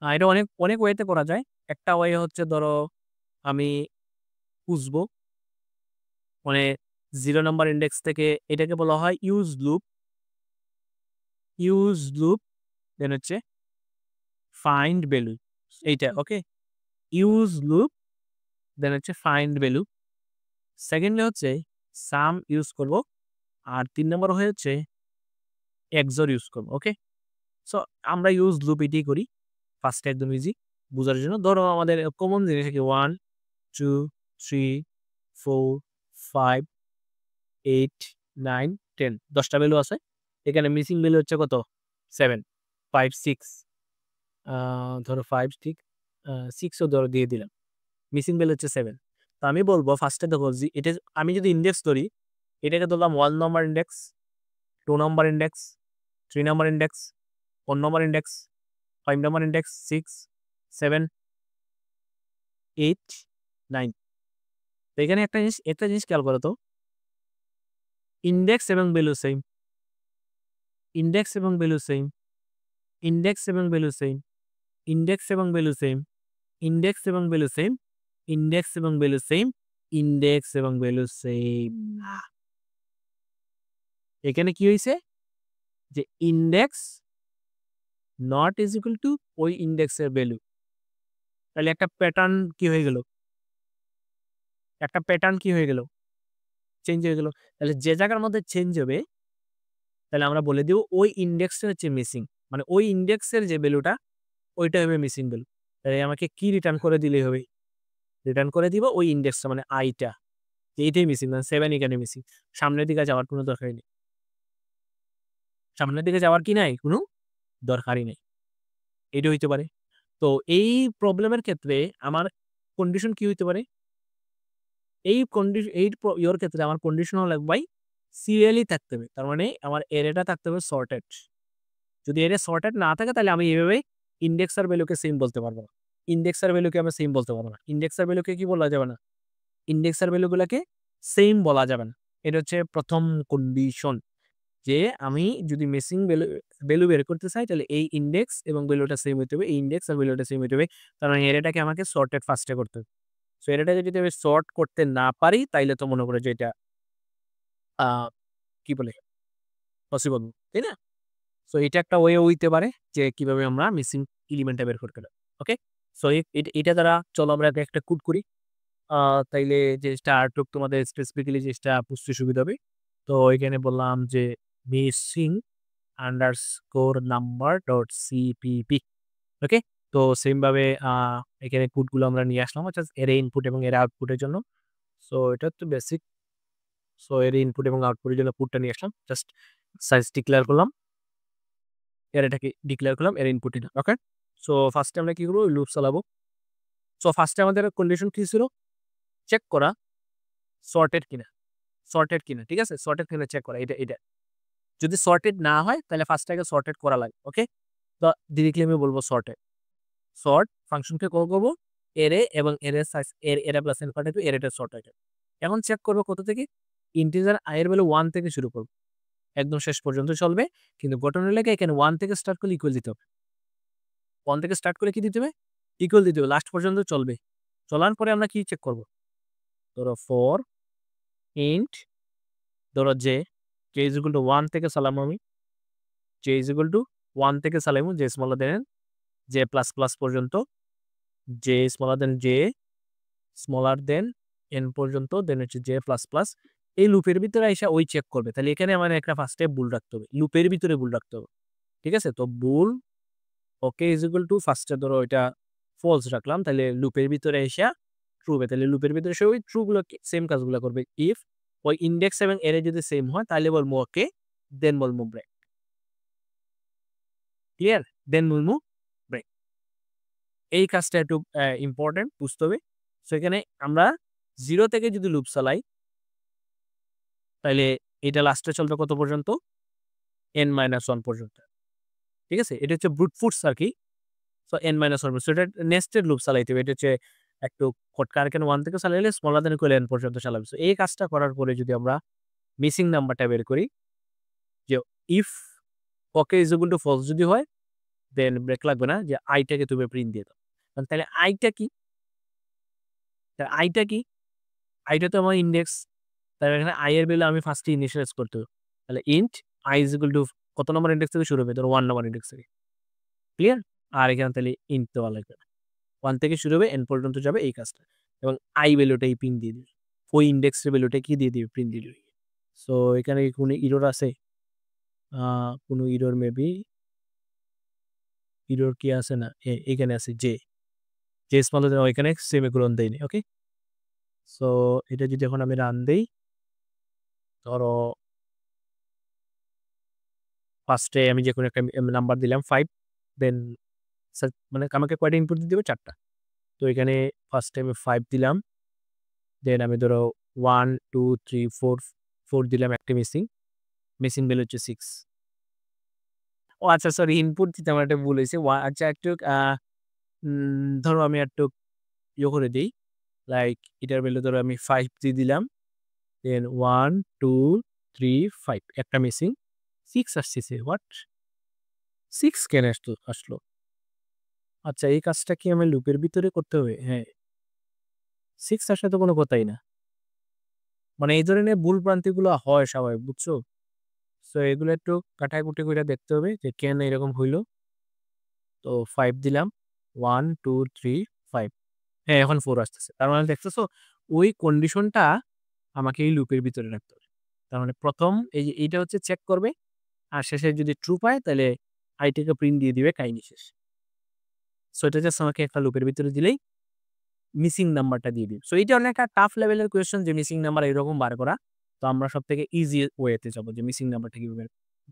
এটা অনেক ওয়েতে করা যায়। একটা ওয়ে হচ্ছে ধরো আমি খুঁজবো, মানে 0 নাম্বার ইন্ডেক্স থেকে, এটাকে বলা হয় ইউজ লুপ দেন হচ্ছে ফাইন্ড ভ্যালু। এইটা ওকে, ইউজ লুপ দেন হচ্ছে ফাইন্ড ভ্যালু। সেকেন্ডলি হচ্ছে সাম ইউজ করব, আর 3 নাম্বার হচ্ছে এক্সর ইউজ করব। ওকে, সো আমরা ইউজ লুপ এটাই করি। ফার্স্টে একদম ইজি বোঝার জন্য। ধরো আমাদের কমন জিনিস কি 1 2 3 4 5 8 9 10, 10টা ভ্যালু আছে। এখানে মিসিং ভ্যালু হচ্ছে কত? 7 5 6। ধরো 5 ঠিক 6ও ধরো দিয়ে দিলাম। মিসিং ভ্যালু হচ্ছে 7। তো আমি বলবো ফার্স্টে দেখো এটা আমি যদি ইন্ডেক্স ধরি, এটাকে ধরলাম 1 number index, 2 number index, 3 number index, 4 number index, 5 number index, 6 7 8 9। তো এখানে একটা জিনিস খেয়াল করো তো, ইন্ডেক্স এবং ভ্যালু সেম, ইন্ডেক্স এবং ভ্যালু সেম, ইন্ডেক্স এবং ভ্যালু সেম, ইন্ডেক্স এবং ভ্যালু সেম, ইন্ডেক্স এবং ভ্যালু সেম, ইন্ডেক্স এবং ভ্যালু সেম, ইন্ডেক্স এবং ভ্যালু সেম। এখানে কি হয়েছে? যে index not is equal two ওই ইন্ডেক্সের ভ্যালু। তাহলে একটা প্যাটার্ন কি হয়ে গেল? চেঞ্জ হয়ে গেল। তাহলে যে জায়গার মধ্যে চেঞ্জ হবে, তাহলে আমরা বলে দিব ওই ইন্ডেক্সটা হচ্ছে মিসিং, মানে ওই ইন্ডেক্সের যে ভ্যালুটা ওইটা হবে মিসিং ভ্যালু। তাহলে আমাকে কি রিটার্ন করে দিলেই হবে? রিটার্ন করে দিব ওই ইন্ডেক্সটা, মানে আইটা, এইটাই মিসিং, মানে 7 এখানে মিসিং। সামনের দিকে যাওয়ার কোনো দরকারই নেই। সামনের দিকে যাওয়ার কি নাই? কোনো দরকারই নেই। এটা হইতে পারে। তো এই প্রবলেমের ক্ষেত্রে আমার কন্ডিশন কি হইতে পারে? ইয়োর ক্ষেত্রে আমার কন্ডিশন হলো ভাই সিরিয়ালি থাকতে হবে। তার মানে আমার এরেটা থাকতে হবে সর্টেড। যদি এরে সর্টেড না থাকে তাহলে আমি এভাবে ইন্ডেক্সার ভ্যালুকে সেম বলতে পারবো না। ইন্ডেক্সার ভ্যালুকে আমি সেম বলতে পারবো না। ইন্ডেক্সার ভ্যালুকে কি বলা যাবে না? ইন্ডেক্সার ভ্যালুগুলোকে সেম বলা যাবে না। এটা হচ্ছে প্রথম কন্ডিশন, যে আমি যদি মিসিং ভ্যালু বের করতে চাই তাহলে এই ইন্ডেক্স এবং ভ্যালুটা সেম হইতে হবে, এই ইন্ডেক্স আর ভ্যালুটা সেম হইতে হবে। তার মানে এটাকে আমাকে সর্টেড ফার্স্টে করতে হবে। সো এটাকে যদি আমি সর্ট করতে না পারি তাইলে তো মনে করে যে এটা কি বলে পসিবল, তাই না? সো এটা একটা ওয়ে হইতে পারে যে কিভাবে আমরা মিসিং এলিমেন্টটা বের করতে পারি। ওকে, সো এটা দ্বারা চলো আমরা একটা কোড করি। তাইলে জিনিসটা আরেকটু তোমাদের স্পেসিফিক্যালি জিনিসটা বুঝতে সুবিধা হবে। তো এখানে বললাম যে missing underscore number dot CPP. Okay, তো সেম ভাবে এখানে কোডগুলো আমরা নিয়ে আসলাম জাস্ট এর ইনপুট এবং এর আউটপুটের জন্য। সো এটা তো বেসিক। সো এর ইনপুট এবং আউটপুটের জন্য কোডটা নিয়ে আসলাম, জাস্ট সাইজ ডিক্লেয়ার করলাম, এটাকে ডিক্লেয়ার করলাম, এর ইনপুট দিলাম। ওকে, সো ফার্স্টে আমরা কি করবো? লুপ চালাবো। সো ফার্স্টে আমাদের কন্ডিশন কি ছিল? চেক করা সর্টেড কিনা, ঠিক আছে? সর্টেড কিনা চেক করা, এটা যদি সর্টেড না হয় তাহলে ফার্স্টে আগে সর্টেড করা লাগে। ওকে, তো ডিরেক্টলি আমি বলবো সর্টেড। সর্ট ফাংশনকে কল করবো এরে এবং array size array plus N part two এরেটা শর্ট আইটেম। এখন চেক করবো কত থেকে, ইন্টিজার i এর ভ্যালু 1 থেকে শুরু করবো, একদম শেষ পর্যন্ত চলবে। কিন্তু গঠনের লেগে এখানে 1 থেকে স্টার্ট করলে ইকুয়াল দিতে হবে। 1 থেকে স্টার্ট করে কি দিতে হবে, ইকুয়াল দিতে হবে, লাস্ট পর্যন্ত চলবে। চলার পরে আমরা কি চেক করব, ধরো 4 ইন্ট ধরো j ইজ ইকুয়াল টু 1 থেকে চালামো আমি, j ইজ ইকুয়াল টু 1 থেকে চালামো, j স্মলার দেন j প্লাস প্লাস পর্যন্ত, j স্মলার দেন n পর্যন্ত, দেন হচ্ছে j প্লাস প্লাস। এই লুপের ভিতরে এসে ওই চেক করবে। তাহলে এখানে আমার একটা ফার্স্টে ভুল রাখতে হবে, লুপের ভিতরে ভুল রাখতে হবে। ঠিক আছে, তো ভুল ওকে ইজ ইকুয়াল টু ফার্স্টে ধরো এটা ফলস রাখলাম, তাহলে লুপের ভিতরে এসে ট্রু হবে। তাহলে লুপের ভিতরে এসে ওই ট্রু গুলো সেম কাজগুলো করবে। ইফ ওই ইন্ডেক্স এবং এরে যদি সেম হয় তাহলে বলবো ওকে, দেন বলবো ব্রেক। ক্লিয়ার, দেন বলবো ব্রেক। এই কাজটা একটু ইম্পর্টেন্ট বুঝতে হবে। সো এখানে আমরা 0 থেকে যদি লুপ চালাই তাহলে এটা লাস্টে চলবে কত পর্যন্ত, n-1 পর্যন্ত। ঠিক আছে, এটা হচ্ছে ব্রুট ফোর্স আর কি। সো n-1, সো এটা নেস্টেড লুপ চালাইতে হবে। এটা হচ্ছে একটু কারেক্ট 1 থেকে চালাইলে স্মলার দেন ইকুয়াল n পর্যন্ত চালাবে। সো এই কাজটা করার পরে যদি আমরা মিসিং নাম্বারটা বের করি, যে if okay is equal to false যদি হয় দেন ব্রেক লাগবে না, যে আইটাকে তুমি প্রিন্ট দিয়ে দাও। তাহলে আইটা কি, আইটা তো আমার ইন্ডেক্স, তাহলে এখানে আই এর ভ্যালু আমি ফার্স্টে ইনিশিয়ালাইজ করতে হবে। তাহলে int I is equal two কত নম্বর ইন্ডেক্স থেকে শুরু হবে, ধরো 1 নম্বর ইন্ডেক্স থেকে। ক্লিয়ার, আর এখানে তাহলে ইন্ট দেওয়া লাগবে না, 1 থেকে শুরু হবে n পর্যন্ত যাবে এই কাজটা, এবং আই ভ্যালুটাই প্রিন্ট দিয়ে দিবে, ওই ইন্ডেক্সের ভ্যালুটা কি দিয়ে দিবে, প্রিন্ট দিয়ে দিবে। সো এখানে কোনো ইরর আছে, কোনো ইরর মেবি, ইরর কি আছে না, এখানে আছে যে স্মল এখানে সেমিকোলন দেয়নি। ওকে, সো এটা যদি এখন আমি রান দেই, ধরো ফার্স্টে আমি যে কোনো একটা নাম্বার দিলাম 5, দেন মানে আমাকে কয়টা ইনপুট দিতে হবে, 4টা। তো এখানে ফার্স্টে আমি 5 দিলাম, দেন আমি ধরো 1 2 3 4 দিলাম, একটা মিসিং ভ্যালু হচ্ছে 6। ও আচ্ছা, সরি, ইনপুট দিতে আমার একটা ভুল হয়েছে। আচ্ছা, একটু ধরো আমি একটু করে দিই, লাইক এটার ভ্যালু ধরো আমি 5 দিয়ে দিলাম, দেন 1 2 3 5, একটা মিসিং, 6 আসছে। হোয়াট, 6 কেন আসলো? আচ্ছা, এই কাজটা কি আমি লুপের ভিতরে করতে হবে? হ্যাঁ, 6 আসলে তো কোনো কথাই না, মানে এই ধরনের ভুল ভ্রান্তিগুলো হয় স্বাভাবিক, বুঝছো? সো এগুলো একটু কাটাকুটি করে দেখতে হবে যে কেন এরকম হইলো। তো 5 দিলাম, 1 2 3 5, হ্যাঁ এখন 4 আসতেছে। তার মানে দেখতেছো ওই কন্ডিশনটা আমাকে এই লুপের ভিতরে রাখতে হবে। তার মানে প্রথম এই যে এইটা হচ্ছে চেক করবে, আর শেষে যদি ট্রু পায় তাহলে আইটিকে প্রিন্ট দিয়ে দিবে, কাহিনী শেষ। সো এটা জাস্ট আমাকে একটা লুপের ভিতরে দিলেই মিসিং নাম্বারটা দিয়ে দিবে। সো এটা অনেক একটা টাফ লেভেলের কোয়েশ্চেন যে মিসিং নাম্বার এরকম বার করা। তো আমরা সব থেকে ইজি ওয়েতে যাবো যে মিসিং নাম্বারটা কিভাবে।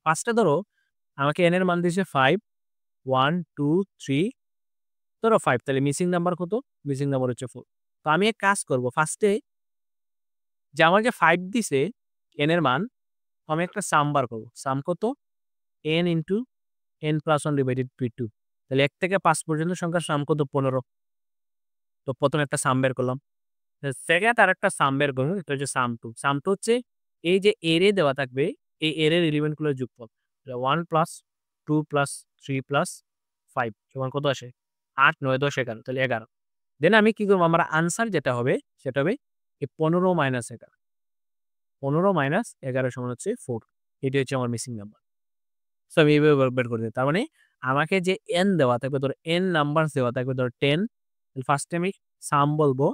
ফার্স্টে ধরো আমাকে এন এর মান দিয়েছে 5, 1 2 3, ধরো 5, তাহলে মিসিং নাম্বার কত, মিসিং নাম্বার হচ্ছে 4। তো আমি এক কাজ করবো, ফার্স্টে যে আমার যে 5 দিছে এন এর মান, আমি একটা সাম বার করবো। সাম কত, n into n+1 divided by 2, তাহলে 1 থেকে 5 পর্যন্ত সংখ্যার সাম কত, 15। তো প্রথমে একটা সাম বের করলাম, সেকেন্ড আর একটা সাম বের করবো, এটা হচ্ছে সাম 2। সাম 2 হচ্ছে এই যে এরে দেওয়া থাকবে, এই এরের এলিমেন্টগুলোর যোগফল, 1 প্লাস 2 প্লাস 3 প্লাস 5 সমান কত আসে, 8 9 10 11, তাহলে 11। দেন আমি কি করবো, আমার আনসার যেটা হবে সেটা হবে এই 15 মাইনাস 11, 15 মাইনাস 11 সমান হচ্ছে 4। এটি হচ্ছে আমার মিসিং নাম্বার। সো আমি এইভাবে বের করে দিই। তার মানে আমাকে যে n দেওয়া থাকবে, ধরো n নাম্বার দেওয়া থাকবে, ধরো 10, ফার্স্টে আমি সাম বলবো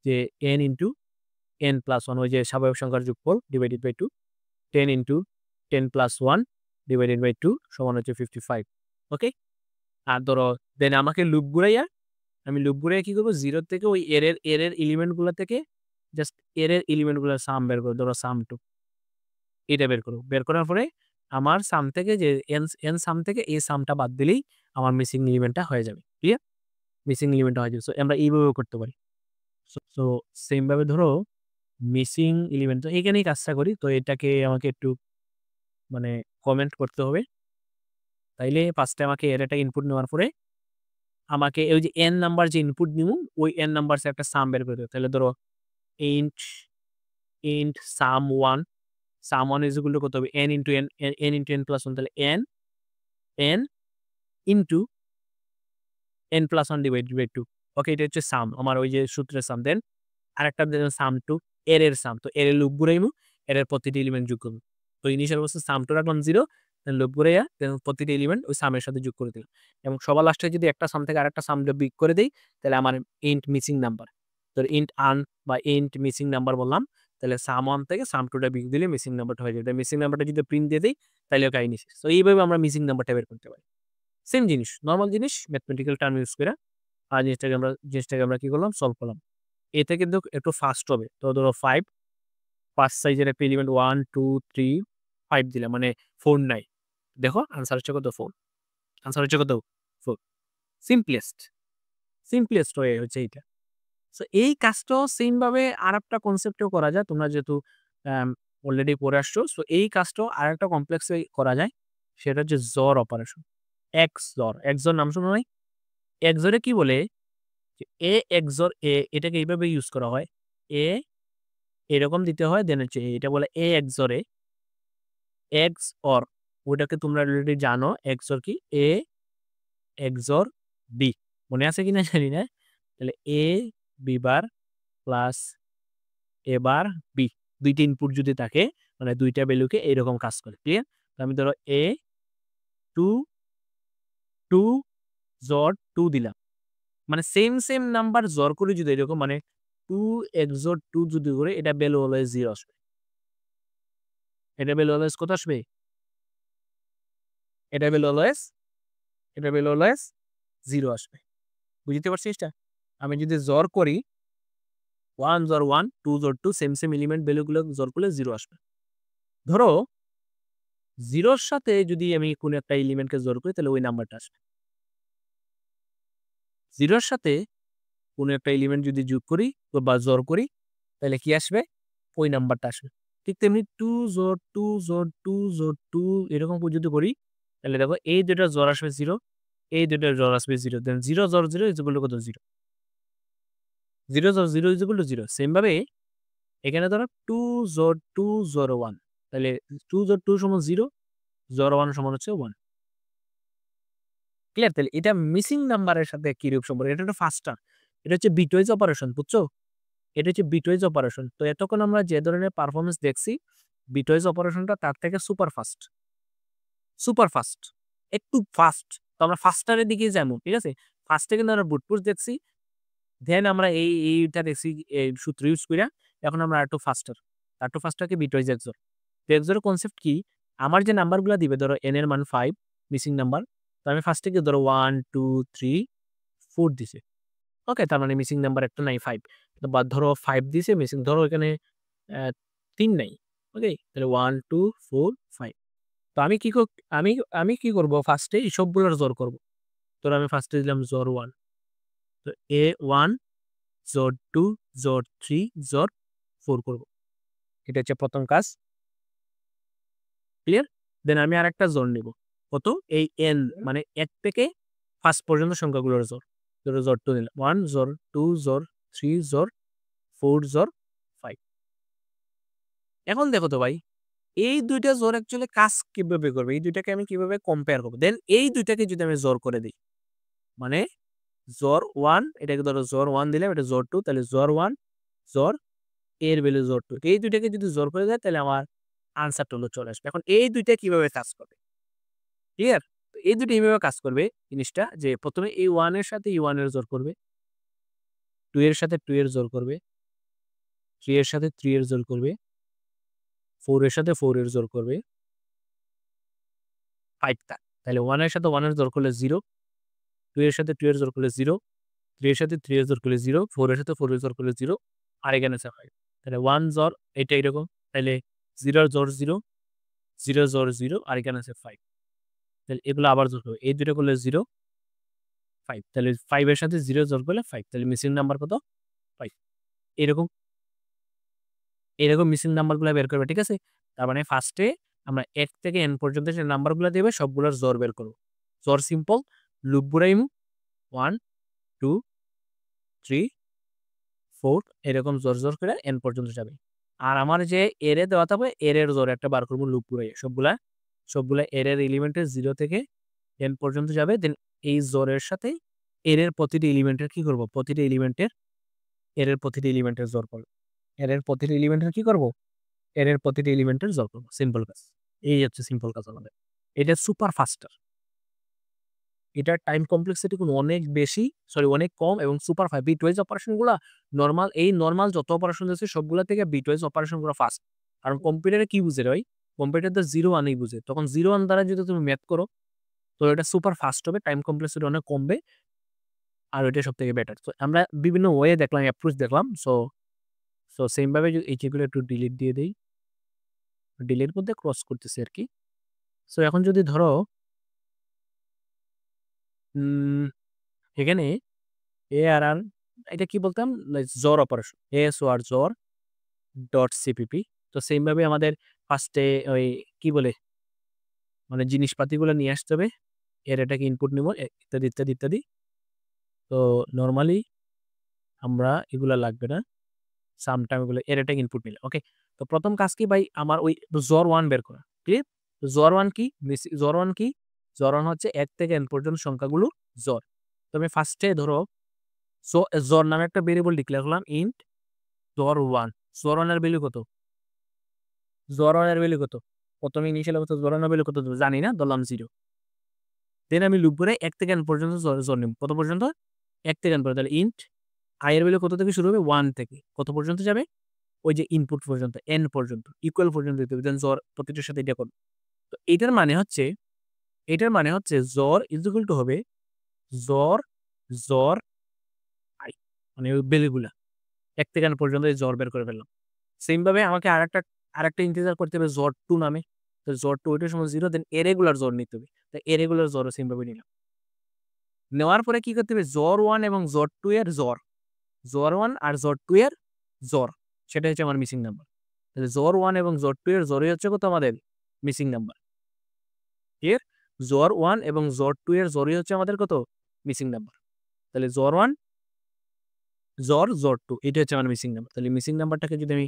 যে n ইন্টু n+1, ওই যে স্বাভাবিক সংখ্যার যোগফল divided by 2, 10 into 10+1 divided by 2 সমান হচ্ছে 55। ওকে, আর ধরো দেন আমাকে লুপ ঘুরাইয়া কি করবো, 0 থেকে ওই এরের এলিমেন্টগুলো থেকে জাস্ট এরের এলিমেন্টগুলোর সাম বের করবো, ধরো সাম 2, এটা বের করবো। বের করার পরে আমার সাম থেকে যে এন সাম থেকে এই সামটা বাদ দিলেই আমার মিসিং এলিমেন্টটা হয়ে যাবে। ক্লিয়ার, মিসিং এলিমেন্টটা হয়ে যাবে। সো আমরা এইভাবেও করতে পারি। সো সেম ভাবে ধরো মিসিং এলিমেন্ট, তো এখানেই কাজটা করি। তো এটাকে আমাকে একটু মানে কমেন্ট করতে হবে। তাইলে ফার্স্টে আমাকে এর একটা ইনপুট নেওয়ার পরে আমাকে ওই যে n নাম্বার যে ইনপুট নিমু ওই n নাম্বার একটা সাম বের করে দিও। তাহলে ধরো int sum1 sum1 is equal to কত হবে n into n into n plus 1 তাহলে n into n plus 1 divided by 2 ওকে এটা হচ্ছে সাম আমার ওই যে সূত্রের সাম দেন আরেকটা দেন sum2 এর সাম তো এর লুপ ঘুরাইমু এর প্রতিটি এলিমেন্ট যোগ করব তো ইনিশিয়াল অবস্থা সাম2 রাখলাম 0 দেন লুপ ঘুরাইয়া দেন প্রতিটি এলিমেন্ট ওই সামের সাথে যোগ করে দিলাম এবং সবার লাস্টে যদি একটা সাম থেকে আরেকটা সাম বিগ করে দেই তাহলে আমার ইন্ট মিসিং নাম্বার তো ইন্ট আন বা ইন্ট মিসিং নাম্বার বললাম তাহলে সাম1 থেকে সাম2টা বিগ দিলে মিসিং নাম্বারটা হয়ে যাবে মিসিং নাম্বারটা যদি প্রিন্ট দিয়ে দেই তাহলে কাহিনী শেষ তো এইভাবে আমরা মিসিং নাম্বারটা বের করতে পারি সেম জিনিস নরমাল জিনিস ম্যাথমেটিক্যাল টার্ম ইউজ করে আর জিনিসটাকে আমরা কি করলাম সলভ করলাম এতে কিন্তু একটু ফাস্ট হবে তো ধরো 5 সাইজের একটা এলিমেন্ট 1 2 3 5 দিলাম মানে 4 নাই দেখো আনসার হচ্ছে কত 4 আনসার হচ্ছে কত 4 সিম্পলেস্ট ওয়ে হচ্ছে এইটা সো এই কাজটাও সেম ভাবে আরেকটা কনসেপ্টেও করা যায় তোমরা যেহেতু অলরেডি পড়ে আসছো সো এই কাজটাও আরেকটা কমপ্লেক্সে করা যায় সেটা হচ্ছে জর অপারেশন এক্সর নাম শোনো নাই এক্সরে কি বলে এ এক্সর এ এটাকে এইভাবে ইউজ করা হয় এ এরকম দিতে হয় দেন হচ্ছে এটা বলে এ এক্সরে এক্স অর ওটাকে তোমরা অলরেডি জানো এক্সর কি এ এক্সর বি মনে আছে কিনা জানি না তাহলে A B bar plus A bar B দুইটা ইনপুট যদি থাকে মানে দুইটা ভ্যালুকে এরকম কাজ করে ক্লিয়ার আমি ধরো এ টু টু জর টু দিলাম মানে সেম নাম্বার জর করে যদি এরকম মানে 2 XOR 2 যদি করে এটা ভ্যালু অলওয়েজ 0 আসবে এটা ভ্যালু অলওয়েজ কত আসবে এটা ভ্যালু অলওয়েজ 0 আসবে বুঝতে পারছিস এটা আমি যদি জর করি 1 জর 1 2 জর 2 সেম এলিমেন্ট ভ্যালুগুলো জর করলে 0 আসবে ধরো 0 এর সাথে যদি আমি কোনো একটা এলিমেন্টকে জর করি তাহলে ওই নাম্বারটা আসবে 0 এর সাথে কোনো একটা এলিমেন্ট যদি যোগ করি বা জর করি তাহলে কি আসবে ওই নাম্বারটা আসবে ঠিক তেমনি 2 জোর 2 জোর 2 জোর 2 এরকম যদি করি তাহলে দেখো এই দুটো জোর আসবে 0 এই দুটো জোর আসবে 0 দেন 0 জোর 0 ইজ ইকুয়াল টু কত 0 0 জোর 0 ইজ ইকুয়াল টু 0 সেম ভাবে এখানে ধরো 2 জোর 2 জোর 1 তাহলে 2 জোর 2 সমান 0 জোর 1 সমান হচ্ছে 1 ক্লিয়ার তাহলে এটা মিসিং নাম্বারের সাথে কি রূপ সম্পর্ক এটা একটা ফাস্টার এটা হচ্ছে বিটওয়াইজ অপারেশন বুঝছো এটা হচ্ছে বিটওয়াইজ অপারেশন তো এতক্ষণ আমরা যে ধরনের পারফরমেন্স দেখছি বিটওয়াইজ অপারেশনটা তার থেকে সুপার ফাস্ট একটু ফাস্ট তো আমরা ফাস্টারের দিকে যাবো ঠিক আছে ফার্স্টে কিন্তু আমরা বুটপুশ দেখছি দেন আমরা এইটা দেখছি এই সূত্র ইউজ করিয়া এখন আমরা একটু ফাস্টারকে বিটওয়াইজ এক্সর তো এক্সরের কনসেপ্ট কি আমার যে নাম্বারগুলো দিবে ধরো এন এর মান 5 মিসিং নাম্বার তো আমি ফার্স্টে কি ধরো 1 2 3 4 দিছে ওকে তার মানে মিসিং নাম্বার একটা নাই 5 বা ধরো 5 দিছে মিসিং ধরো এখানে 3 নাই ওকে তাহলে 1 2 4 5 তো আমি কি করব ফার্স্টে এই সবগুলোর জোর করব তো আমি ফার্স্টে দিলাম জোর 1 তো এ 1 জোর 2 জোর 3 জোর 4 করব এটা হচ্ছে প্রথম কাজ ক্লিয়ার দেন আমি আরেকটা জোর নিব কত এই n মানে 1 থেকে 5 পর্যন্ত সংখ্যাগুলোর জোর ধরো জোর 2 নিলাম 1 জোর 2 জোর 3 জোর 4 জোর 5 এখন দেখো তো ভাই এই দুইটা জোর অ্যাকচুয়ালি কাজ কিভাবে করবে এই দুইটাকে আমি কিভাবে কম্পেয়ার করব দেন এই দুইটাকে যদি আমি জোর করে দিই মানে জোর 1 এটাকে ধরো জোর 1 দিলাম এটা জোর 2 তাহলে জোর 1 জোর এর ভ্যালু জোর 2 এই দুইটাকে যদি জোর করে দেয় তাহলে আমার আনসারটা হলো চলে আসবে এখন এই দুইটা কিভাবে কাজ করবে ক্লিয়ার তো এই দুটো এইভাবে কাজ করবে জিনিসটা যে প্রথমে এই 1 এর সাথে এই 1 এর জোর করবে 2 এর সাথে 2 এর জোর করবে 3 এর সাথে 3 এর জোর করবে 4 এর সাথে 4 এর জোর করবে 5 টা তাহলে 1 এর সাথে 1 এর জোর করলে 0 2 এর সাথে 2 এর জোর করলে 0 3 এর সাথে 3 এর জোর করলে 0 4 এর সাথে 4 এর জোর করলে 0 আর এখানে আছে 5 তাহলে 1 জোর এটা এরকম তাহলে 0 এর জোর 0 0 জোর 0 আর এখানে আছে 5 তাহলে এগুলো আবার জোর করবে এই দুটো করলে 0 5 তাহলে 5 এর সাথে 0 জোর করলে 5 তাহলে মিসিং নাম্বার কত 5 এরকম মিসিং নাম্বারগুলো বের করবে ঠিক আছে তার মানে ফার্স্টে আমরা 1 থেকে n পর্যন্ত যে নাম্বারগুলো দেবে সবগুলোর জোর বের করব জোর সিম্পল লুপ ঘুরাইমু 1 2 3 4 এরকম জোর জোর করে n পর্যন্ত যাবে। আর আমার যে এরে দেওয়া থাকবে এর জোর একটা বার করবো লুপ পুরাই সবগুলা এর এলিমেন্টের 0 থেকে n পর্যন্ত যাবে। দেন এই জোরের সাথে এর প্রতিটি এলিমেন্টের কি করব? প্রতিটি এলিমেন্টের জোর করব। এর প্রতিটি এলিমেন্টের কি করব? এর প্রতিটি এলিমেন্টের জোর করব। সিম্পল কাজ। এই হচ্ছে সিম্পল কাজ আমাদের। এটা সুপার ফাস্টার। এটার টাইম কমপ্লেক্সিটি অনেক বেশি, অনেক কম এবং সুপার ফাস্ট। বিটওয়াইজ অপারেশনগুলা নরমাল যত অপারেশন আছে সবগুলা থেকে বিটওয়াইজ অপারেশনগুলো ফাস্ট। কারণ কম্পিউটারে কি বুঝে ভাই? কম্পিউটার তো 0 1ই বুঝে। তখন 0 1 দ্বারা যদি তুমি ম্যাথ করো তো এটা সুপার ফাস্ট হবে, টাইম কমপ্লেক্সিটি অনেক কমবে আর ওইটা সবথেকে বেটার। তো আমরা বিভিন্ন ওয়ে দেখলাম, অ্যাপ্রোচ দেখলাম। সো সেম ভাবে যদি এই যেগুলো একটু ডিলিট দিয়ে দেই, ডিলিট মধ্যে ক্রস করতেছি আর কি। সো এখন যদি ধরো এখানে ARR এটা কি বলতাম? জোর অপারেশন, ASOR জোর ডট সিপিপি। তো সেম ভাবে আমাদের ফার্স্টে ওই কি বলে মানে জিনিসপাতিগুলো নিয়ে আসতে হবে, এর এটাকে ইনপুট নিব ইত্যাদি ইত্যাদি ইত্যাদি। তো নর্মালি আমরা এগুলা লাগবে না, সামটাইম এগুলো এর এটাকে ইনপুট নিলে ওকে। তো প্রথম কাজ কি ভাই? আমার ওই জোর 1 বের করা, ক্লিয়ার? জোর 1 কি? জোর 1 হচ্ছে 1 থেকে n পর্যন্ত সংখ্যাগুলো জোর। তো আমি ফার্স্টে ধরো জোর নামে একটা ভেরিয়েবল ডিক্লেয়ার করলাম ইন্ট জোর 1। জোর 1 এর ভ্যালু কত? জোর 1 এর ভ্যালু কত? প্রথমে ইনিশিয়াল অবস্থা জোর 1 এর ভ্যালু কত জানি না, ধরলাম 0। দেন আমি লুপ করে 1 থেকে n পর্যন্ত জোর নিব। কত পর্যন্ত? 1 থেকে n পর্যন্ত। তাহলে ইন্ট i এর ভ্যালু কত থেকে শুরু হবে? 1 থেকে কত পর্যন্ত যাবে? ওই যে ইনপুট পর্যন্ত n পর্যন্ত ইকুয়াল পর্যন্ত দিতে হবে। দেন জোর প্রতিটার সাথে এটা করব। তো এটার মানে হচ্ছে জোর ইজ ইকুয়াল টু হবে জোর i, মানে ওই ভ্যালুগুলা 1 থেকে n পর্যন্ত এই জোর বের করে ফেললাম। সেম ভাবে আমাকে আরেকটা ইন্টিজার করতে হবে জোর 2 নামে। তো জোর 2 এটার সময় 0, দেন রেগুলার জোর নিতে হবে। তো রেগুলার জোরও সেম ভাবে নিলাম। নেওয়ার পরে কি করতে হবে? জোর 1 এবং জোর 2 এর জোর 1 আর জোর 2 এর জোর, সেটা হচ্ছে আমার মিসিং নাম্বার। তাহলে জোর 1 এবং জোর 2 এর জোরই হচ্ছে কত আমাদের? Missing number. ক্লিয়ার? জোর 1 এবং জোর 2 এর জোরই হচ্ছে আমাদের কত? Missing number. তাহলে জোর 1 জোর 2 এটা হচ্ছে আমার মিসিং নাম্বার। তাহলে মিসিং নাম্বারটাকে যদি আমি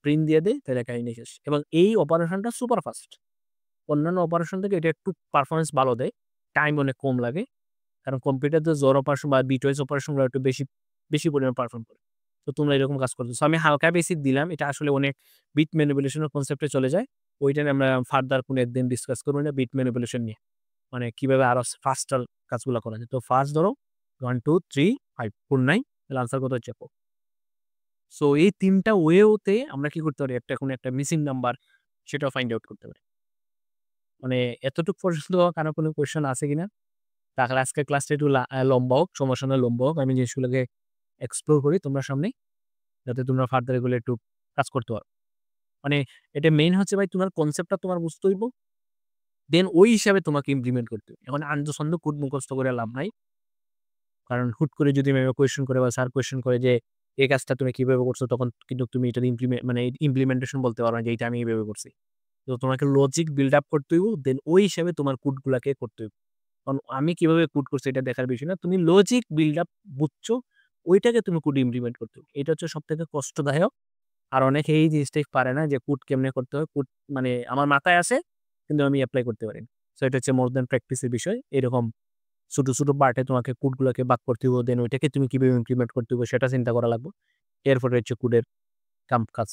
প্রিন্ট দিয়ে দেই তাহলে কাহিনী শেষ। এবং এই অপারেশনটা সুপার ফাস্ট। অন্যান্য অপারেশন থেকে এটা একটু পারফরমেন্স ভালো দেয়, টাইম অনেক কম লাগে। কারণ কম্পিউটার তো জোর অপারেশন বা বিটওয়াইজ অপারেশনগুলো একটু বেশি পরিমাণ পারফর্ম করে। তো তোমরা এরকম কাজ করতেছো। আমি হালকা বেসিক দিলাম, এটা আসলে অনেক বিট ম্যানিপুলেশনের কনসেপ্টে চলে যায়। ওইটা নিয়ে আমরা ফার্দার কোনো একদিন ডিসকাস করবো না, বিট ম্যানিপুলেশন নিয়ে, মানে কিভাবে আরো ফাস্টার কাজগুলো করা যায়। তো ফার্স্ট ধরো 1 2 3 5 4 9, তাহলে আনসার কত হচ্ছে? সো এই 3টা ওয়েতে আমরা কি করতে পারি? কোনো একটা মিসিং নাম্বার সেটাও ফাইন্ড আউট করতে পারি। মানে এতটুকু পর্যন্ত কারো কোনো কোয়েশ্চেন আছে কিনা? তাহলে আজকের ক্লাসটা একটু লম্বা হোক, সমস্যা নয় লম্বা হোক। আমি জিনিসগুলোকে এক্সপ্লোর করি তোমরা সামনে, যাতে তোমরা ফার্দার এগুলো একটু কাজ করতে পারো। মানে এটা মেইন হচ্ছে ভাই তোমার কনসেপ্টটা তোমার বুঝতে হইব, দেন ওই হিসাবে তোমাকে ইমপ্লিমেন্ট করতে হবে। এখন আন্দাজে কোড মুখস্থ করে লাভ নাই। কারণ হুট করে যদি ম্যামে কোয়েশ্চেন করে বা স্যার কোয়েশ্চেন করে যে এই কাজটা তুমি কিভাবে করছো, তখন কিন্তু তুমি এটা ইমপ্লিমেন্টেশন বলতে পারো না যে এটা আমি এইভাবে করছি। তো তোমাকে লজিক বিল্ড আপ করতে হইব, দেন ওই হিসাবে তোমার কোডগুলাকে করতে হইব। কারণ আমি কিভাবে কোড করছি এটা দেখার বিষয় না, তুমি লজিক বিল্ড আপ বুঝছো, ওইটাকে তুমি কোড ইমপ্লিমেন্ট করতে হবে। এটা হচ্ছে সবথেকে কষ্টদায়ক। আর অনেকে এই জিনিসটাই পারে না যে কোড কেমনে করতে হয়। কোড মানে আমার মাথায় আছে কিন্তু আমি অ্যাপ্লাই করতে পারি না। সো এটা হচ্ছে মোর দ্যান প্র্যাকটিসের বিষয়। এরকম ছোট ছোট পার্টে তোমাকে কোডগুলোকে ভাগ করতে হবে, দেন ওইটাকে তুমি কিভাবে ইমপ্লিমেন্ট করতে হবে সেটা চিন্তা করা লাগবে। এরপরে হচ্ছে কোডের কাজ।